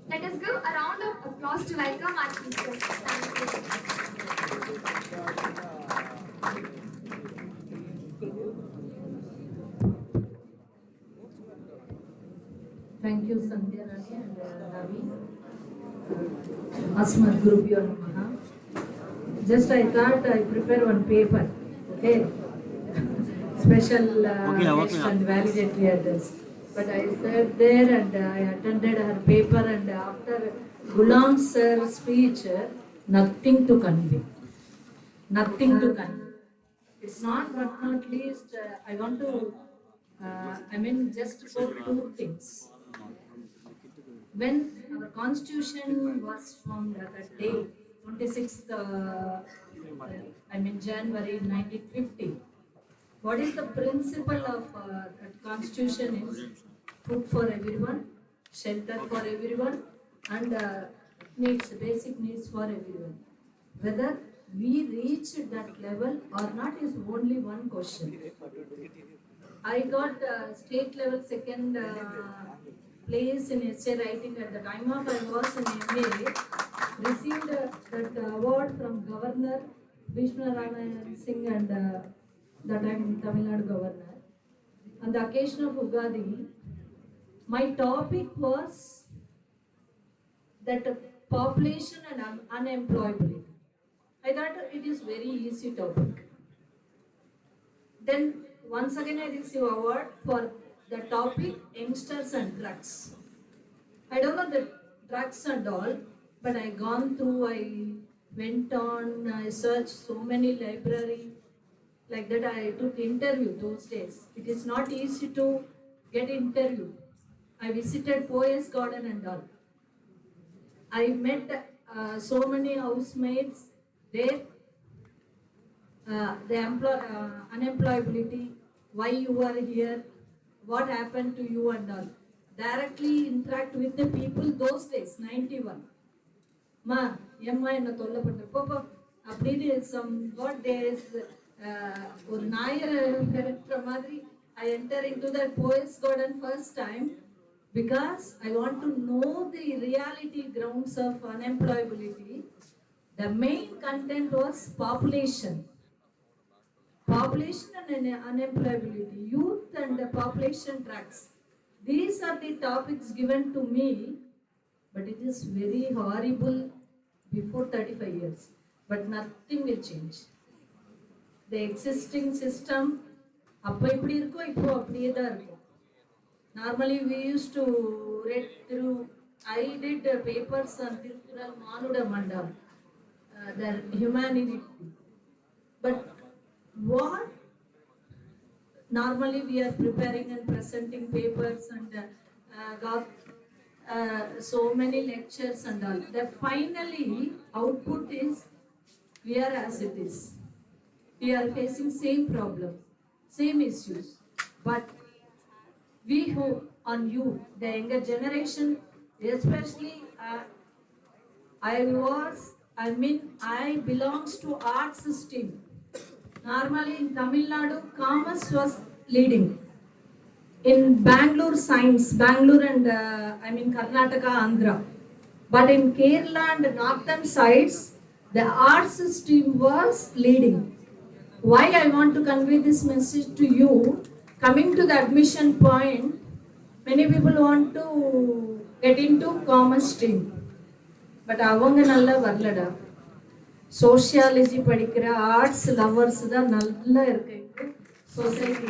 Let us give a round of applause to welcome our chief guest. Thank you. Thank you, Sandhya Rani and Ravi. Asmat Gurubhyo Namaha. Just I thought I prepare one paper, okay? Special next and validatory address. But I sat there and I attended her paper, and after Gulam sir's speech, nothing to convey. Nothing to convey. It's not, but not least, I want to, just for two things. When our constitution was formed at that day, 26th, January 1950, what is the principle of that constitution is food for everyone, shelter for everyone, and needs, basic needs for everyone. Whether we reach that level or not is only one question. I got state level second place in essay writing at the time of I was in MA, received that award from Governor Bhishma Ramayan Singh and that time Tamil Nadu Governor. On the occasion of Ugadi, my topic was that population and unemployability. I thought it is very easy topic. Then once again I received award for the topic youngsters and drugs. I don't know the drugs and all, but I gone through, I went on, I searched so many library, like that I took interview those days. It is not easy to get interview. I visited Poets Garden and all. I met so many housemates there. The unemployability, why you are here, what happened to you and all. Directly interact with the people those days, 91. Ma, Yamma enna tolla panna. Papa, apdi some what days, or Nair character madri, I enter into that Poets Garden first time because I want to know the reality grounds of unemployability. The main content was population. Population and unemployability, youth and the population tracks. These are the topics given to me, but it is very horrible before 35 years. But nothing will change. The existing system, normally we used to read through, I did papers on Tirukural Manuda Mandal, the humanity. But what normally we are preparing and presenting papers and got so many lectures and all. The finally output is we are as it is. We are facing same problems, same issues. But we hope on you, the younger generation, especially I belongs to arts stream. Normally in Tamil Nadu, commerce was leading. In Bangalore, science, Bangalore and Karnataka, Andhra. But in Kerala and northern sides, the arts stream was leading. Why I want to convey this message to you, coming to the admission point, many people want to get into commerce stream. But avanga nalla varlada. Sociology படிக்கிற arts lovers தான் நல்லா இருக்கு society.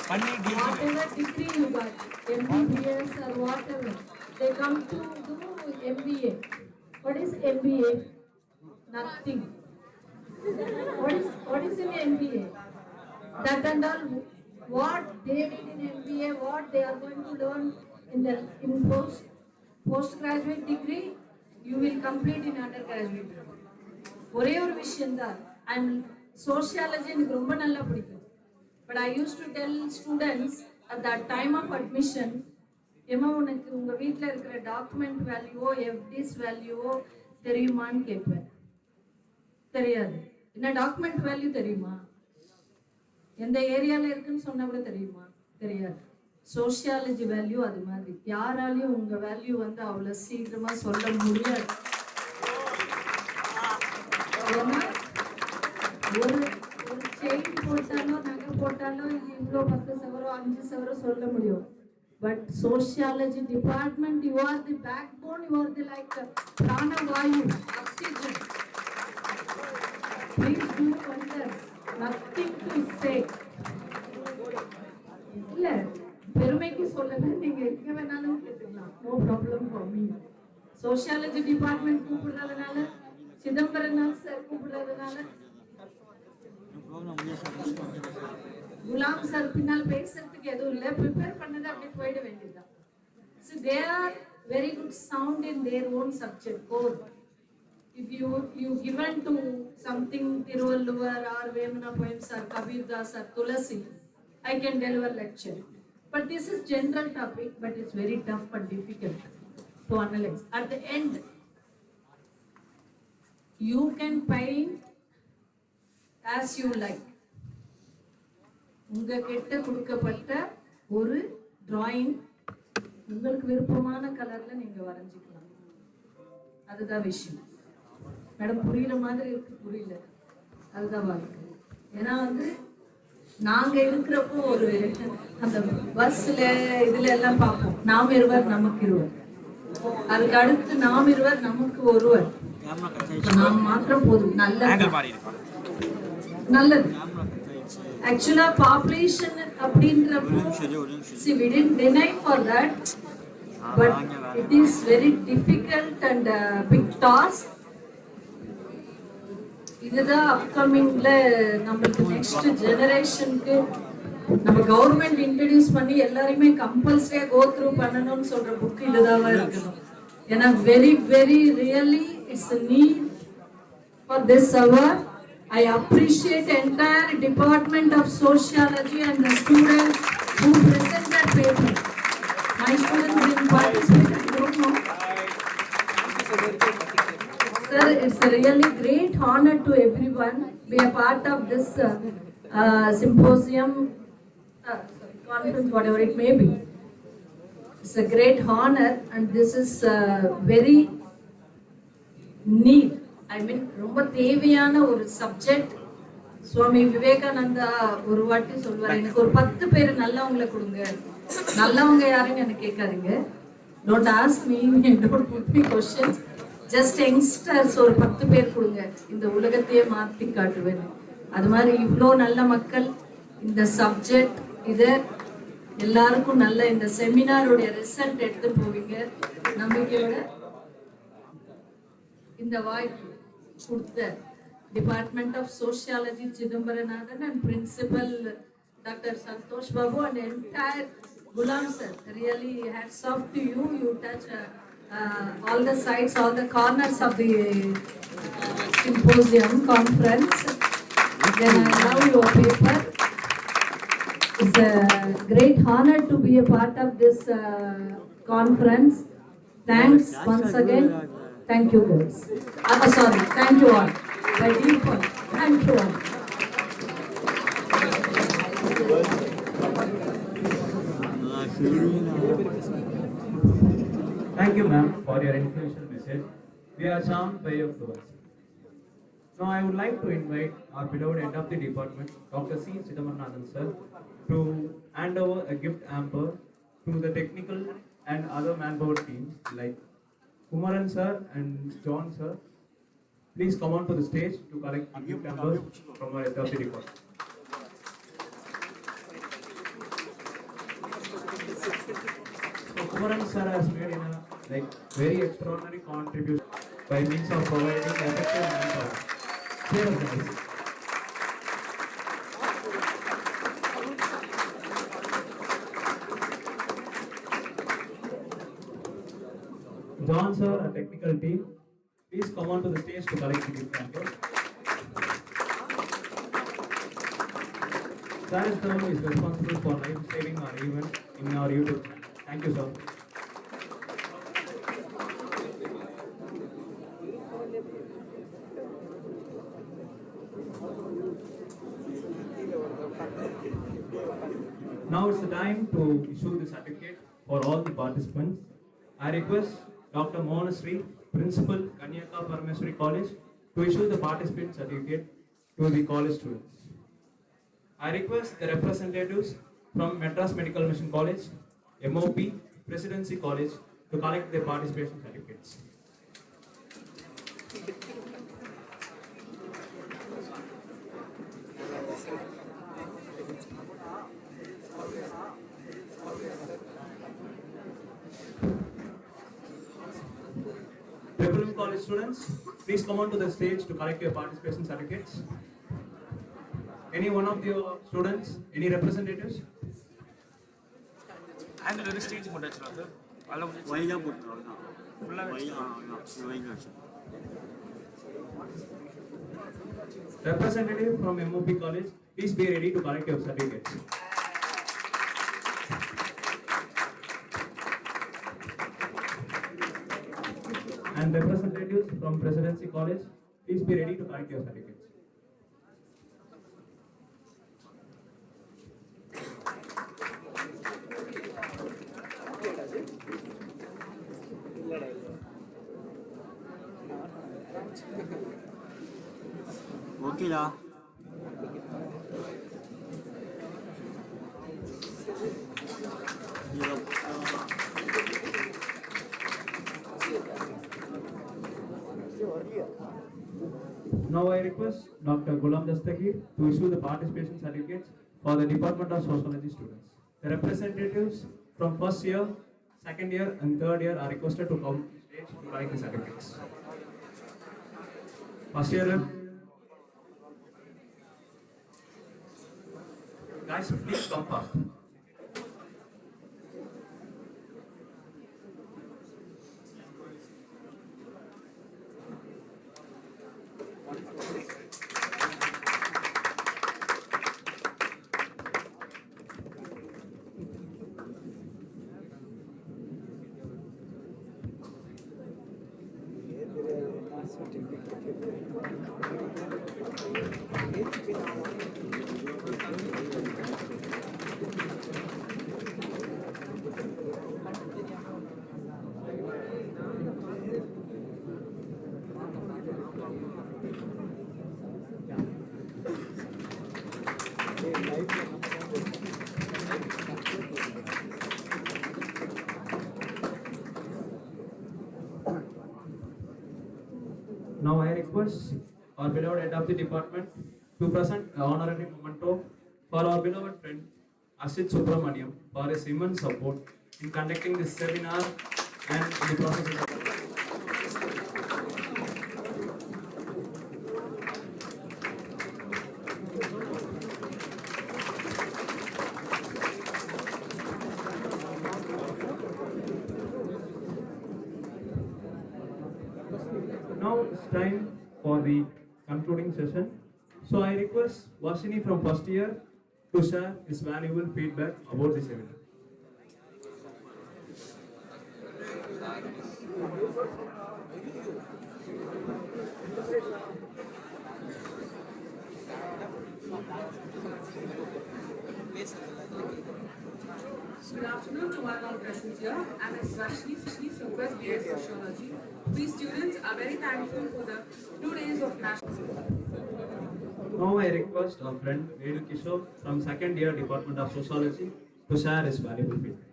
Whatever degree you got, MBBS or whatever, they come to do MBA. What is MBA? Nothing. What is in MBA? That and all, what they did in MBA, what they are going to learn in post postgraduate degree you will complete in undergraduate degree. ஒரே ஒரு விஷயம்தான். And sociology எனக்கு ரொம்ப நல்லா பிடிக்கும். But I used to tell students at the time of admission, ஏமா உனக்கு உங்கள் வீட்டில் இருக்கிற டாக்குமெண்ட் வேல்யூவோ எஃப்டிஸ் வேல்யூவோ தெரியுமான்னு கேட்பேன். தெரியாது. என்ன டாக்குமெண்ட் வேல்யூ தெரியுமா? எந்த ஏரியாவில் இருக்குன்னு சொன்ன கூட தெரியுமா? தெரியாது. சோஷியாலஜி வேல்யூ அது மாதிரி யாராலையும் உங்கள் வேல்யூ வந்து அவ்வளோ சீக்கிரமாக சொல்ல முடியாது. ஏன்னா ஒரு செயின் போட்டாலோ நகை போட்டாலோ இவ்வளோ 10 சவரோ 5 சவரோ சொல்ல முடியும். But sociology department, you are the backbone, you are the like பிராணவாயு, oxygen. Please do wonders, nothing to say. இல்ல பெருமைக்கு சொல்லல, நீங்க எங்க வேணாலும் கேட்டுக்கலாம், no problem for me. Sociology department கூப்பிடுறதுனால, சிதம்பரம் சார் கூப்பிடுறதுனால, குலாம் சார் பின்னால் பேசுறதுக்கு எதுவும் இல்லை, ப்ரிப்பேர் பண்ணது அப்படி போயிட வேண்டியதுதான். So they are very good sound in their own subject core. If you given to something Tiruvalluvar or Vemana poems or Kabirdas or Tulasi, I can deliver lecture. But this is general topic, but it's very tough and difficult to analyze. At the end, you can paint as you like. உங்ககிட்ட கொடுக்கப்பட்ட ஒரு drawing உங்களுக்கு விருப்பமான கலர்ல நீங்க வரைஞ்சிக்கலாம். அதுதான் விஷயம். Madam புரியுற மாதிரி இருக்கு, புரியல, அதுதான் வாழ்க்கை. ஏன்னா வந்து நாங்க இருக்கிறப்போ ஒரு அந்த பஸ்ல இதுல எல்லாம் பார்ப்போம், நாம் இருவர் நமக்கு இருவர், அதுக்கு அடுத்து நாம் இருவர் நமக்கு ஒருவர், நாம் மாத்திரம் போதும். நல்லது. Actually, population அப்படின்றப்போ, see, we didn't deny for that, but it is very difficult and big task. இதுதான் அப்கமிங்ல நம்மளுக்கு நெக்ஸ்ட் ஜெனரேஷனுக்கு நம்ம கவர்மெண்ட் இன்ட்ரடியூஸ் பண்ணி எல்லாரையுமே கம்பல்சரியா கோ த்ரூ பண்ணணும்னு சொல்ற புக் இதுதான் இருக்கணும். ஏன்னா very very really it's a need for this hour. I appreciate entire Department of Sociology and the students who present that paper. My students didn't participate, I don't know. Sir, it's a really great honor to everyone be a part of this symposium, conference, whatever it may be. It's a great honor, and this is very need. I mean, ரொம்ப தேவையான ஒரு subject. Swami Vivekananda ஒரு வாட்டி சொல்வார், எனக்கு ஒரு 10 பேர் நல்லவங்களை கொடுங்க. நல்லவங்க யாருன்னு எனக்கு கேட்காதீங்க. Don't ask me, don't put me questions. Just youngsters ஒரு 10 பேர் கொடுங்க, இந்த உலகத்தையே மாற்றி காட்டுவேன். அது மாதிரி இவ்வளோ நல்ல மக்கள் இந்த சப்ஜெக்ட் இதை எல்லாருக்கும் நல்ல இந்த செமினாருடைய ரிசல்ட் எடுத்து போவீங்க நம்பிக்கையோட. இந்த வாய்ப்பு கொடுத்த department of sociology Chidambaranathan and principal doctor Santhosh Babu and entire Ghulam sir, really hats off to you. You touch all the sides, all the corners of the symposium conference. Then I love your paper. It's a great honor to be a part of this conference. Thanks once again. Thank you guys. Sorry, thank you all. By default, thank you all. Thank you, ma'am, for your influential message. We are charmed by your fluency. Now, I would like to invite our beloved head of the department, Dr. C. Chidambaranathan sir, to hand over a gift hamper to the technical and other manpower teams like Kumaran sir and John sir. Please come on to the stage to collect the gift hampers from our head of the department. So Kumaran sir has made a very extraordinary contribution by means of providing effective manpower. Here is the message. John sir, our technical team, please come on to the stage to collect the gift hampers. Sir is the one who is responsible for live streaming our event in our YouTube channel. Thank you, sir. Now it's the time to issue the certificate for all the participants. I request Dr. Mohanasri, Principal, Kanyaka Parameswari College, to issue the participant certificate to the college students. I request the representatives from Madras Medical Mission College, MOP, Presidency College to collect their participation certificates. Tribhuvan College students, please come on to the stage to collect your participation certificates. Any one of your students, any representatives? And the stage mode sir. Why Representative from MOP College, please be ready to collect your certificates. And representatives from Presidency College, please be ready to collect your certificates. Okay lah. Now I request Dr. Gulam Dastagir to issue the participation certificates for the Department of Sociology students. The representatives from first year, second year and third year are requested to come to stage to collect the certificates. First year, guys, please come fast. Now I request our beloved head of the department to present an honorary memento for our beloved friend Asit Subramaniam for his immense support in conducting this seminar and in the process of Now it's time for the concluding session. So I request Vasini from first year to share his valuable feedback about the seminar. Good afternoon to one all present here. I'm Rashni from first BA Sociology. We students are very thankful for the 2 days of national. Now I request our friend Vedu Kishore from second year Department of Sociology to share his valuable feedback.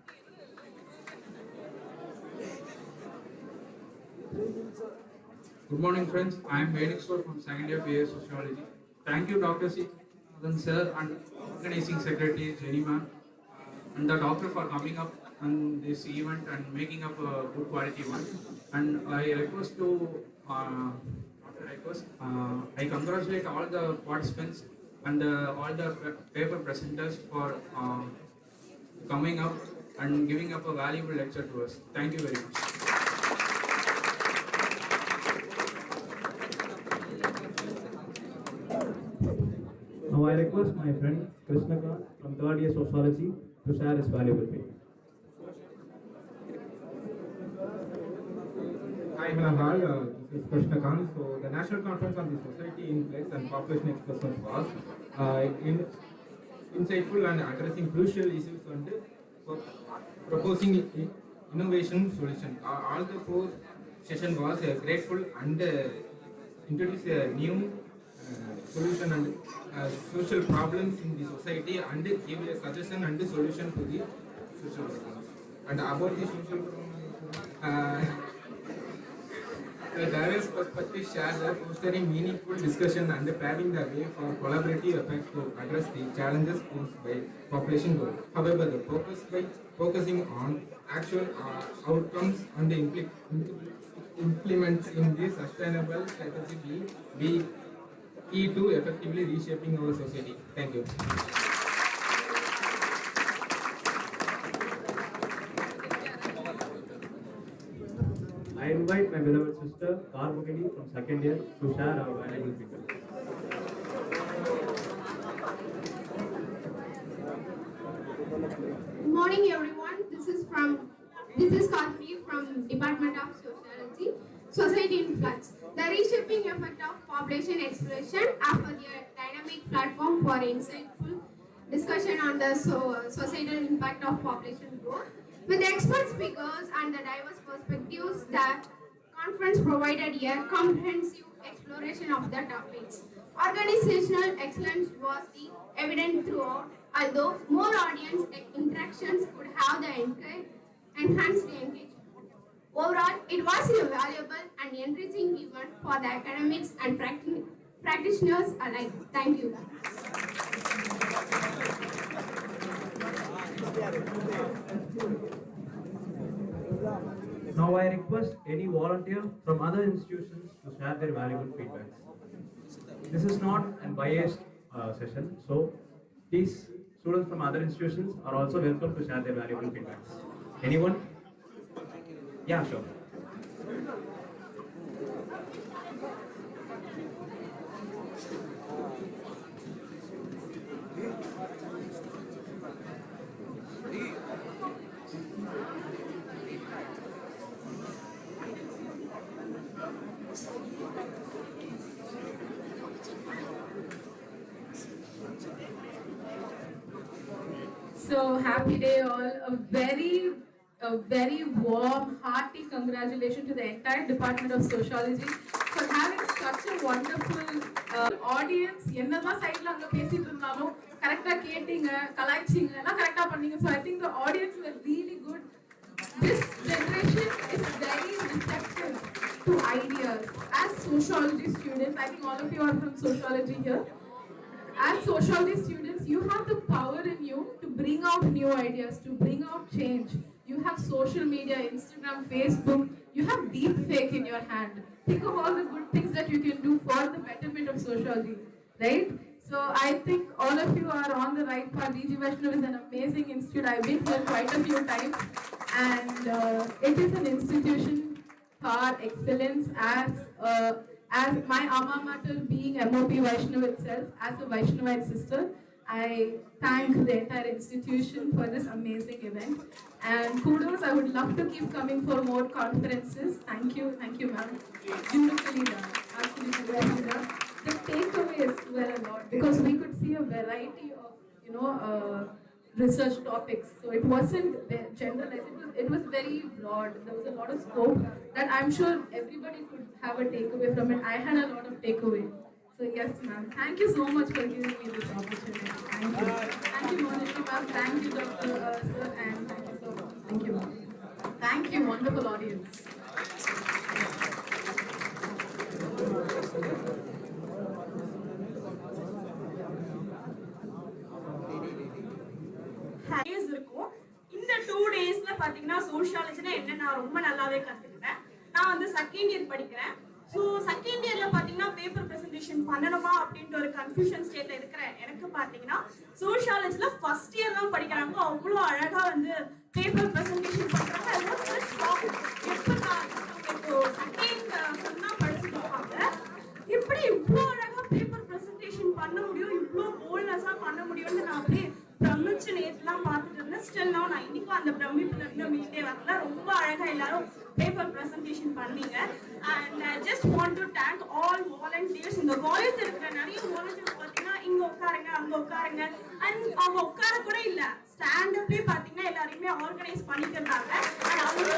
Good morning, friends. I am Vedu Kishore from second year BA Sociology. Thank you, Dr. C. Sir and organizing secretary Jenny ma'am and the doctor for coming up on this event and making up a good quality one. And I request to I congratulate all the participants and all the paper presenters for coming up and giving up a valuable lecture to us. Thank you very much. Now I request my friend Krishnakant from third year sociology to share his valuable feedback. Hi, hello, this is Krishnakant. So, the National Conference on the Society in Flux and Population Expressions was insightful and addressing crucial issues and proposing innovation solution. All the four session was grateful and introduced a new solution and social problems in the society and give a suggestion and solution to the social problems. And about the social problems, the diverse perspective shared the fostering meaningful discussion and paving the way for collaborative effect to address the challenges posed by population growth. However, the focus by focusing on actual outcomes and the implements in the sustainable strategy be key to effectively reshaping our society. Thank you. I invite my beloved sister Karmukini from second year to share our valuable feedback. Good morning, everyone. This is Karmukini from Department of Sociology, Society in Flux. The reshaping effect of population exploration offer the dynamic platform for insightful discussion on the societal impact of population growth. With expert speakers and the diverse perspectives, the conference provided a comprehensive exploration of the topics. Organizational excellence was evident throughout, although more audience interactions could have enhanced the engagement. Overall, it was a valuable and enriching event for the academics and practitioners alike. Thank you. Now I request any volunteer from other institutions to share their valuable feedbacks. This is not a biased session, so these students from other institutions are also welcome to share their valuable feedbacks. Anyone? Yeah, sure. So happy day all. A very warm, hearty congratulations to the entire Department of Sociology for having such a wonderful audience. என்னதான் சைடுல அங்க பேசிட்டு இருந்தாலும் கரெக்ட்டா கேட்டிங்க, கலாய்ச்சிங்க, எல்லாம் கரெக்ட்டா பண்ணீங்க. So I think the audience were really good. This generation is very receptive to ideas. As sociology students, I think all of you are from sociology here. As sociology students, you have the power in you to bring out new ideas, to bring out change. You have social media, Instagram, Facebook. You have deep fake in your hand. Think of all the good things that you can do for the betterment of sociology, right? So I think all of you are on the right path. DG Vaishnav is an amazing institute. I've been here quite a few times, and it is an institution for excellence as my alma mater being MOP Vaishnav itself, as a Vaishnavite sister. I thank the entire institution for this amazing event. And kudos, I would love to keep coming for more conferences. Thank you, ma'am. Beautifully done. Absolutely beautifully done. The takeaways were a lot because we could see a variety of, research topics. So it wasn't generalized, it was very broad. There was a lot of scope that I'm sure everybody could have a takeaway from it. I had a lot of takeaway. So yes, ma'am. Thank you so much for giving me this opportunity. Thank you. Thank you, Monica ma'am. Thank you, Dr. Sir, and thank you so much. Thank you, ma'am. Thank you, wonderful audience. days இருக்கும். இந்த 2 டேஸ்ல பாத்தீங்கன்னா சோஷியாலஜினா என்ன நான் ரொம்ப நல்லாவே கத்துக்கிட்டேன். நான் வந்து செகண்ட் இயர் படிக்கிறேன். ஸோ செகண்ட் இயர்ல பாத்தீங்கன்னா பேப்பர் பிரசன்டேஷன் பண்ணணுமா அப்படின்ற ஒரு கன்ஃபியூஷன் ஸ்டேட்ல இருக்கிறேன். எனக்கு பாத்தீங்கன்னா சோஷியாலஜில ஃபர்ஸ்ட் இயர் தான் படிக்கிறாங்க, அவ்வளோ அழகா வந்து பேப்பர் பிரசன்டேஷன் பண்றாங்க. எப்ப நான் இப்போ செகண்ட் தான் படிச்சுட்டு இருப்பாங்க, எப்படி இவ்வளோ அழகா பேப்பர் பிரசன்டேஷன் பண்ண முடியும், இவ்வளோ போல்டா still now நான் இன்னைக்கும் அந்த பிரமிப்புல இருந்து மீட்டே வரல. ரொம்ப அழகா எல்லாரும் பேப்பர் பிரசன்டேஷன் பண்ணீங்க. And I just want to thank all volunteers. இந்த காலேஜ் இருக்கிற நிறைய வாலண்டியர்ஸ் பார்த்தீங்கன்னா இங்க உட்காருங்க அங்க உட்காருங்க அண்ட் அவங்க உட்கார கூட இல்ல ஸ்டாண்ட் அப்லயே பார்த்தீங்கன்னா எல்லாரையுமே ஆர்கனைஸ் பண்ணிக்கிறாங்க. அண்ட் அவங்க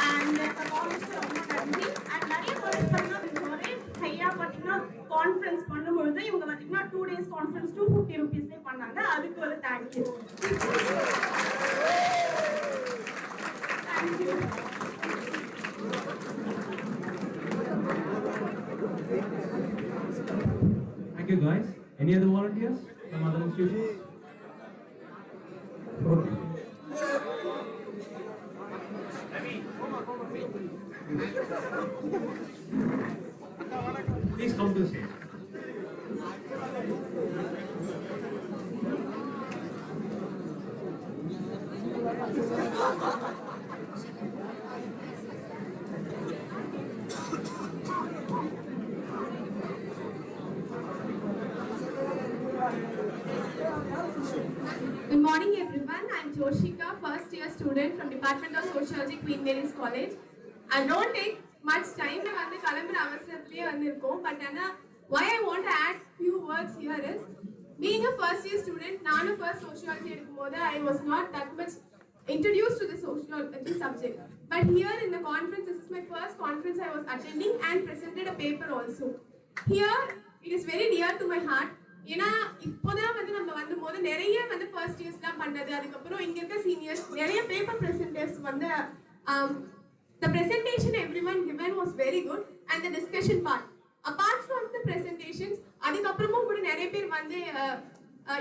and the college ரொம்ப நன்றி. அண்ட் நிறைய காலேஜ் பார்த்தீங்கன்னா ஒரே ஹையா பார்த்தீங்கன்னா கான்ஃபரன்ஸ் பண்ணும்பொழுது இவங்க பார்த்தீங்கன்னா 2 days கான்ஃபரன்ஸ் 250 rupees பண்ணாங்க. அதுக்கு ஒரு thank you. Thank you. Thank you, guys. Any other volunteers from other institutions? Okay. Please come to the stage. Good morning everyone. I am Joshika, first year student from Department of Sociology, Queen Mary's College. I don't take much time to வந்து கிளம்புற அவசரத்திலேயே வந்திருக்கோம். But why I want to add few words here is, being a first year student, நானும் first sociology எடுக்கும்போது I was not that much introduced to the sociology subject. But here in the conference, this is my first conference I was attending and presented a paper also. Here it is very dear to my heart. ஏன்னா இப்போதான் வந்து நம்ம வந்தபோது நிறைய வந்து first இயர்ஸ்லாம் பண்ணது, அதுக்கப்புறம் இங்க இருக்க சீனியர்ஸ் நிறைய பேப்பர் பிரசன்டர்ஸ் வந்து the presentation everyone given was very good and the discussion part. Apart from the presentations, அதுக்கப்புறமும் கூட நிறைய பேர் வந்து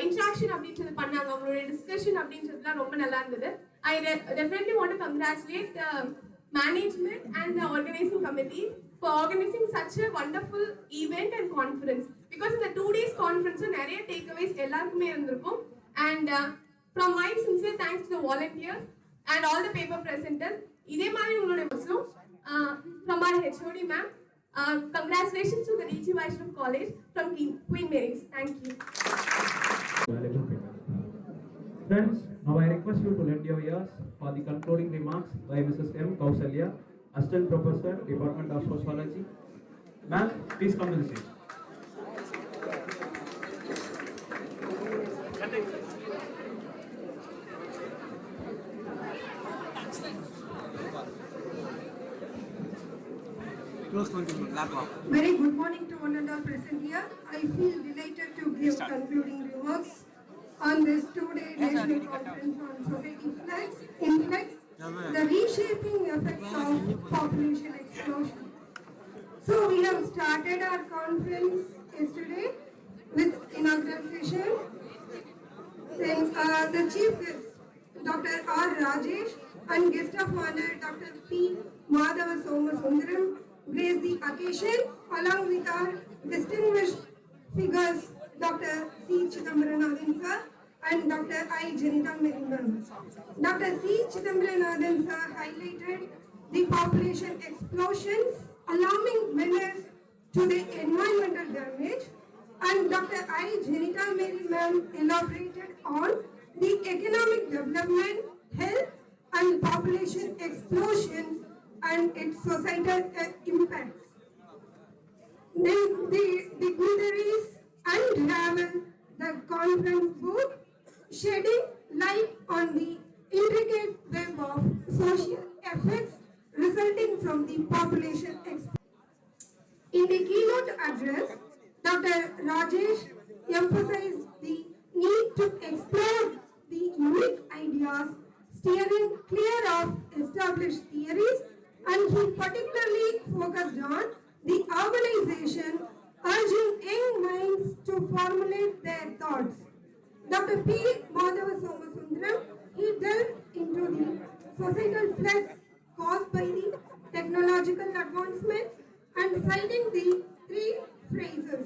இன்ட்ராக்ஷன் அப்படின்றது பண்ணாங்க. அவங்களோட டிஸ்கஷன் அப்படின்றதுலாம் ரொம்ப நல்லா இருந்தது. I definitely want to congratulate the management and the organizing committee for organizing such a wonderful event and conference. Because in the 2 days conference, நிறைய takeaways எல்லாருக்குமே இருந்திருக்கும். And from my sincere thanks to the volunteers and all the paper presenters. இதே மாதிரி உங்களோட also from our HOD ma'am, congratulations to the D.G. Vaishnav College from Queen Mary's. Thank you. Friends, now I request you to lend your ears for the concluding remarks by Mrs. M. Kausalya, Assistant Professor, Department of Sociology. Ma'am, please come to the stage. Very good morning to one and all present here. I feel delighted to give concluding remarks on this 2-day national conference on society Flux, the reshaping effects of population explosion. So we have started our conference yesterday with inaugural session. Then the chief guest, Dr. R. Rajesh, and guest of honor, Dr. P. Madhava Somasundaram, graced the occasion along with our distinguished figures, Dr. C. Chidambaranathan sir and Dr. I. Jenital Meriman. Dr. C. Chidambaranathan sir highlighted the population explosions, alarming menace to the environmental damage, and Dr. I. Jenital Meriman elaborated on the economic development, health, and population explosion and its societal impacts. Then the dignitaries unravel the conference book, shedding light on the intricate web of social effects resulting from the population explosion. In the keynote address, Dr. Rajesh emphasized the need to explore the unique ideas steering clear of established theories, and he particularly focused on the urbanization, urging young minds to formulate their thoughts. Dr. P. Madhava Somasundaram, he delved into the societal flux caused by the technological advancement and citing the 3 phases,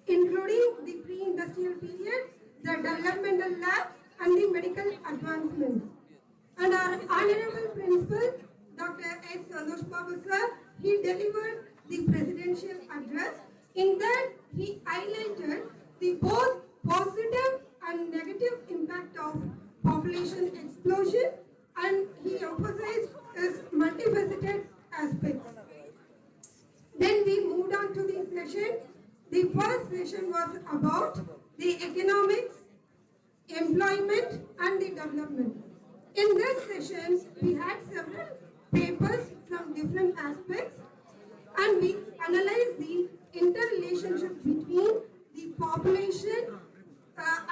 including the pre-industrial period, the developmental labs, and the medical advancements. And our honorable principal, Dr. S. Santosh Babu sir, he delivered the presidential address. In that, he highlighted the both positive and negative explosion, and he emphasized its multifaceted aspects. Then we moved on to the session. The first session was about the economics, employment, and the development. In this session, we had several papers from different aspects, and we analyzed the interrelationship between the population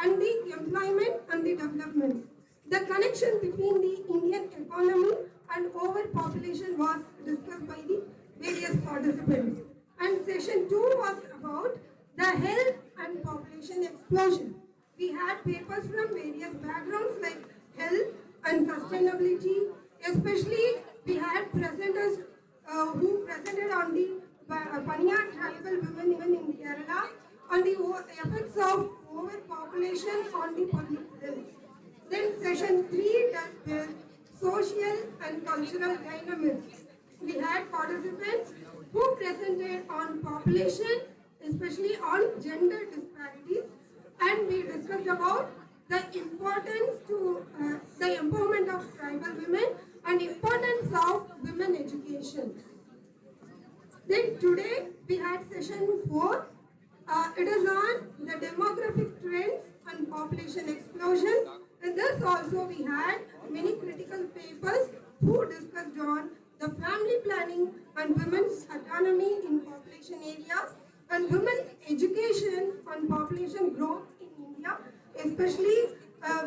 and the employment and the development. The connection between the Indian economy and overpopulation was discussed by the various participants. And session 2 was about the health and population explosion. We had papers from various backgrounds like health and sustainability. Especially we had presenters who presented on the Paniya tribal women in Kerala on the effects of overpopulation on the public health. Then session 3 dealt with social and cultural dynamics. We had participants who presented on population, especially on gender disparities, and we discussed about the importance to the empowerment of tribal women and importance of women education. Then today we had session 4. It is on the demographic trends and population explosion. In this also we had many critical papers who discussed on the family planning and women's autonomy in population areas and women's education and population growth in India. Especially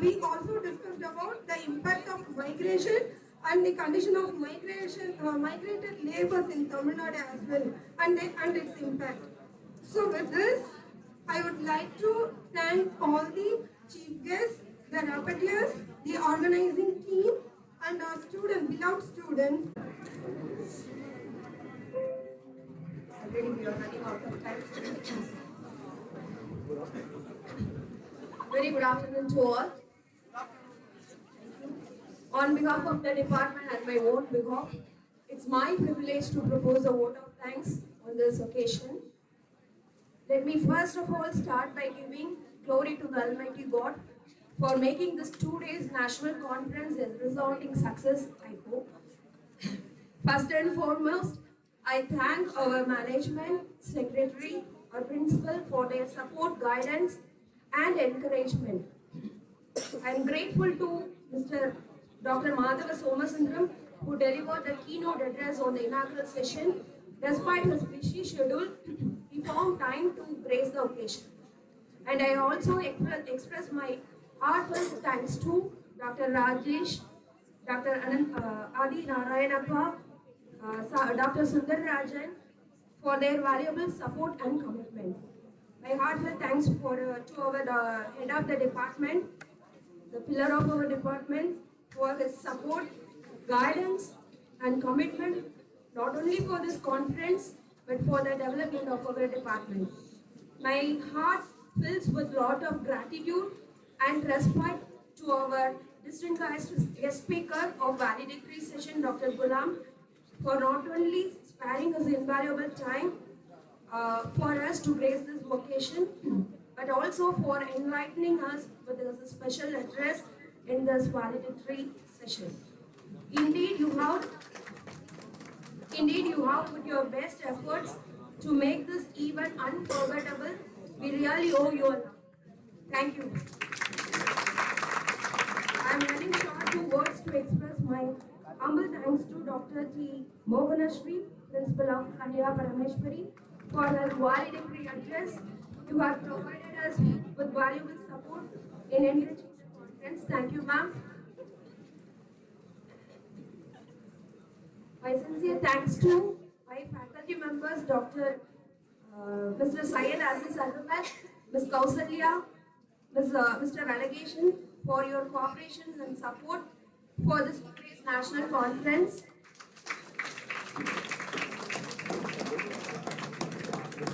we also discussed about the impact of migration and the condition of migration, migrated labours in Tamil Nadu as well, and its impact. So with this, I would like to thank all the chief guests, the rapporteurs, the organizing team, and our beloved students. Already we are running out of time. Very good afternoon to all. On behalf of the department and my own behalf, it's my privilege to propose a vote of thanks on this occasion. Let me first of all start by giving glory to the Almighty God for making this 2 days national conference a resounding success, I hope. First and foremost, I thank our management, secretary, our principal for their support, guidance, and encouragement. I am grateful to Mr. Dr. Madhava Somasundram, who delivered the keynote address on the inaugural session. Despite his busy schedule, he found time to grace the occasion. And I also express my heartfelt thanks to Dr. Rajesh, Dr. Adi Narayanappa, Dr. Sundar Rajan for their valuable support and commitment. My heartfelt thanks to our head of the department, the pillar of our department, for his support, guidance, and commitment, not only for this conference, but for the development of our department. My heart fills with a lot of gratitude and respect to our distinguished guest speaker of valedictory session, Dr. Gulam, for not only sparing us invaluable time for us to grace this occasion, but also for enlightening us with a special address in this valedictory session. Indeed, you have put your best efforts to make this event unforgettable. We really owe you a lot. Thank you. I am running short of words to express my humble thanks to Dr. T. Mohanashri, Principal of Kanya Parameshwari, for her valedictory address. You have provided us with valuable support in enriching the conference. Thank you, ma'am. My sincere thanks to my faculty members, Mr. Syed Aziz Ahmed, Ms. Kausalya, Mr. Relegation, for your cooperation and support for this great national conference.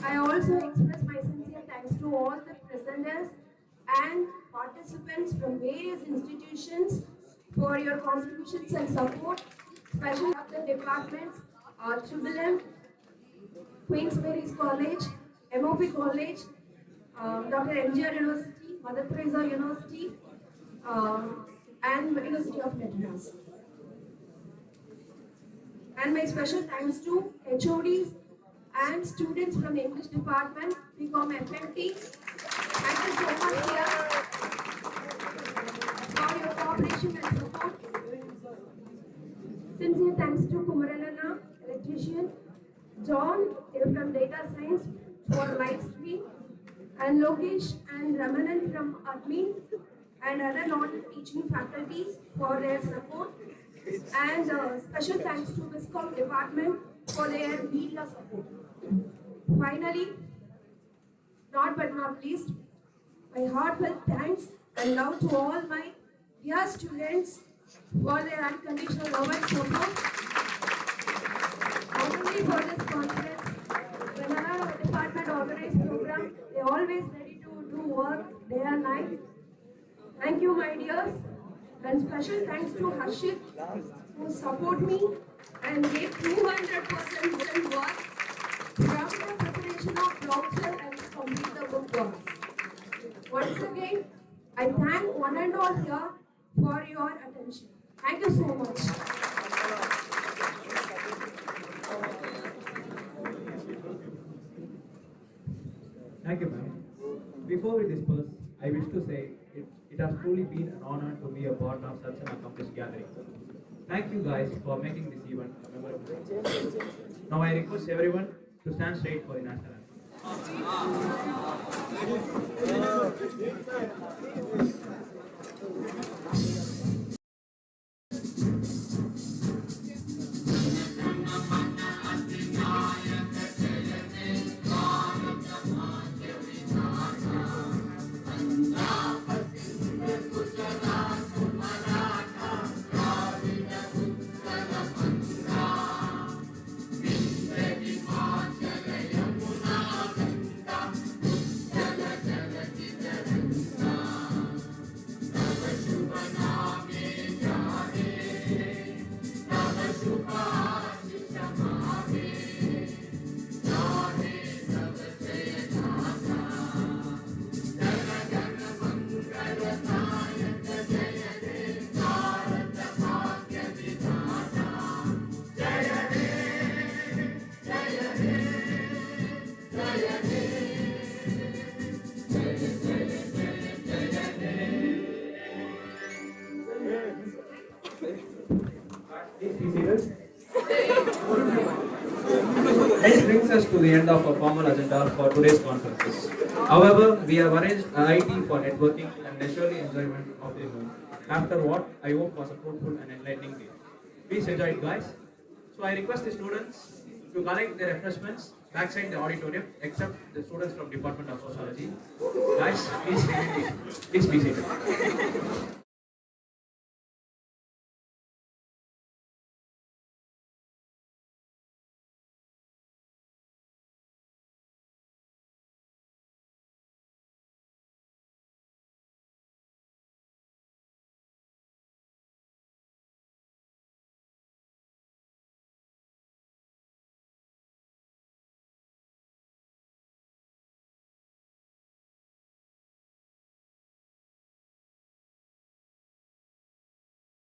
I also express my sincere thanks to all the presenters and participants from various institutions for your contributions and support, especially of the departments, Triple Queen's Mary's College, MOP College, Dr. MGR University, Mother Teresa University, and University of Madras. And my special thanks to HODs and students from English department, BCom FMT. Thank you so much here for your cooperation and support. Sincere thanks to Kumaralana, electrician, John from data science for live stream, and Lokesh and Ramanan from admin and other non-teaching faculties for their support. And special thanks to BISCOM department for their media support. Finally, not but not least, my heartfelt thanks and love to all my dear students for their unconditional love and support. Not only for this conference, whenever our department organizes program, they are always ready to do work day and night. Thank you, my dears, and special thanks to Harshit, who support me and gave 200% work from the preparation of browser and to complete the book work. Once again, I thank one and all here for your attention. Thank you so much. Thank you, ma'am. Before we disperse, I wish to say it has truly been an honor to be a part of such an accomplished gathering. Thank you guys for making this event a memorable. Now I request everyone to stand straight for the national This brings us to the end of our formal agenda for today's conferences. However, we have arranged an IT for networking and leisurely enjoyment of the event after what I hope was a fruitful and enlightening day. Please enjoy it, guys. So I request the students to collect their refreshments backside the auditorium, except the students from Department of Sociology. Guys, please be seated.